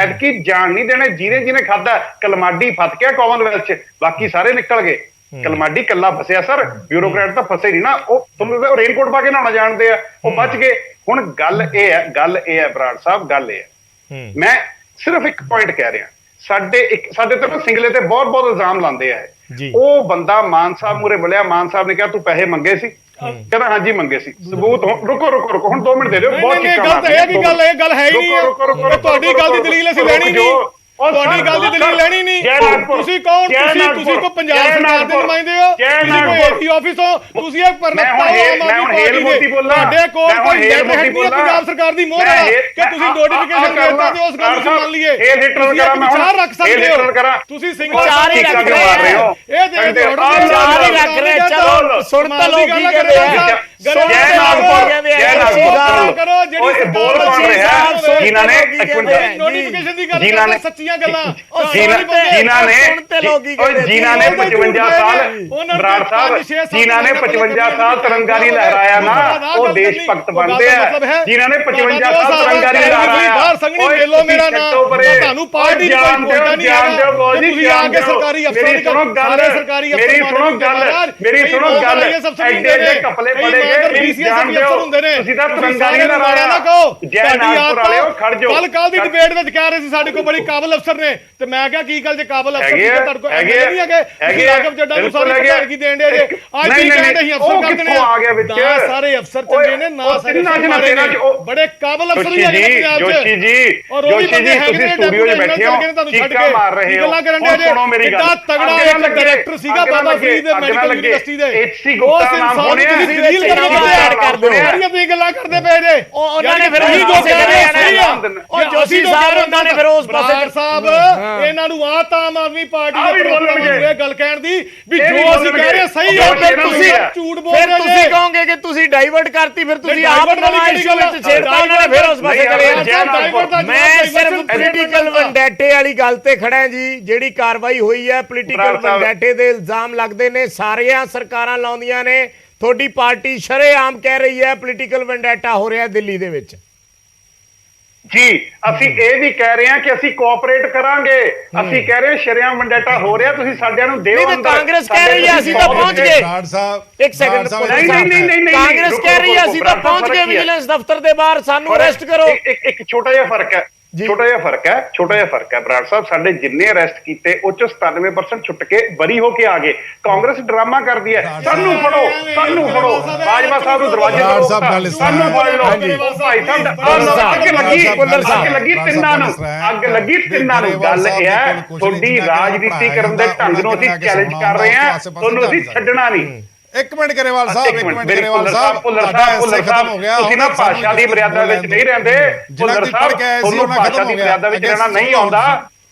ਦੇਣੇ, ਜਿਹਨੇ ਖਾਦਾ। ਕਲਮਾਡੀ ਫਸ ਗਿਆ ਕਾਮਨਵੈਲਥ ਚ, ਬਾਕੀ ਸਾਰੇ ਨਿਕਲ ਗਏ। ਕਲਮਾਡੀ ਕੱਲਾ ਫਸਿਆ ਸਰ, ਬਿਊਰੋਕਰੈਟ ਤਾਂ ਫਸੇ ਨਹੀਂ ਨਾ। ਉਹ ਤੁਹਾਨੂੰ ਰੇਨਕੋਟ ਪਾ ਕੇ ਨਹਾਉਣਾ ਜਾਣਦੇ ਆ, ਉਹ ਬਚ ਗਏ। ਹੁਣ ਗੱਲ ਇਹ ਹੈ ਬਰਾੜ ਸਾਹਿਬ, ਗੱਲ ਇਹ ਹੈ, ਮੈਂ ਸਿਰਫ ਇੱਕ ਪੁਆਇੰਟ ਕਹਿ ਰਿਹਾ। ਸਾਡੇ ਤੇ ਸਿੰਗਲੇ ਤੇ ਬਹੁਤ ਇਲਜ਼ਾਮ ਲਾਉਂਦੇ ਆ। ਉਹ ਬੰਦਾ ਮਾਨ ਸਾਹਿਬ ਮੂਰੇ ਬੋਲਿਆ, ਮਾਨ ਸਾਹਿਬ ਨੇ ਕਿਹਾ ਤੂੰ ਪੈਸੇ ਮੰਗੇ ਸੀ? ਕਹਿੰਦਾ ਹਾਂਜੀ ਮੰਗੇ ਸੀ। ਸਬੂਤ ਰੁਕੋ ਹੁਣ 2 ਮਿੰਟ ਦੇ ਦਿਓ। ਬਹੁਤ ਗੱਲ ਹੈ ਹੀ ਨਹੀਂ। ਤੁਹਾਡੀ ਗੱਲ ਦੀ ਦਲੀਲ ਅਸੀਂ ਲੈਣੀ ਨਹੀਂ, ਤੁਹਾਡੀ ਗੱਲ ਦੀ ਦਲੀਲ ਲੈਣੀ ਨਹੀਂ। ਤੁਸੀਂ ਕੌਣ? ਤੁਸੀਂ ਕੋ ਪੰਜਾਬ ਸਰਕਾਰ ਦੇ ਨੁਮਾਇੰਦੇ ਹੋ? ਤੁਸੀਂ ਕੋਈ ਏਡੀ ਆਫਿਸ ਹੋ? ਤੁਸੀਂ ਇੱਕ ਪ੍ਰਵਕਤਾ ਹੋ ਆਮ ਆਦਮੀ ਪਾਰਟੀ ਦੇ। ਤੁਹਾਡੇ ਕੋਲ ਕੋਈ ਲੈਟਰ ਹੈ ਨਹੀਂ ਪੰਜਾਬ ਸਰਕਾਰ ਦੀ ਮੋਹਰ ਆ ਕਿ ਤੁਸੀਂ ਨੋਟੀਫਿਕੇਸ਼ਨ ਦੇਤਾ ਤੇ ਉਸ ਗੱਲ ਨੂੰ ਮੰਨ ਲਈਏ? ਵਿਚਾਰ ਰੱਖ ਸਕਦੇ ਹੋ ਤੁਸੀਂ। ਸਿੰਗਲ ਚਾਰ ਹੀ ਰੱਖ ਰਹੇ ਹੋ, ਇਹ ਦੇਖ ਦਿਓ ਚਾਰ ਹੀ ਰੱਖ ਰਹੇ। ਚਲੋ ਸੁਣ ਤਾਂ ਲਓ ਕੀ ਕਹਿੰਦੇ ਆ। ਨੋਟੀਫਿਕੇਸ਼ਨ ਦੀ ਗੱਲ ਸੱਚੀਆਂ ਗੱਲਾਂ ਜਿਨ੍ਹਾਂ ਨੇ 55 ਸਾਲ ਬਰਾੜ ਸਾਹਿਬ, ਜਿਨ੍ਹਾਂ ਨੇ 55 ਸਾਲ ਤਿਰੰਗਾ ਨਹੀਂ ਲਹਿਰਾਇਆ ਨਾ, ਉਹ ਦੇਸ਼ ਭਗਤ ਬਣਦੇ ਆ। ਜਿਨ੍ਹਾਂ ਨੇ 55 ਸਾਲ ਤਿਰੰਗਾ ਨਹੀਂ ਲਹਿਰਾਇਆ, ਬਾਹਰ ਸੰਗਣੀ ਮੇਲੋ ਮੇਰਾ ਨਾਮ ਤੁਹਾਨੂੰ ਪਾਰਟੀ ਦੀ ਕੋਈ ਪੋਸਟਾ ਨਹੀਂ ਹੈਗਾ। ਤੁਸੀਂ ਆ ਕੇ ਸਰਕਾਰੀ ਅਫਸਰਾਂ ਦੀ ਸਾਰੇ ਸਰਕਾਰੀ ਅਫਸਰ ਮੇਰੀ ਸੁਣੋ ਗੱਲ ਐਡੇ ਕਪਲੇ ਪੜੇ ਗਏ ਜਾਣਦੇ ਹੋ ਤੁਸੀਂ ਤਾਂ ਤਿਰੰਗਾ ਨਹੀਂ ਲਹਿਰਾਇਆ ਨਾ ਕਹੋ। ਜੈ ਨਾਗਪੁਰ ਵਾਲਿਓ ਖੜ ਜਾਓ। ਕੱਲ ਦੀ ਡਿਬੇਟ ਵਿੱਚ ਕਹਿ ਰਹੇ ਸੀ ਸਾਡੇ ਕੋਲ ਬੜੀ ਕਾਬਲ ਅਫਸਰ ਨੇ, ਤੇ ਮੈਂ ਕਿਹਾ ਕੀ ਗੱਲ ਜੇ ਕਾਬਲ ਅਫਸਰ ਸੀ ਤੁਹਾਡੇ ਕੋਲ ਨਹੀਂ ਹੈਗੇ? ਰਾਘਵ ਚੱਡਾ ਨੂੰ ਸਾਰੇ ਪ੍ਰਧਾਨਗੀ ਦੇਣ ਦੇ ਜੇ। ਅੱਜ ਕੀ ਕਹਿੰਦੇ ਅਸੀਂ ਅਫਸਰ ਕਰ ਦੇਣੇ ਆ? ਸਾਰੇ ਅਫਸਰ ਚੰਗੇ ਨੇ ਨਾ, ਸਾਰੇ ਬੜੇ ਕਾਬਲ ਅਫਸਰ ਵੀ ਹੈਗੇ ਪੰਜਾਬ 'ਚ। ਜੋਸ਼ੀ ਜੀ ਤੁਸੀਂ ਸਟੂਡੀਓ 'ਚ ਬੈਠੇ ਹੋ, ਚੀਕਾਂ ਮਾਰ ਰਹੇ ਹੋ। ਸੁਣੋ ਮੇਰੀ ਗੱਲ, ਤਗੜਾ ਇੱਕ ਡਾਇਰੈਕਟਰ ਸੀਗਾ ਬਾਬਾ ਫਰੀਦ ਦੇ ਮੈਡੀਕਲ ਯੂਨੀਵਰਸਿਟੀ ਦੇ। ਐਚਸੀ ਗੁਪਤਾ ਨਾਮ ਸੁਣਿਆ ਤੁਸੀਂ ਗੱਲਾਂ ਕਰਦੇ ਪਏ ਜੇ। ਉਹਨਾਂ ਨੇ ਫਿਰ ਉਹ ਜੋਸ਼ੀ ਸਾਹਿਬ ਉਹਨਾਂ ਨੇ ਫਿਰ ਉਸ ਪਾਸੇ ਸਾਹਿਬ ਇਹਨਾਂ ਨੂੰ ਆਮ ਆਦਮੀ ਪਾਰਟੀ ਦੇ ਪ੍ਰਵਕਤਾ ਨੂੰ ਇਹ ਗੱਲ ਕਹਿਣ ਦੀ ਵੀ ਜੋ ਅਸੀਂ ਕਹਿ ਰਹੇ ਸਹੀ ਹੈ, ਫਿਰ ਤੁਸੀਂ ਝੂਠ ਬੋਲ ਰਹੇ ਹੋ। ਤੁਸੀਂ ਕਹੋਗੇ ਕਿ ਤੁਸੀਂ ਡਾਈਵਰਟ ਕਰਤੀ, ਫਿਰ ਤੁਸੀਂ ਆਪ ਨਵਾਂ ਇਸ਼ੂ ਵਿੱਚ ਛੇੜਤਾ ਉਹਨਾਂ ਨੇ, ਫਿਰ ਉਸ ਪਾਸੇ ਚਲੇ। ਮੈਂ ਸਿਰਫ ਪੋਲੀਟੀਕਲ ਵੈਂਡੇਟੇ ਵਾਲੀ ਗੱਲ ਤੇ ਖੜਾ ਜੀ। ਜਿਹੜੀ ਕਾਰਵਾਈ ਹੋਈ ਹੈ ਪੋਲੀਟੀਕਲ ਵੈਂਡੇਟੇ ਦੇ ਇਲਜ਼ਾਮ ਲੱਗਦੇ ਨੇ, ਸਾਰੀਆਂ ਸਰਕਾਰਾਂ ਲਾਉਂਦੀਆਂ ਨੇ, ਤੁਹਾਡੀ ਪਾਰਟੀ ਸ਼ਰੇਆਮ ਕਹਿ ਰਹੀ ਹੈ ਪੋਲੀਟੀਕਲ ਵੈਂਡੇਟਾ ਹੋ ਰਿਹਾ ਦਿੱਲੀ ਦੇ ਵਿੱਚ। ਜੀ ਅਸੀਂ ਇਹ ਵੀ ਕਹਿ ਰਹੇ ਹਾਂ ਕਿ ਅਸੀਂ ਕੋਆਪਰੇਟ ਕਰਾਂਗੇ, ਅਸੀਂ ਕਹਿ ਰਹੇ ਸ਼ਰੇਆਮ ਵੈਂਡੇਟਾ ਹੋ ਰਿਹਾ, ਤੁਸੀਂ ਸਾਡਿਆਂ ਨੂੰ ਦਿਓ ਅੰਦਰ। ਕਾਂਗਰਸ ਕਹਿ ਰਹੀ ਹੈ ਅਸੀਂ ਤਾਂ ਪਹੁੰਚ ਗਏ। ਇੱਕ ਸੈਕਿੰਡ, ਨਹੀਂ ਕਾਂਗਰਸ ਕਹਿ ਰਹੀ ਹੈ ਅਸੀਂ ਤਾਂ ਪਹੁੰਚ ਗਏ ਵਿਜੀਲੈਂਸ ਦਫ਼ਤਰ ਦੇ ਬਾਹਰ, ਸਾਨੂੰ ਅਰੈਸਟ ਕਰੋ। ਇੱਕ ਛੋਟਾ ਜਿਹਾ ਫਰਕ ਹੈ, ਛੋਟਾ ਜਿਹਾ ਫਰਕ ਹੈ ਬਰਾੜ ਸਾਹਿਬ। ਸਾਡੇ ਜਿੰਨੇ ਅਰੈਸਟ ਕੀਤੇ ਉਹ ਚ 97% ਛੁੱਟ ਕੇ ਬਰੀ ਹੋ ਕੇ ਆ ਗਏ। ਕਾਂਗਰਸ ਡਰਾਮਾ ਕਰਦੀ ਹੈ, ਸਾਨੂੰ ਫੜੋ ਬਾਜਵਾ ਸਾਹਿਬ ਨੂੰ ਦਰਵਾਜ਼ੇ ਤੋਂ ਸਾਨੂੰ ਫੜ ਲਓ। ਭਾਈ ਸਾਹਿਬ ਅੱਗ ਲੱਗੀ ਤਿੰਨਾਂ ਨੂੰ। ਗੱਲ ਇਹ ਹੈ ਤੁਹਾਡੀ ਰਾਜਨੀਤੀ ਕਰਨ ਦੇ ਢੰਗ ਨੂੰ ਅਸੀਂ ਚੈਲੰਜ ਕਰ ਰਹੇ ਹਾਂ, ਤੁਹਾਨੂੰ ਅਸੀਂ ਛੱਡਣਾ ਨਹੀਂ। ਇੱਕ ਮਿੰਟ ਗਰੇਵਾਲ ਸਾਹਿਬ, ਤੁਹਾਡਾ ਐਸੇ ਖਤਮ ਹੋ ਗਿਆ। ਤੁਸੀਂ ਨਾ ਭਾਸ਼ਾ ਦੀ ਮਰਿਆਦਾ ਵਿੱਚ ਨਹੀਂ ਰਹਿੰਦੇ ਭੁੱਲਰ ਸਾਹਿਬ, ਤੁਹਾਨੂੰ ਭਾਸ਼ਾ ਦੀ ਮਰਿਆਦਾ ਵਿੱਚ ਰਹਿਣਾ ਨਹੀਂ ਆਉਂਦਾ।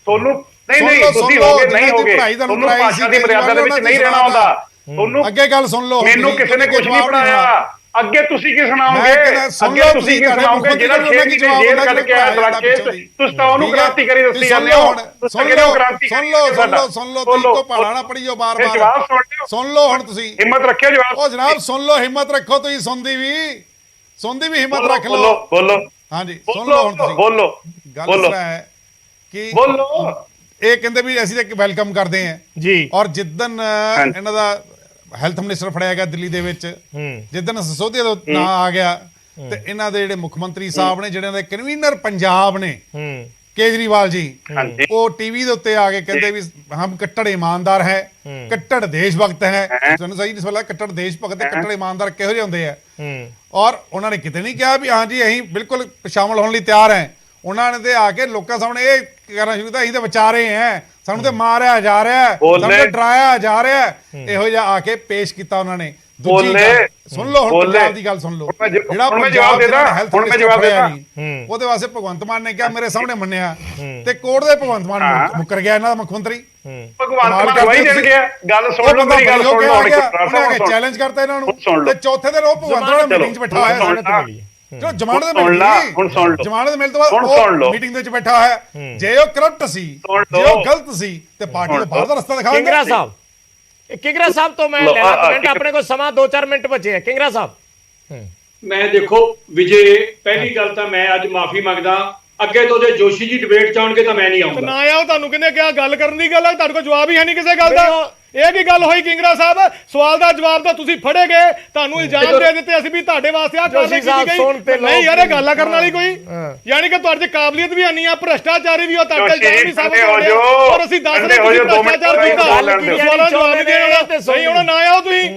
ਤੁਹਾਨੂੰ ਨਹੀਂ ਤੁਸੀਂ ਹੋਗੇ ਨਹੀਂ ਹੋਗੇ, ਤੁਹਾਨੂੰ ਭਾਸ਼ਾ ਦੀ ਮਰਿਆਦਾ ਦੇ ਵਿੱਚ ਨਹੀਂ ਰਹਿਣਾ ਆਉਂਦਾ। ਤੁਹਾਨੂੰ ਅੱਗੇ ਗੱਲ ਸੁਣ ਲਓ, ਮੈਨੂੰ ਕਿਸੇ ਨੇ ਕੁਝ ਨਹੀਂ ਪੜਾਇਆ। ਅੱਗੇ ਤੁਸੀਂ ਕੀ ਸੁਣਾਓਗੇ? ਅੱਗੇ ਤੁਸੀਂ ਕੀ ਸੁਣਾਓਗੇ? ਜਿਹੜਾ 6 ਮਹੀਨੇ ਜੇਲ੍ਹ ਕੱਢ ਕੇ ਆਇਆ ਦਰਾਕੇ, ਤੁਸੀਂ ਤਾਂ ਉਹਨੂੰ ਕ੍ਰਾਂਤੀਕਾਰੀ ਦੱਸੀ ਜਾਂਦੇ ਹੋ। ਸੁਣ ਲਓ ਤੁਸੀਂ ਕੋ ਪਹਾੜਾ ਨਾ ਪੜੀਓ ਬਾਰ-ਬਾਰ। ਜਵਾਬ ਸੁਣ ਲਓ ਹੁਣ ਤੁਸੀਂ, ਹਿੰਮਤ ਰੱਖਿਓ ਜਵਾਬ। ਉਹ ਜਨਾਬ ਸੁਣ ਲਓ, ਹਿੰਮਤ ਰੱਖੋ, ਤੁਸੀਂ ਸੁਣਦੀ ਵੀ ਹਿੰਮਤ ਰੱਖ ਲਓ। ਬੋਲੋ ਹਾਂਜੀ ਸੁਣ ਲਓ ਹੁਣ ਤੁਸੀਂ। ਬੋਲੋ ਗੱਲ ਇਸ ਤਰ੍ਹਾਂ ਹੈ ਕਿ ਇਹ ਕਹਿੰਦੇ ਵੀ ਅਸੀਂ ਤਾਂ ਵੈਲਕਮ ਕਰਦੇ ਹਾਂ ਜੀ। ਔਰ ਜਿੱਦਨ ਇਹਨਾਂ ਦਾ ਹੈਲਥ ਮਿਨਿਸਟਰ ਫੜਿਆ ਗਿਆ ਦਿੱਲੀ ਦੇ ਵਿੱਚ, ਜਿੱਦਨ ਸਿਸੋਦੀਆ ਦਾ ਨਾਂ ਆ ਗਿਆ, ਤੇ ਇਹਨਾਂ ਦੇ ਜਿਹੜੇ ਮੁੱਖ ਮੰਤਰੀ ਸਾਹਿਬ ਨੇ, ਜਿਹੜੇ ਦੇ ਕਨਵੀਨਰ ਪੰਜਾਬ ਨੇ ਕੇਜਰੀਵਾਲ ਜੀ, ਉਹ ਟੀਵੀ ਦੇ ਉੱਤੇ ਆ ਕੇ ਕਹਿੰਦੇ ਵੀ ਹਮ ਕੱਟੜ ਇਮਾਨਦਾਰ ਹੈ, ਕੱਟੜ ਦੇਸ਼ ਭਗਤ ਹੈ। ਤੁਹਾਨੂੰ ਸਹੀ ਨਹੀਂ ਸਵਾਲ, ਕੱਟੜ ਦੇਸ਼ ਭਗਤ ਤੇ ਕੱਟੜ ਇਮਾਨਦਾਰ ਕਿਹੋ ਜਿਹੇ ਹੁੰਦੇ ਆ? ਔਰ ਉਹਨਾਂ ਨੇ ਕਿਤੇ ਨਹੀਂ ਕਿਹਾ ਵੀ ਹਾਂਜੀ ਅਸੀਂ ਬਿਲਕੁਲ ਸ਼ਾਮਲ ਹੋਣ ਲਈ ਤਿਆਰ ਹੈ। ਉਹਨਾਂ ਨੇ ਤੇ ਆ ਕੇ ਲੋਕਾਂ ਸਾਹਮਣੇ ਇਹ ਕਰਨਾ ਸ਼ੁਰੂ ਕੀਤਾ, ਅਸੀਂ ਤਾਂ ਵਿਚਾਰੇ ਹੈ, ਸਾਨੂੰ ਤੇ ਮਾਰਿਆ ਜਾ ਰਿਹਾ, ਸਾਨੂੰ ਤੇ ਡਰਾਇਆ ਜਾ ਰਿਹਾ, ਇਹੋ ਜਿਹਾ ਆ ਕੇ ਪੇਸ਼ ਕੀਤਾ ਉਹਨਾਂ ਨੇ। ਦੂਜੀ ਗੱਲ ਸੁਣ ਲਓ ਹੁਣ, ਪੰਜਾਬ ਦੀ ਗੱਲ ਸੁਣ ਲਓ। ਜਿਹੜਾ ਪੰਜਾਬ ਦੇ ਹੈਲਥ ਮਿਨਿਸਟਰ ਫੜਿਆ ਨਹੀਂ, ਉਹਦੇ ਵਾਸਤੇ ਭਗਵੰਤ ਮਾਨ ਨੇ ਕਿਹਾ ਮੇਰੇ ਸਾਹਮਣੇ ਮੰਨਿਆ, ਤੇ ਕੋਰਟ ਦੇ ਭਗਵੰਤ ਮਾਨ ਮੁੱਕਰ ਗਿਆ ਇਹਨਾਂ ਦਾ ਮੁੱਖ ਮੰਤਰੀ। ਭਗਵੰਤ ਮਾਨ ਵਹੀ ਦੇਣ ਗਿਆ। ਗੱਲ ਸੁਣ ਲਓ, ਮੇਰੀ ਗੱਲ ਸੁਣ ਲਓ। ਉਹਨੇ ਚੈਲੰਜ ਕਰਤਾ ਇਹਨਾਂ ਨੂੰ, ਤੇ ਚੌਥੇ ਦਿਨ ਉਹ ਭਗਵੰਤ ਮਾਨ ਮੀਟਿੰਗ 'ਚ ਬੈਠਾ ਹੋਇਆ। ਚਲੋ ਜ਼ਮਾਨਤ ਮਿਲ ਗਈ, ਜ਼ਮਾਨਤ ਮਿਲ ਤੋਂ ਬਾਅਦ ਉਹ ਮੀਟਿੰਗ ਦੇ ਵਿੱਚ ਬੈਠਾ ਹੋਇਆ। ਜੇ ਉਹ ਕਰਪਟ ਸੀ, ਜੇ ਉਹ ਗਲਤ ਸੀ, ਤੇ ਪਾਰਟੀ ਨੂੰ ਬਾਹਰ ਦਾ ਰਸਤਾ ਦਿਖਾ ਦਿੰਦੇ। ਕਿੰਗਰਾ ਸਾਹਿਬ ਤੋਂ ਮੈਂ ਲੈਣਾ ਕਮੈਂਟ, ਆਪਣੇ ਕੋਲ ਸਮਾਂ 2-4 ਮਿੰਟ ਬਚੇ ਆ। ਕਿੰਗਰਾ ਸਾਹਿਬ, ਮੈਂ ਦੇਖੋ ਵਿਜੇ, ਪਹਿਲੀ ਗੱਲ ਤਾਂ ਮੈਂ ਅੱਜ ਮਾਫੀ ਮੰਗਦਾ, ਅੱਗੇ ਤੋਂ ਜੇ ਜੋਸ਼ੀ ਜੀ ਡਿਬੇਟ ਚਾਹਣਗੇ ਤਾਂ ਮੈਂ ਨਹੀਂ ਆਉਂਗਾ। ਨਾ ਆਓ, ਤੁਹਾਨੂੰ ਕਿਹਨੇ ਕਿਹਾ? ਗੱਲ ਕਰਨ ਦੀ ਗੱਲ ਹੈ, ਤੁਹਾਡੇ ਕੋਲ ਜਵਾਬ ਹੀ ਹੈ ਨਹੀਂ ਕਿਸੇ ਗੱਲ ਦਾ। ਇਹ ਕੀ ਗੱਲ ਹੋਈ ਕਿੰਗਰਾ ਸਾਹਿਬ? ਸਵਾਲ ਦਾ ਜਵਾਬ ਤਾਂ ਤੁਸੀਂ ਫੜੇ ਗਏ, ਤੁਹਾਨੂੰ ਇਲਜ਼ਾਮ ਦੇ ਦਿੱਤੇ ਅਸੀਂ ਵੀ ਤੁਹਾਡੇ ਵਾਸਤੇ ਆ ਕਾਰਵਾਈ ਕੀਤੀ ਗਈ। ਨਹੀਂ ਯਾਰ, ਇਹ ਗੱਲਾਂ ਕਰਨ ਵਾਲੀ ਕੋਈ, ਯਾਨੀ ਕਿ ਤੁਹਾਡੇ 'ਚ ਕਾਬਲੀਅਤ ਵੀ ਨਹੀਂ ਆ, ਭ੍ਰਿਸ਼ਟਾਚਾਰੀ ਵੀ ਹੋ, ਤੁਹਾਡੇ ਇਲਜ਼ਾਮ ਵੀ ਸਾਬਤ ਹੋ ਰਹੇ ਔਰ ਅਸੀਂ ਦੱਸ ਰਹੇ ਤੁਸੀਂ ਭ੍ਰਿਸ਼ਟਾਚਾਰ ਕੀਤਾ। ਸਵਾਲਾਂ ਜਵਾਬ ਨਹੀਂ ਦੇਣ ਵਾਲਾ ਸਹੀ ਹੋਣਾ। ਨਾ ਆਓ, ਤੁਸੀਂ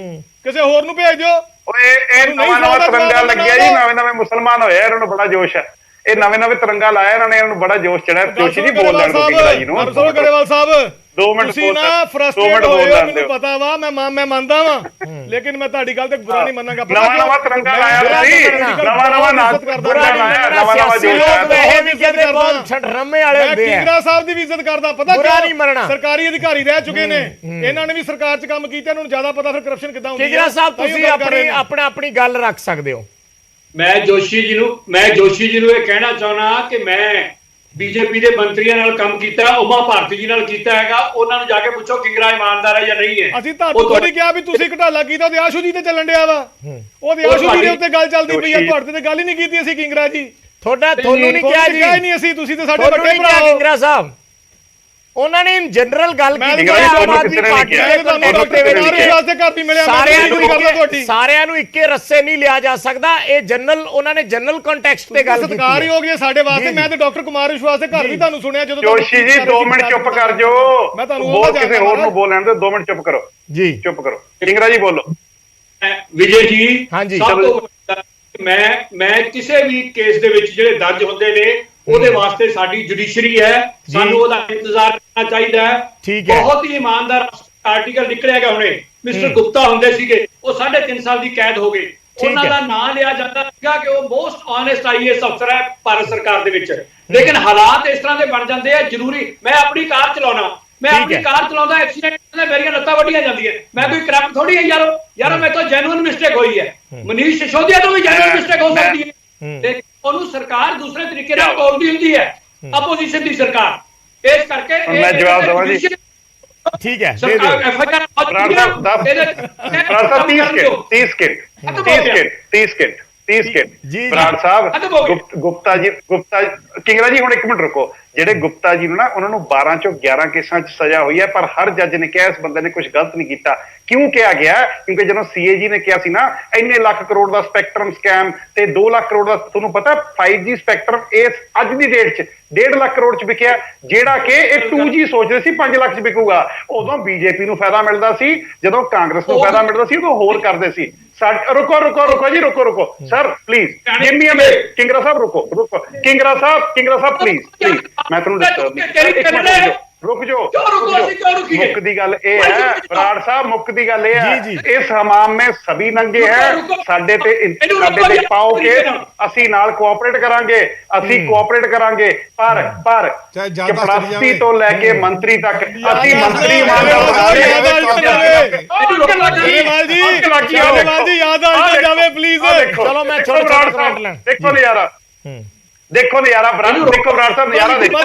ਕਿਸੇ ਹੋਰ ਨੂੰ ਭੇਜ ਦਿਓ। ਓਏ ਇਹ ਨਵਾਂ ਤਿਰੰਗਾ ਲੱਗਿਆ ਜੀ, ਨਵੇਂ ਮੁਸਲਮਾਨ ਹੋਏ, ਇਹਨਾਂ ਨੂੰ ਬੜਾ ਜੋਸ਼ ਹੈ। ਇਹ ਨਵੇਂ ਤਿਰੰਗਾ ਲਾਇਆ ਇਹਨਾਂ ਨੇ, ਇਹਨਾਂ ਨੂੰ ਬੜਾ ਜੋਸ਼ ਚੜਿਆ। ਜੋਸ਼ੀ ਜੀ ਬੋਲ ਲੈਣ ਦਿਓ ਕਿੰਗਰਾ ਜੀ ਨੂੰ। ਗਰੇਵਾਲ ਸਾਹਿਬ 2 ਮਿੰਟ ਤੁਸੀਂ ਨਾ ਫਰਸਟ੍ਰੇਟ ਹੋਏ ਹੋ, ਮੈਨੂੰ ਪਤਾ ਵਾ, ਮੈਂ ਮੰਨਦਾ ਵਾਂ, ਲੇਕਿਨ ਮੈਂ ਤੁਹਾਡੀ ਗੱਲ ਤੇ ਬੁਰਾ ਨਹੀਂ ਮੰਨਾਂਗਾ। ਨਵਾਂ ਤਿਰੰਗਾ ਲਾਇਆ ਤੁਸੀਂ, ਨਵਾਂ ਨਾਚ ਕਰਦਾ ਨਵਾਂ ਜੋਸ਼ ਇਹ ਵੀ ਕਹਿੰਦੇ ਬਹੁਤ ਛੜਰਮੇ ਵਾਲੇ ਹੁੰਦੇ ਆ। ਕਿੰਗਰਾ ਸਾਹਿਬ ਦੀ ਵੀ ਇੱਜ਼ਤ ਕਰਦਾ, ਪਤਾ ਕਿਉਂ? ਸਰਕਾਰੀ ਅਧਿਕਾਰੀ ਰਹਿ ਚੁੱਕੇ ਨੇ, ਇਹਨਾਂ ਨੇ ਵੀ ਸਰਕਾਰ 'ਚ ਕੰਮ ਕੀਤਾ, ਇਹਨਾਂ ਨੂੰ ਜ਼ਿਆਦਾ ਪਤਾ ਫਿਰ ਕਰਪਸ਼ਨ ਕਿੱਦਾਂ ਹੁੰਦੀ ਹੈ। ਕਿੰਗਰਾ ਸਾਹਿਬ ਤੁਸੀਂ ਆਪਣੀ ਗੱਲ ਰੱਖ ਸਕਦੇ ਹੋ। ਮੈਂ ਜੋਸ਼ੀ ਜੀ ਨੂੰ ਇਹ ਕਹਿਣਾ ਚਾਹੁੰਦਾ ਕਿ ਮੈਂ ਬੀਜੇਪੀ ਦੇ ਮੰਤਰੀਆਂ ਨਾਲ ਕੰਮ ਕੀਤਾ, ਉਮਾ ਭਾਰਤੀ ਜੀ ਨਾਲ ਕੀਤਾ ਹੈਗਾ। ਉਹਨਾਂ ਨੂੰ ਜਾ ਕੇ ਪੁੱਛੋ ਕਿੰਗਰਾ ਇਮਾਨਦਾਰ ਹੈ ਜਾਂ ਨਹੀਂ ਹੈ। ਅਸੀਂ ਤੁਹਾਨੂੰ ਕੋਈ ਕਿਹਾ ਵੀ ਤੁਸੀਂ ਘਟਾਲਾ ਕੀਤਾ, ਤੇ ਆਸ਼ੂ ਜੀ ਤੇ ਚੱਲਣ ਡਿਆ ਵਾ। ਉਹ ਤੇ ਆਸ਼ੂ ਜੀ ਦੇ ਉੱਤੇ ਗੱਲ ਚੱਲਦੀ ਪਈ ਆ, ਤੁਹਾਡੇ ਤੇ ਗੱਲ ਹੀ ਨਹੀਂ ਕੀਤੀ ਅਸੀਂ ਕਿੰਗਰਾ ਜੀ। ਤੁਹਾਨੂੰ ਨਹੀਂ ਕਿਹਾ ਜੀ, ਨਹੀਂ ਅਸੀਂ, ਤੁਸੀਂ ਤੇ ਸਾਡੇ ਵੱਡੇ ਭਰਾ ਹੋ। ਕਿੰਗਰਾ ਸਾਹਿਬ ਉਹਨਾਂ ਨੇ ਇਨ ਜਨਰਲ ਗੱਲ ਕੀਤੀ, ਆਮ ਆਦਮੀ ਪਾਰਟੀ ਦੇ ਕੰਟੈਕਟ ਦੇ ਵਿੱਚ ਸਾਰਿਆਂ ਨੂੰ ਇੱਕੇ ਰੱਸੇ ਨਹੀਂ ਲਿਆ ਜਾ ਸਕਦਾ। ਇਹ ਜਨਰਲ, ਉਹਨਾਂ ਨੇ ਜਨਰਲ ਕੰਟੈਕਸਟ ਤੇ ਗੱਲ ਕੀਤੀ। ਸਤਿਕਾਰ ਹੋ ਗਿਆ ਸਾਡੇ ਵਾਸਤੇ। ਮੈਂ ਤੇ ਡਾਕਟਰ ਕੁਮਾਰ ਵਿਸ਼ਵਾਸ ਦੇ ਘਰ ਵੀ ਤੁਹਾਨੂੰ ਸੁਣਿਆ ਜਦੋਂ। ਜੋਸ਼ੀ ਜੀ 2 ਮਿੰਟ ਚੁੱਪ ਕਰ ਜਾਓ, ਮੈਂ ਤੁਹਾਨੂੰ ਬੋਲ ਕਿਸੇ ਹੋਰ ਨੂੰ ਬੋਲ ਲੈਣ ਦਿਓ। 2 ਮਿੰਟ ਚੁੱਪ ਕਰੋ ਜੀ, ਚੁੱਪ ਕਰੋ। ਕਿੰਗਰਾ ਜੀ ਬੋਲੋ। ਵਿਜੇ ਜੀ, ਹਾਂਜੀ, ਮੈਂ ਕਿਸੇ ਵੀ ਕੇਸ ਦੇ ਵਿੱਚ ਜਿਹੜੇ ਦਰਜ ਹੁੰਦੇ ਨੇ ਉਹਦੇ ਵਾਸਤੇ ਸਾਡੀ ਜੁਡੀਸ਼ਰੀ ਹੈ, ਸਾਨੂੰ ਉਹਦਾ ਇੰਤਜ਼ਾਰ ਕਰਨਾ ਚਾਹੀਦਾ ਹੈ। ਬਹੁਤ ਹੀ ਇਮਾਨਦਾਰ ਆਰਟੀਕਲ ਨਿਕਲਿਆ ਗਿਆ ਹੁਣੇ। ਮਿਸਟਰ ਗੁਪਤਾ ਹੁੰਦੇ ਸੀਗੇ, ਉਹ 3.5 ਸਾਲ ਦੀ ਕੈਦ ਹੋ ਗਏ। ਉਹਨਾਂ ਦਾ ਨਾਂ ਲਿਆ ਜਾਂਦਾ ਸੀਗਾ ਕਿ ਉਹ ਮੋਸਟ ਓਨੈਸਟ IAS ਅਫਸਰ ਹੈ ਭਾਰਤ ਸਰਕਾਰ ਦੇ ਵਿੱਚ। ਲੇਕਿਨ ਹਾਲਾਤ ਇਸ ਤਰ੍ਹਾਂ ਦੇ ਬਣ ਜਾਂਦੇ ਆ, ਜ਼ਰੂਰੀ ਮੈਂ ਆਪਣੀ ਕਾਰ ਚਲਾਉਣਾ, ਮੈਂ ਆਪਣੀ ਕਾਰ ਚਲਾਉਂਦਾ, ਐਕਸੀਡੈਂਟ ਨਾਲ ਮੇਰੀਆਂ ਲੱਤਾਂ ਵੱਡੀਆਂ ਜਾਂਦੀਆਂ, ਮੈਂ ਕੋਈ ਕਰਪਟ ਥੋੜੀ ਹੈ ਯਾਰੋ ਮੇਰੇ ਤੋਂ ਜੈਨੂਇਨ ਮਿਸਟੇਕ ਹੋਈ ਹੈ। ਮਨੀਸ਼ ਸਿਸੋਦੀਆ ਤੋਂ ਵੀ ਜੈਨੂਇਨ ਮਿਸਟੇਕ ਹੋ ਸਕਦੀ ਹੈ ਤੇ ਉਹਨੂੰ ਸਰਕਾਰ ਦੂਸਰੇ ਤਰੀਕੇ ਨਾਲ ਤੋਲਦੀ ਹੁੰਦੀ ਹੈ, ਆਪੋਜੀਸ਼ਨ ਦੀ ਸਰਕਾਰ। ਇਸ ਕਰਕੇ ਮੈਂ ਜਵਾਬ ਦਵਾਂ ਜੀ। ਠੀਕ ਹੈ, ਦੇ ਦਿਓ। ਬਰਾੜ ਸਾਹਿਬ, ਗੁਪਤਾ ਜੀ, ਕਿੰਗਰਾ ਜੀ, ਹੁਣ ਇੱਕ ਮਿੰਟ ਰੁਕੋ। ਜਿਹੜੇ ਗੁਪਤਾ ਜੀ ਨੂੰ ਨਾ, ਉਹਨਾਂ ਨੂੰ 12 ਚੋਂ 11 ਕੇਸਾਂ 'ਚ ਸਜ਼ਾ ਹੋਈ ਹੈ, ਪਰ ਹਰ ਜੱਜ ਨੇ ਕਿਹਾ ਇਸ ਬੰਦੇ ਨੇ ਕੁਝ ਗਲਤ ਨਹੀਂ ਕੀਤਾ। ਕਿਉਂ ਕਿਹਾ ਗਿਆ? ਕਿਉਂਕਿ ਜਦੋਂ CAG ਨੇ ਕਿਹਾ ਸੀ ਨਾ ਇੰਨੇ ਲੱਖ ਕਰੋੜ ਦਾ ਸਪੈਕਟਰਮ ਸਕੈਮ ਤੇ 2 ਲੱਖ ਕਰੋੜ ਦਾ, ਤੁਹਾਨੂੰ ਪਤਾ 5G ਸਪੈਕਟਰਮ ਇਸ ਅੱਜ ਦੀ ਡੇਟ 'ਚ 1.5 ਲੱਖ ਕਰੋੜ 'ਚ ਵਿਕਿਆ, ਜਿਹੜਾ ਕਿ ਇਹ 2G ਸੋਚਦੇ ਸੀ 5 ਲੱਖ 'ਚ ਵਿਕੂਗਾ। ਉਦੋਂ BJP ਨੂੰ ਫਾਇਦਾ ਮਿਲਦਾ ਸੀ, ਜਦੋਂ ਕਾਂਗਰਸ ਨੂੰ ਫਾਇਦਾ ਮਿਲਦਾ ਸੀ ਉਦੋਂ ਹੋਰ ਕਰਦੇ ਸੀ। ਰੁਕੋ ਸਰ ਪਲੀਜ਼, ਕਿੰਗਰਾ ਸਾਹਿਬ ਰੁਕੋ, ਕਿੰਗਰਾ ਸਾਹਿਬ ਪਲੀਜ਼ ਮੈਂ ਤੁਹਾਨੂੰ ਦੱਸਦਾ, ਰੁਕ ਜਾਓ। ਮੁੱਖ ਦੀ ਗੱਲ ਇਹ ਹੈ ਬਰਾੜ ਸਾਹਿਬ, ਮੁੱਖ ਦੀ ਗੱਲ ਇਹ ਹੈ ਇਸ ਹਮਾਮ में सभी नंगे हैं। ਸਾਡੇ ਤੇ ਪਾਓ ਕੇ ਅਸੀਂ ਨਾਲ ਕੋਆਪਰੇਟ ਕਰਾਂਗੇ, ਪਰ ਚਪੜਾਸੀ ਤੋਂ ਲੈ ਕੇ ਮੰਤਰੀ ਤੱਕ ਅਸੀਂ ਮੰਤਰੀ ਦੇਖੋ ਨਜ਼ਾਰਾ ਬਰਾੜ ਸਾਹਿਬ, ਨਜ਼ਾਰਾ ਦੇਖੋ।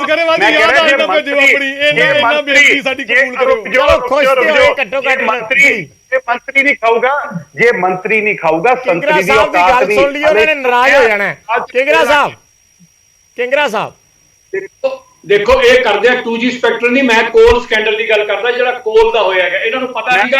ਮੰਤਰੀ ਨਹੀਂ ਖਾਊਗਾ, ਜੇ ਮੰਤਰੀ ਨਹੀਂ ਖਾਊਗਾ ਸੰਤਰੀ ਦੀ ਔਕਾਤ ਨਹੀਂ। ਸੁਣ ਲਈ ਉਹਨਾਂ ਨੇ ਨਾਰਾਜ਼ ਹੋ ਜਾਣਾ। ਕਿੰਗਰਾ ਸਾਹਿਬ ਦੇਖੋ ਇਹ ਕਰਦੇ ਆ 2G ਸਪੈਕਟਰਮ ਨਹੀਂ, ਮੈਂ ਕੋਲ ਸਕੈਂਡਲ ਦੀ ਗੱਲ ਕਰਦਾ, ਜਿਹੜਾ ਕੋਲ ਦਾ ਹੋਇਆ ਹੈਗਾ। ਇਹਨਾਂ ਨੂੰ ਪਤਾ ਸੀਗਾ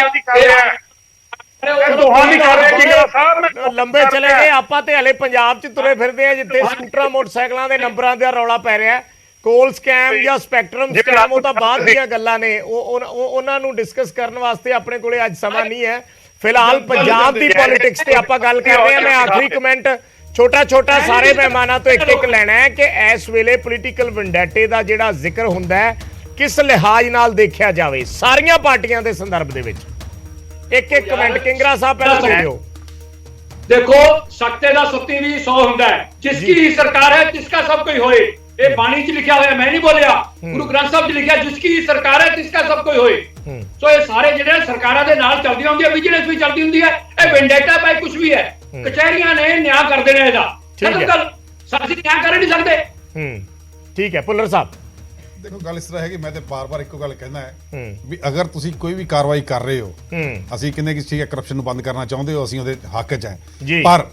ਲੰਬੇ ਚਲੇ ਗਏ ਆਪਾਂ ਤੇ ਹਲੇ ਪੰਜਾਬ 'ਚ ਤੁਰੇ ਫਿਰਦੇ ਆ ਜਿੱਥੇ ਸਕੂਟਰਾਂ ਮੋਟਰਸਾਈਕਲਾਂ ਦੇ ਨੰਬਰਾਂ ਦਾ ਰੌਲਾ ਪੈ ਰਿਹਾ। ਕੋਲ ਸਕੈਮ ਜਾਂ ਸਪੈਕਟਰਮ ਸਕੈਮ ਉਹ ਤਾਂ ਬਾਅਦ ਦੀਆਂ ਗੱਲਾਂ ਨੇ, ਉਹਨਾਂ ਨੂੰ ਡਿਸਕਸ ਕਰਨ ਵਾਸਤੇ ਆਪਣੇ ਕੋਲੇ ਅੱਜ ਸਮਾਂ ਨਹੀਂ ਹੈ। ਫਿਲਹਾਲ ਪੰਜਾਬ ਦੀ ਪੋਲਿਟਿਕਸ ਤੇ ਆਪਾਂ ਗੱਲ ਕਰ ਰਹੇ ਹਾਂ। ਮੈਂ ਆਖਰੀ ਕਮੈਂਟ ਛੋਟਾ ਸਾਰੇ ਮਹਿਮਾਨਾਂ ਤੋਂ ਇੱਕ ਲੈਣਾ ਹੈ ਕਿ ਇਸ ਵੇਲੇ ਪੋਲੀਟੀਕਲ ਵੈਂਡੇਟੇ ਦਾ ਜਿਹੜਾ ਜ਼ਿਕਰ ਹੁੰਦਾ ਹੈ ਕਿਸ ਲਿਹਾਜ਼ ਨਾਲ ਦੇਖਿਆ ਜਾਵੇ ਸਾਰੀਆਂ ਪਾਰਟੀਆਂ ਦੇ ਸੰਦਰਭ ਦੇ ਵਿੱਚ। ਇੱਕ ਕਮੈਂਟ ਕਿੰਗਰਾ ਸਾਹਿਬ ਪਹਿਲਾਂ ਦੇ ਦਿਓ। ਦੇਖੋ ਸਖਤੇ ਦਾ ਸੁੱਤੀ ਵੀ 100 ਹੁੰਦਾ ਹੈ, ਜਿਸकी ही सरकार है जिसका सब कोई होए। ਇਹ ਬਾਣੀ 'ਚ ਲਿਖਿਆ ਹੋਇਆ, ਮੈਂ ਨਹੀਂ ਬੋਲਿਆ, ਗੁਰੂ ਗ੍ਰੰਥ ਸਾਹਿਬ 'ਚ ਲਿਖਿਆ जिसकी ही सरकार है जिसका सब कोई होए। ਸੋ ਇਹ ਸਾਰੇ ਜਿਹੜੇ ਸਰਕਾਰਾਂ ਦੇ ਨਾਲ ਚੱਲਦੀਆਂ ਹੁੰਦੀਆਂ, ਵਿਜੀਲੈਂਸ ਵੀ ਚੱਲਦੀ ਹੁੰਦੀ ਹੈ, ਇਹ ਵੈਂਡੇਟਾ ਭਾਈ ਕੁਝ ਵੀ ਹੈ, ਕਚਹਿਰੀਆਂ ਨੇ ਨਿਆਂ ਕਰਦੇ ਨੇ ਇਹਦਾ। ਅਸੀਂ ਨਿਆਂ ਕਰ ਨਹੀਂ ਸਕਦੇ। ਠੀਕ ਹੈ ਭੁੱਲਰ ਸਾਹਿਬ। ਦੇਖੋ ਗੱਲ ਇਸ ਤਰ੍ਹਾਂ ਹੈ ਕਿ ਮੈਂ ਤੇ ਬਾਰ-ਬਾਰ ਇੱਕੋ ਗੱਲ ਕਹਿੰਦਾ ਹੈ ਵੀ ਅਗਰ ਤੁਸੀਂ ਕੋਈ ਵੀ ਕਾਰਵਾਈ ਕਰ ਰਹੇ ਹੋ, ਅਸੀਂ ਕਹਿੰਦੇ ਕਿ ਠੀਕ ਹੈ ਕਰਪਸ਼ਨ ਨੂੰ ਬੰਦ ਕਰਨਾ ਚਾਹੁੰਦੇ ਹੋ, ਅਸੀਂ ਉਹਦੇ ਹੱਕ 'ਚ ਹੈ, ਪਰ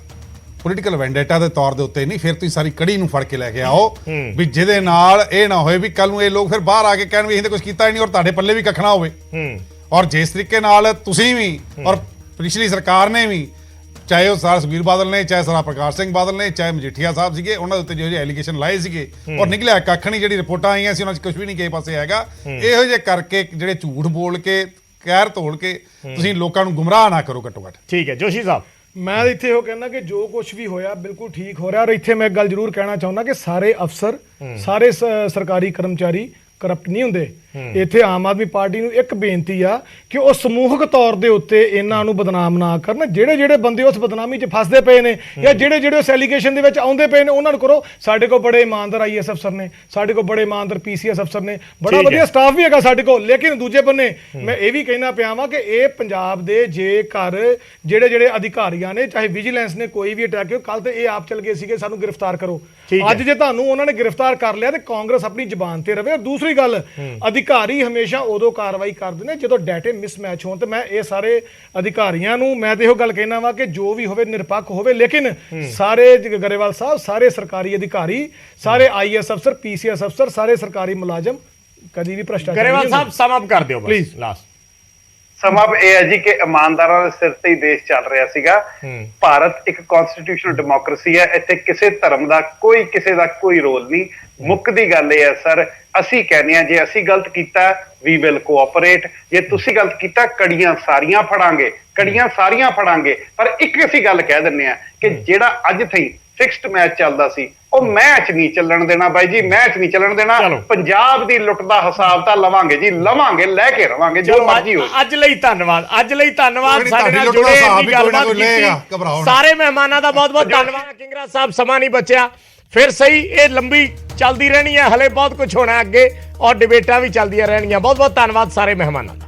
ਪੋਲੀਟੀਕਲ ਵੈਂਡੇਟਾ ਦੇ ਤੌਰ ਦੇ ਉੱਤੇ ਨਹੀਂ। ਫਿਰ ਤੁਸੀਂ ਸਾਰੀ ਕੜੀ ਨੂੰ ਫੜ ਕੇ ਲੈ ਕੇ ਆਓ ਵੀ ਜਿਹਦੇ ਨਾਲ ਇਹ ਨਾ ਹੋਏ ਵੀ ਕੱਲ ਨੂੰ ਇਹ ਲੋਕ ਫਿਰ ਬਾਹਰ ਆ ਕੇ ਕਹਿਣ ਵੀ ਅਸੀਂ ਤਾਂ ਕੁਝ ਕੀਤਾ ਹੀ ਨਹੀਂ ਔਰ ਤੁਹਾਡੇ ਪੱਲੇ ਵੀ ਕੱਖ ਨਾ ਹੋਵੇ। ਔਰ ਜਿਸ ਤਰੀਕੇ ਨਾਲ ਤੁਸੀਂ ਵੀ ਔਰ ਪਿਛਲੀ ਸਰਕਾਰ ਨੇ ਵੀ, ਚਾਹੇ ਉਹ ਸਰ ਸੁਖਬੀਰ ਬਾਦਲ ਨੇ, ਚਾਹੇ ਸਰ ਪ੍ਰਕਾਸ਼ ਸਿੰਘ ਬਾਦਲ ਨੇ, ਚਾਹੇ ਮਜੀਠੀਆ ਸਾਹਿਬ ਸੀਗੇ, ਉਹਨਾਂ ਦੇ ਉੱਤੇ ਜਿਹੋ ਜਿਹੇ ਐਲੀਗੇਸ਼ਨ ਲਾਏ ਸੀਗੇ ਔਰ ਨਿਕਲਿਆ ਕੱਖ ਨਹੀਂ। ਜਿਹੜੀ ਰਿਪੋਰਟਾਂ ਆਈਆਂ ਸੀ ਉਹਨਾਂ 'ਚ ਕੁਝ ਵੀ ਨਹੀਂ ਕਿਸੇ ਪਾਸੇ ਹੈਗਾ। ਇਹੋ ਜਿਹੇ ਕਰਕੇ ਜਿਹੜੇ ਝੂਠ ਬੋਲ ਕੇ ਕਹਿਰ ਤੋਲ ਕੇ ਤੁਸੀਂ ਲੋਕਾਂ ਨੂੰ ਗੁੰਮਰਾਹ ਨਾ ਕਰੋ ਘੱਟੋ ਘੱਟ। ਠੀਕ ਹੈ ਜੋਸ਼ੀ ਸਾਹਿਬ। ਮੈਂ ਇੱਥੇ ਉਹ ਕਹਿੰਦਾ ਕਿ ਜੋ ਕੁਝ ਵੀ ਹੋਇਆ ਬਿਲਕੁਲ ਠੀਕ ਹੋ ਰਿਹਾ। ਔਰ ਇੱਥੇ ਮੈਂ ਇੱਕ ਗੱਲ ਜ਼ਰੂਰ ਕਹਿਣਾ ਚਾਹੁੰਦਾ ਕਿ ਸਾਰੇ ਅਫਸਰ, ਸਾਰੇ ਸਰਕਾਰੀ ਕਰਮਚਾਰੀ ਕਰਪਟ ਨਹੀਂ ਹੁੰਦੇ। ਇੱਥੇ ਆਮ ਆਦਮੀ ਪਾਰਟੀ ਨੂੰ ਇੱਕ ਬੇਨਤੀ ਆ ਕਿ ਉਹ ਸਮੂਹਕ ਤੌਰ ਦੇ ਉੱਤੇ ਇਹਨਾਂ ਨੂੰ ਬਦਨਾਮ ਨਾ ਕਰਨ। ਜਿਹੜੇ ਬੰਦੇ ਉਸ ਬਦਨਾਮੀ 'ਚ ਫਸਦੇ ਪਏ ਨੇ ਜਾਂ ਜਿਹੜੇ ਉਸ ਐਲੀਗੇਸ਼ਨ ਦੇ ਵਿੱਚ ਆਉਂਦੇ ਪਏ ਨੇ ਉਹਨਾਂ ਨੂੰ ਕਰੋ। ਸਾਡੇ ਕੋਲ ਬੜੇ ਇਮਾਨਦਾਰ IAS ਅਫਸਰ ਨੇ, ਸਾਡੇ ਕੋਲ ਬੜੇ ਇਮਾਨਦਾਰ PCS ਅਫਸਰ ਨੇ, ਬੜਾ ਵਧੀਆ ਸਟਾਫ ਵੀ ਹੈਗਾ ਸਾਡੇ ਕੋਲ। ਲੇਕਿਨ ਦੂਜੇ ਬੰਨੇ ਮੈਂ ਇਹ ਵੀ ਕਹਿਣਾ ਪਿਆ ਵਾਂ ਕਿ ਇਹ ਪੰਜਾਬ ਦੇ ਜੇਕਰ ਜਿਹੜੇ ਅਧਿਕਾਰੀਆਂ ਨੇ, ਚਾਹੇ ਵਿਜੀਲੈਂਸ ਨੇ ਕੋਈ ਵੀ ਅਟੈਕ ਕੀਤਾ, ਕੱਲ ਤੇ ਇਹ ਆਪ ਚਲ ਗਏ ਸੀਗੇ ਸਾਨੂੰ ਗ੍ਰਿਫਤਾਰ ਕਰੋ। ਅੱਜ ਜੇ ਤੁਹਾਨੂੰ ਉਹਨਾਂ ਨੇ ਗ੍ਰਿਫਤਾਰ ਕਰ ਲਿਆ ਤੇ ਕਾਂਗਰਸ ਆਪਣੀ ਜ਼ੁਬਾਨ ਤੇ ਰਵੇ। ਔਰ ਦੂਸਰੀ ਗੱਲ, ਅਧਿਕਾਰੀ ਹਮੇਸ਼ਾ ਉਦੋਂ ਕਾਰਵਾਈ ਕਰਦੇ ਨੇ ਜਦੋਂ ਡਾਟੇ ਮਿਸਮੈਚ ਹੋਣ। ਤੇ ਮੈਂ ਇਹ ਸਾਰੇ ਅਧਿਕਾਰੀਆਂ ਨੂੰ ਮੈਂ ਤੇ ਇਹੋ ਗੱਲ ਕਹਿਣਾ ਵਾ ਕਿ ਜੋ ਵੀ ਹੋਵੇ ਨਿਰਪੱਖ ਹੋਵੇ। ਲੇਕਿਨ ਸਾਰੇ ਗਰੇਵਾਲ ਸਾਹਿਬ, ਸਾਰੇ ਸਰਕਾਰੀ ਅਧਿਕਾਰੀ, ਸਾਰੇ IAS ਅਫਸਰ, PCS ਅਫਸਰ, ਸਾਰੇ ਸਰਕਾਰੀ ਮੁਲਾਜ਼ਮ ਕਦੀ ਵੀ ਭ੍ਰਿਸ਼ਟਾਚਾਰ। ਗਰੇਵਾਲ ਸਾਹਿਬ ਸਮ ਅਪ ਕਰ ਦਿਓ ਪਲੀਜ਼ ਲਾਸਟ। ਸਮਾਂ ਇਹ ਹੈ ਜੀ ਕਿ ਇਮਾਨਦਾਰਾਂ ਦੇ ਸਿਰ ਤੇ ਹੀ ਦੇਸ਼ ਚੱਲ ਰਿਹਾ ਸੀਗਾ। ਭਾਰਤ ਇੱਕ ਕਨਸਟੀਟਿਊਸ਼ਨਲ ਡੈਮੋਕ੍ਰੇਸੀ ਹੈ, ਇੱਥੇ ਕਿਸੇ ਧਰਮ ਦਾ ਕਿਸੇ ਦਾ ਕੋਈ ਰੋਲ ਨਹੀਂ। ਮੁੱਖ ਦੀ ਗੱਲ ਇਹ ਹੈ ਸਰ, ਅਸੀਂ ਕਹਿੰਦੇ ਹਾਂ ਜੇ ਅਸੀਂ ਗਲਤ ਕੀਤਾ ਵੀ ਵਿਲ ਕੋਆਪਰੇਟ, ਜੇ ਤੁਸੀਂ ਗਲਤ ਕੀਤਾ ਕੜੀਆਂ ਸਾਰੀਆਂ ਫੜਾਂਗੇ। ਪਰ ਇੱਕ ਅਸੀਂ ਗੱਲ ਕਹਿ ਦਿੰਦੇ ਹਾਂ ਕਿ ਜਿਹੜਾ ਅੱਜ ਤਾਈਂ ਫਿਕਸਡ ਮੈਚ ਚੱਲਦਾ ਸੀ ਉਹ ਮੈਚ ਨਹੀਂ ਚੱਲਣ ਦੇਣਾ ਬਾਈ ਜੀ, ਮੈਚ ਨਹੀਂ ਚੱਲਣ ਦੇਣਾ। ਪੰਜਾਬ ਦੀ ਲੁੱਟ ਦਾ ਹਿਸਾਬ ਤਾਂ ਲਵਾਂਗੇ ਜੀ, ਲਵਾਂਗੇ, ਲੈ ਕੇ ਰਵਾਂਗੇ ਜੋ ਮਰਜ਼ੀ ਹੋਵੇ। ਅੱਜ ਲਈ ਧੰਨਵਾਦ, ਅੱਜ ਲਈ ਧੰਨਵਾਦ ਸਾਡੇ ਨਾਲ ਜੁੜੇ, ਇੰਨੀ ਗੱਲਬਾਤ ਕੀਤੀ। ਸਾਰੇ ਮਹਿਮਾਨਾਂ ਦਾ ਬਹੁਤ ਬਹੁਤ ਧੰਨਵਾਦ। ਕਿੰਗਰਾ ਸਾਹਿਬ, ਸਮਾਂ ਨਹੀਂ ਬਚਿਆ, ਫਿਰ ਸਹੀ ਇਹ ਲੰਬੀ ਚੱਲਦੀ ਰਹਿਣੀ ਹੈ, ਹਲੇ ਬਹੁਤ ਕੁਝ ਹੋਣਾ ਅੱਗੇ, ਔਰ ਡਿਬੇਟਾਂ ਵੀ ਚੱਲਦੀਆਂ ਰਹਿਣੀਆਂ। ਬਹੁਤ ਬਹੁਤ ਧੰਨਵਾਦ ਸਾਰੇ ਮਹਿਮਾਨਾਂ ਦਾ।